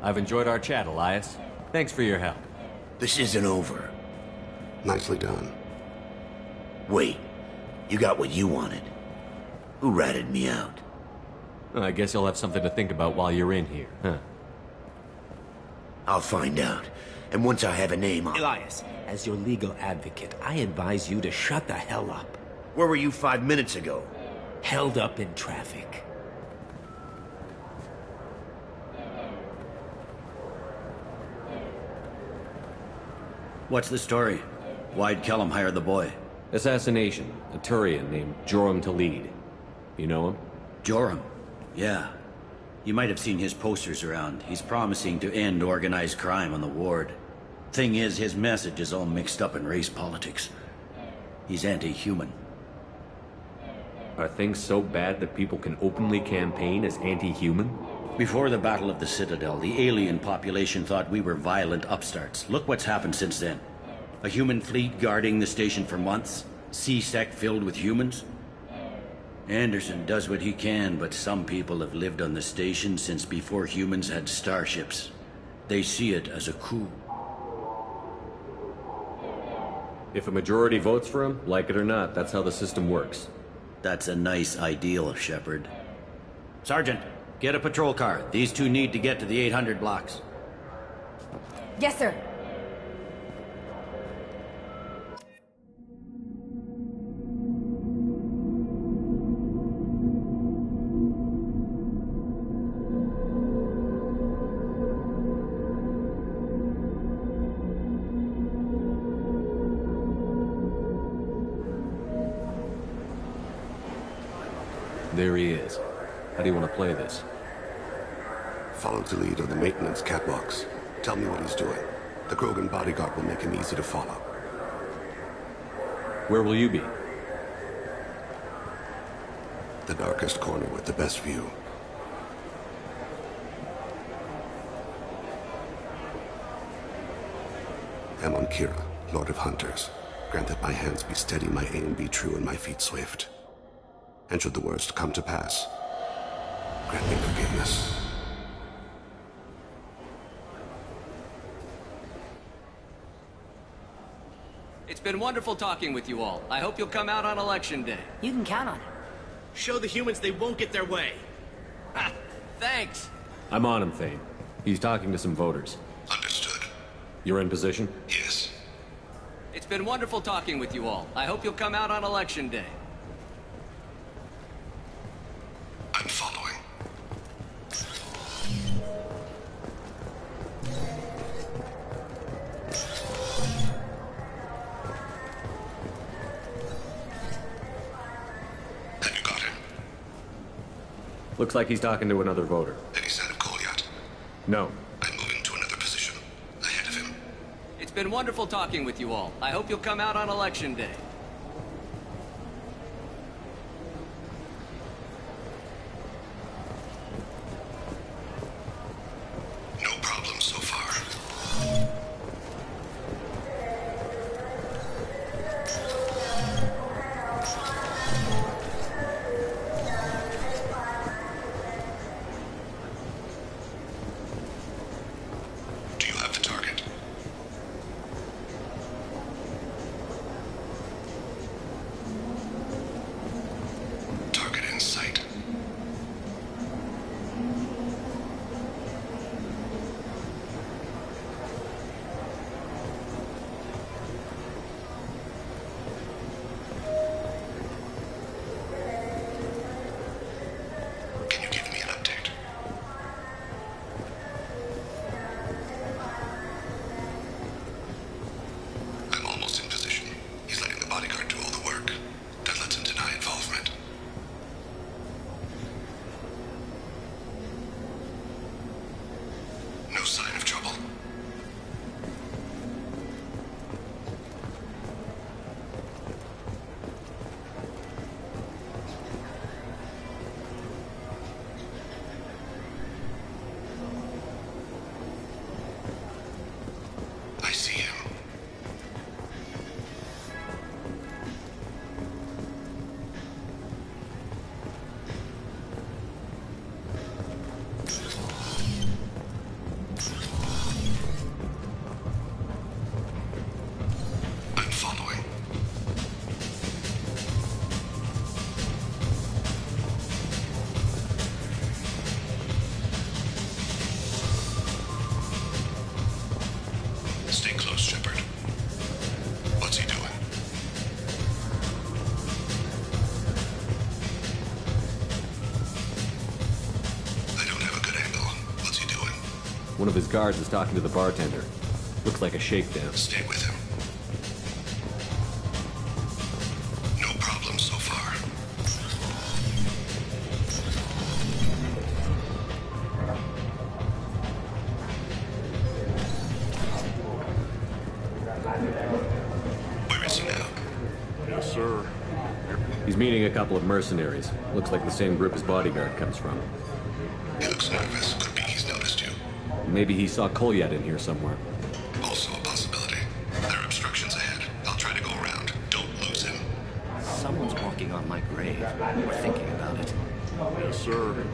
I've enjoyed our chat, Elias. Thanks for your help. This isn't over. Nicely done. Wait, you got what you wanted. Who ratted me out? I guess you'll have something to think about while you're in here, huh? I'll find out. And once I have a name, Elias, as your legal advocate, I advise you to shut the hell up. Where were you 5 minutes ago? Held up in traffic. What's the story? Why'd Kellum hire the boy? Assassination. A Turian named Joram Talid. You know him? Joram? Yeah. You might have seen his posters around. He's promising to end organized crime on the ward. Thing is, his message is all mixed up in race politics. He's anti-human. Are things so bad that people can openly campaign as anti-human? Before the Battle of the Citadel, the alien population thought we were violent upstarts. Look what's happened since then. A human fleet guarding the station for months. C-Sec filled with humans. Anderson does what he can, but some people have lived on the station since before humans had starships. They see it as a coup. If a majority votes for him, like it or not, that's how the system works. That's a nice ideal, Shepard. Sergeant, get a patrol car. These two need to get to the 800 blocks. Yes, sir. There he is. How do you want to play this? Follow the lead on the maintenance catwalks. Tell me what he's doing. The Krogan bodyguard will make him easy to follow. Where will you be? The darkest corner with the best view. Amon Kira, Lord of Hunters. Grant that my hands be steady, my aim be true, and my feet swift. And should the worst come to pass, grant me forgiveness. It's been wonderful talking with you all. I hope you'll come out on Election Day. You can count on it. Show the humans they won't get their way. Ha! Thanks! I'm on him, Thane. He's talking to some voters. Understood. You're in position? Yes. It's been wonderful talking with you all. I hope you'll come out on Election Day. I'm following. Have you got him? Looks like he's talking to another voter. Any sign of Kolyat? No. I'm moving to another position. Ahead of him. It's been wonderful talking with you all. I hope you'll come out on Election Day. problem so far. Do you have the target? Target in sight. Can you give me an update? I'm almost in position. He's letting the bodyguard do all the work. That lets him deny involvement. No sign of trouble. I see him. I'm following. Stay close, Shepard. What's he doing? I don't have a good angle. What's he doing? One of his guards is talking to the bartender. Looks like a shakedown. Stay with him. No problem so far. Where is he now? Yes, sir. He's meeting a couple of mercenaries. Looks like the same group his bodyguard comes from. He looks nervous. Could be he's noticed you. Maybe he saw Kolyat in here somewhere. Also a possibility. There are obstructions ahead. I'll try to go around. Don't lose him. Someone's walking on my grave. We're thinking about it. Yes, sir.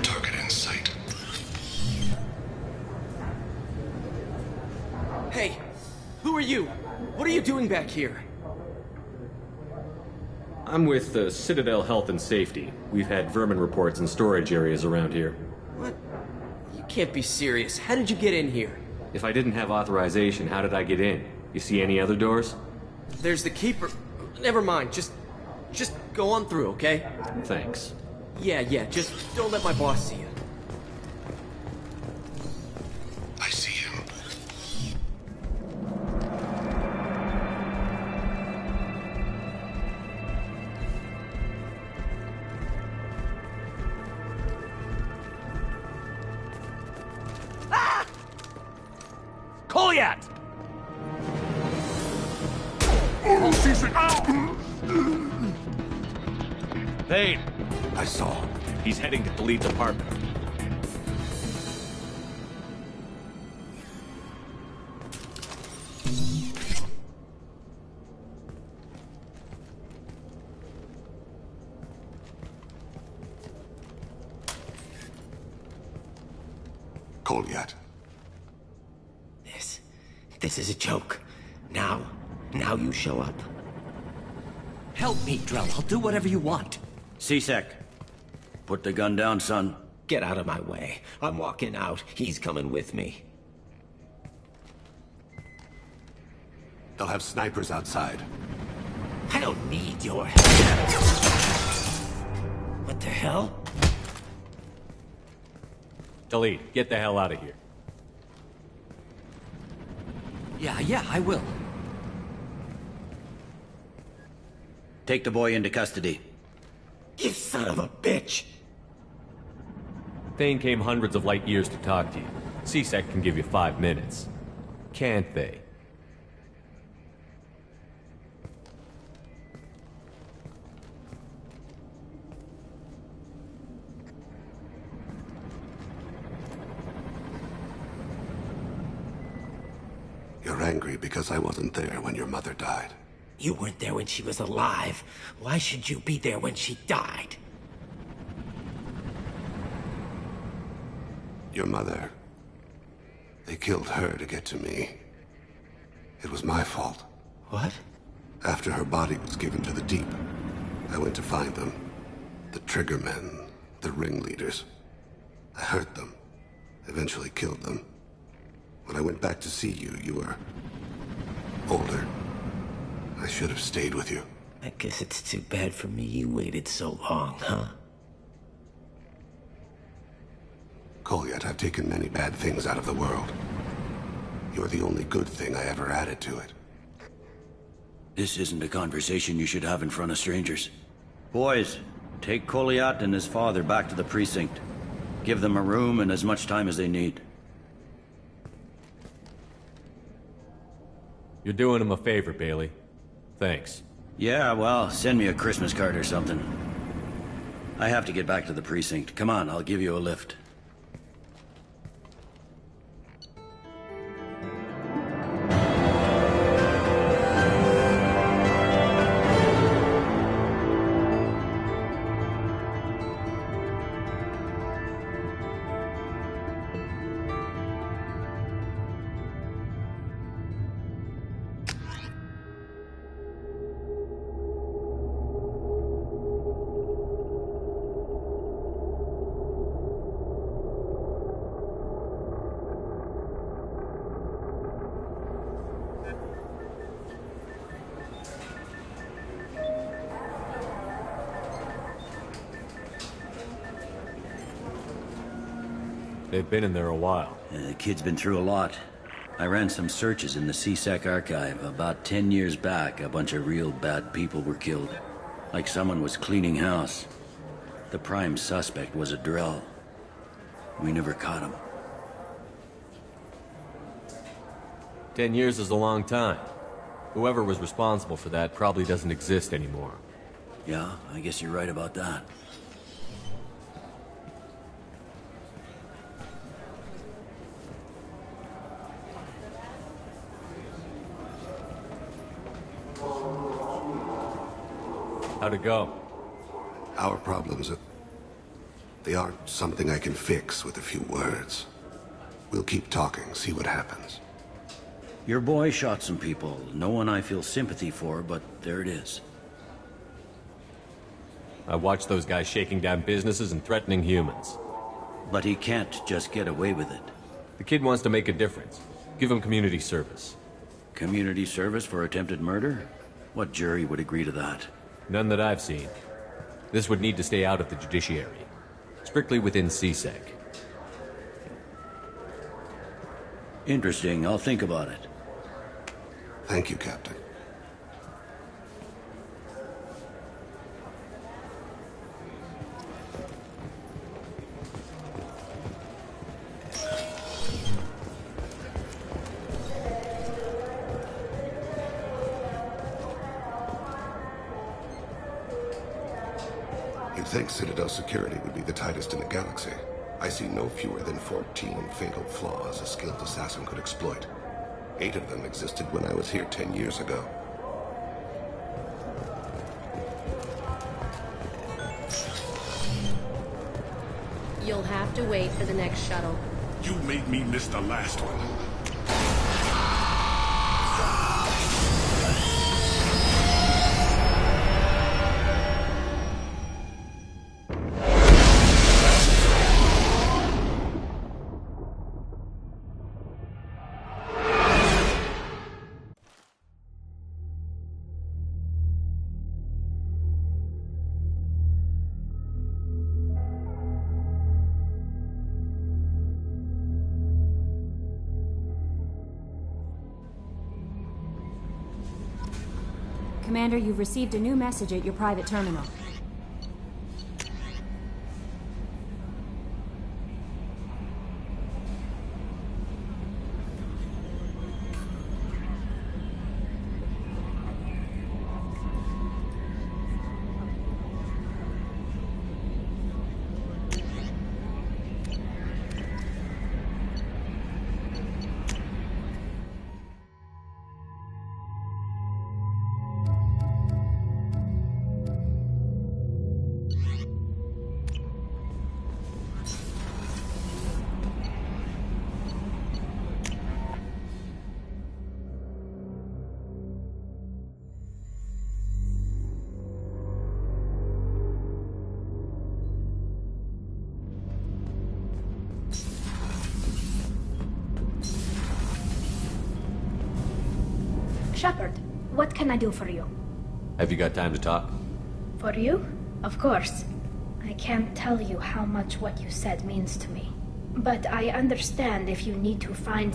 Target in sight. Hey, who are you? What are you doing back here? I'm with Citadel Health and Safety. We've had vermin reports in storage areas around here. What? You can't be serious. How did you get in here? If I didn't have authorization, how did I get in? You see any other doors? There's the Keeper. Never mind. Just go on through, okay? Thanks. Yeah, just don't let my boss see you. I see him. Kolyat! Thane! I saw. He's heading to the lead's apartment. Kolyat. This is a joke. Now you show up. Help me, Drell. I'll do whatever you want. C-Sec. Put the gun down, son. Get out of my way. I'm walking out. He's coming with me. They'll have snipers outside. I don't need your help. What the hell? Talid, get the hell out of here. Yeah, I will. Take the boy into custody. You son of a bitch! Thane came hundreds of light years to talk to you. C-Sec can give you 5 minutes. Can't they? angry because I wasn't there when your mother died. You weren't there when she was alive. Why should you be there when she died? Your mother. They killed her to get to me. It was my fault. What? After her body was given to the Deep, I went to find them. The Triggermen, the ringleaders. I hurt them. Eventually killed them. When I went back to see you, you were older. I should have stayed with you. I guess it's too bad for me you waited so long, huh? Kolyat, I've taken many bad things out of the world. You're the only good thing I ever added to it. This isn't a conversation you should have in front of strangers. Boys, take Kolyat and his father back to the precinct. Give them a room and as much time as they need. You're doing him a favor, Bailey. Thanks. Yeah, well, send me a Christmas card or something. I have to get back to the precinct. Come on, I'll give you a lift. They've been in there a while. The kid's been through a lot. I ran some searches in the CSEC archive. About 10 years back, a bunch of real bad people were killed. Like someone was cleaning house. The prime suspect was a Drell. We never caught him. 10 years is a long time. Whoever was responsible for that probably doesn't exist anymore. Yeah, I guess you're right about that. How'd it go? Our problems, they aren't something I can fix with a few words. We'll keep talking, see what happens. Your boy shot some people. No one I feel sympathy for, but there it is. I watched those guys shaking down businesses and threatening humans. But he can't just get away with it. The kid wants to make a difference. Give him community service. Community service for attempted murder? What jury would agree to that? None that I've seen. This would need to stay out of the judiciary. Strictly within CSEC. Interesting. I'll think about it. Thank you, Captain. You'd think Citadel security would be the tightest in the galaxy. I see no fewer than 14 fatal flaws a skilled assassin could exploit. 8 of them existed when I was here 10 years ago. You'll have to wait for the next shuttle. You made me miss the last one. Commander, you've received a new message at your private terminal. Shepard, what can I do for you? Have you got time to talk? For you? Of course. I can't tell you how much what you said means to me. But I understand if you need to find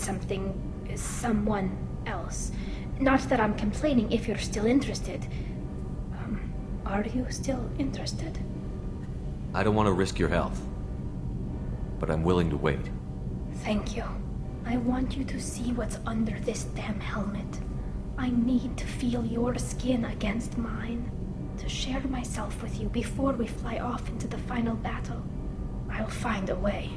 someone else. Not that I'm complaining if you're still interested. Are you still interested? I don't want to risk your health, but I'm willing to wait. Thank you. I want you to see what's under this damn helmet. I need to feel your skin against mine, to share myself with you before we fly off into the final battle. I'll find a way.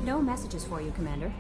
No messages for you, Commander.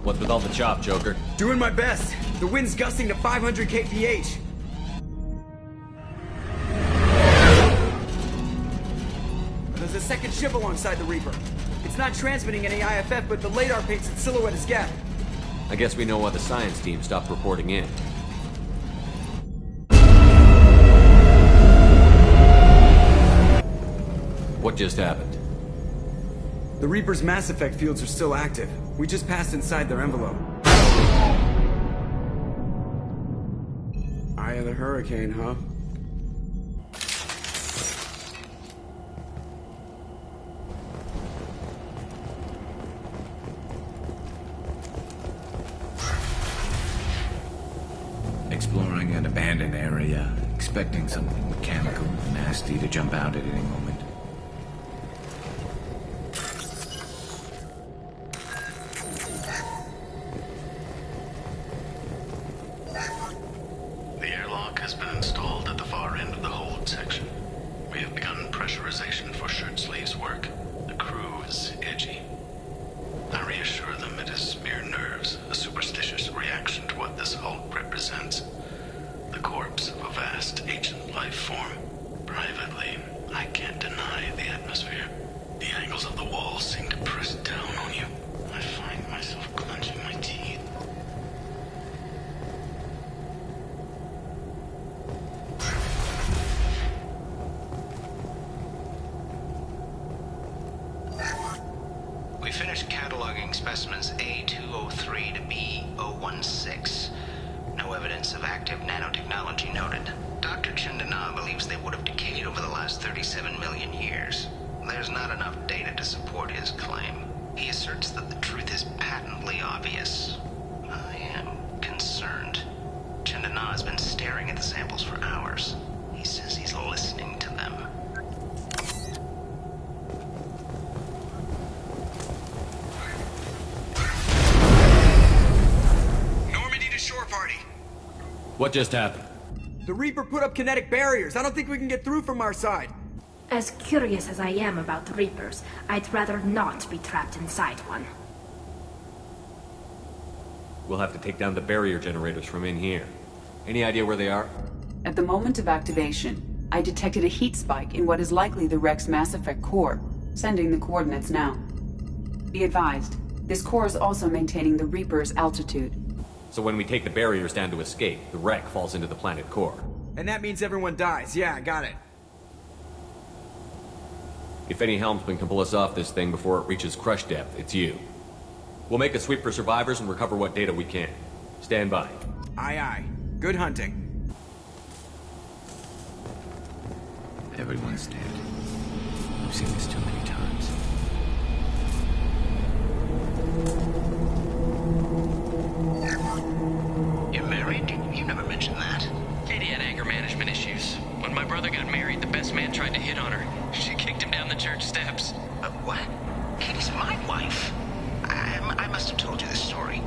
What's with all the chop, Joker? Doing my best. The wind's gusting to 500 kph. There's a second ship alongside the Reaper. It's not transmitting any IFF, but the radar paints its silhouette as Geth. I guess we know why the science team stopped reporting in. What just happened? The Reaper's Mass Effect fields are still active. We just passed inside their envelope. Eye of the Hurricane, huh? Exploring an abandoned area, expecting something mechanical and nasty to jump out at any moment. The airlock has been installed at the far end of the hold section. We have begun pressurization for shirt sleeves work. The crew is edgy. finished cataloging specimens A203 to B016. No evidence of active nanotechnology noted. Dr. Chandana believes they would have decayed over the last 37 million years. There's not enough data to support his claim. He asserts that the truth is patently obvious. I am concerned. Chandana has been staring at the samples for hours. He says he's listening to them. Normandy to shore party. What just happened? The Reaper put up kinetic barriers. I don't think we can get through from our side. As curious as I am about the Reapers, I'd rather not be trapped inside one. We'll have to take down the barrier generators from in here. Any idea where they are? At the moment of activation, I detected a heat spike in what is likely the Rex Mass Effect core, sending the coordinates now. Be advised, this core is also maintaining the Reaper's altitude. So when we take the barriers down to escape, the wreck falls into the planet core. And that means everyone dies. Yeah, got it. If any helmsman can pull us off this thing before it reaches crush depth, it's you. We'll make a sweep for survivors and recover what data we can. Stand by. Aye, aye. Good hunting. Everyone's dead. I've seen this too many times. You're married? You never mentioned that. Katie had anger management issues. When my brother got married, the best man tried to hit on her. She kicked him down the church steps. What? Katie's my wife. I must have told you this story.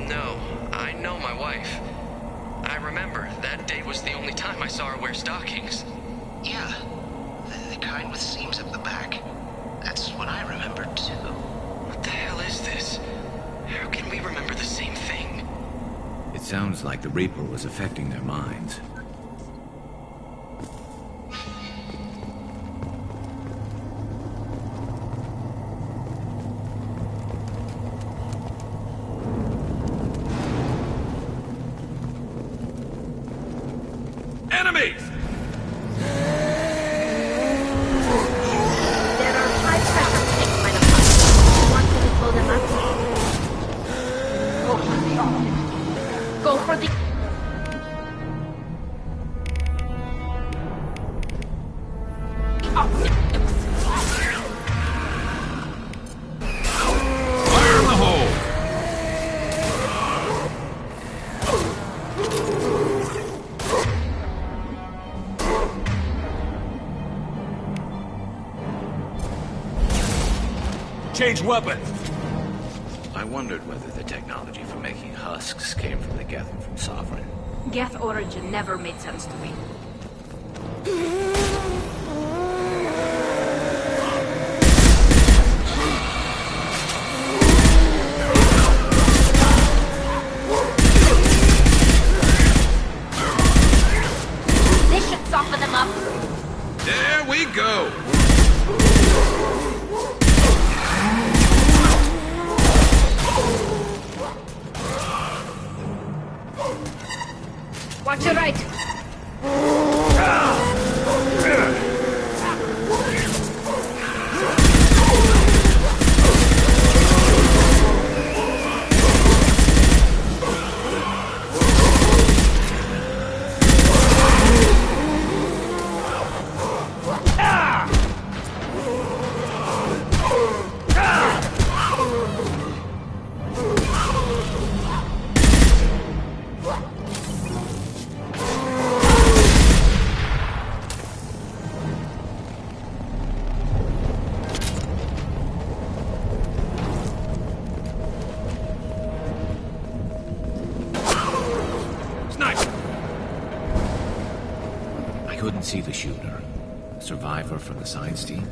No, I know my wife. I remember, that day was the only time I saw her wear stockings. Yeah, the kind with seams up the back. That's what I remember too. What the hell is this? How can we remember the same thing? It sounds like the Reaper was affecting their minds. Enemies! There are 5 pressure tanks by the front. You want me to blow them up? Go for the... Fire in the hole! Change weapons! I wondered whether the technology for making husks came from the Geth from Sovereign. Geth origin never made sense to me. This should soften them up. There we go! Watch your right. Couldn't see the shooter. Survivor from the science team?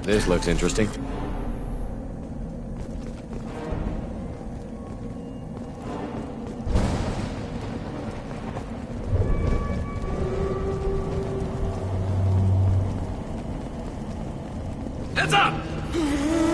This looks interesting. Heads up!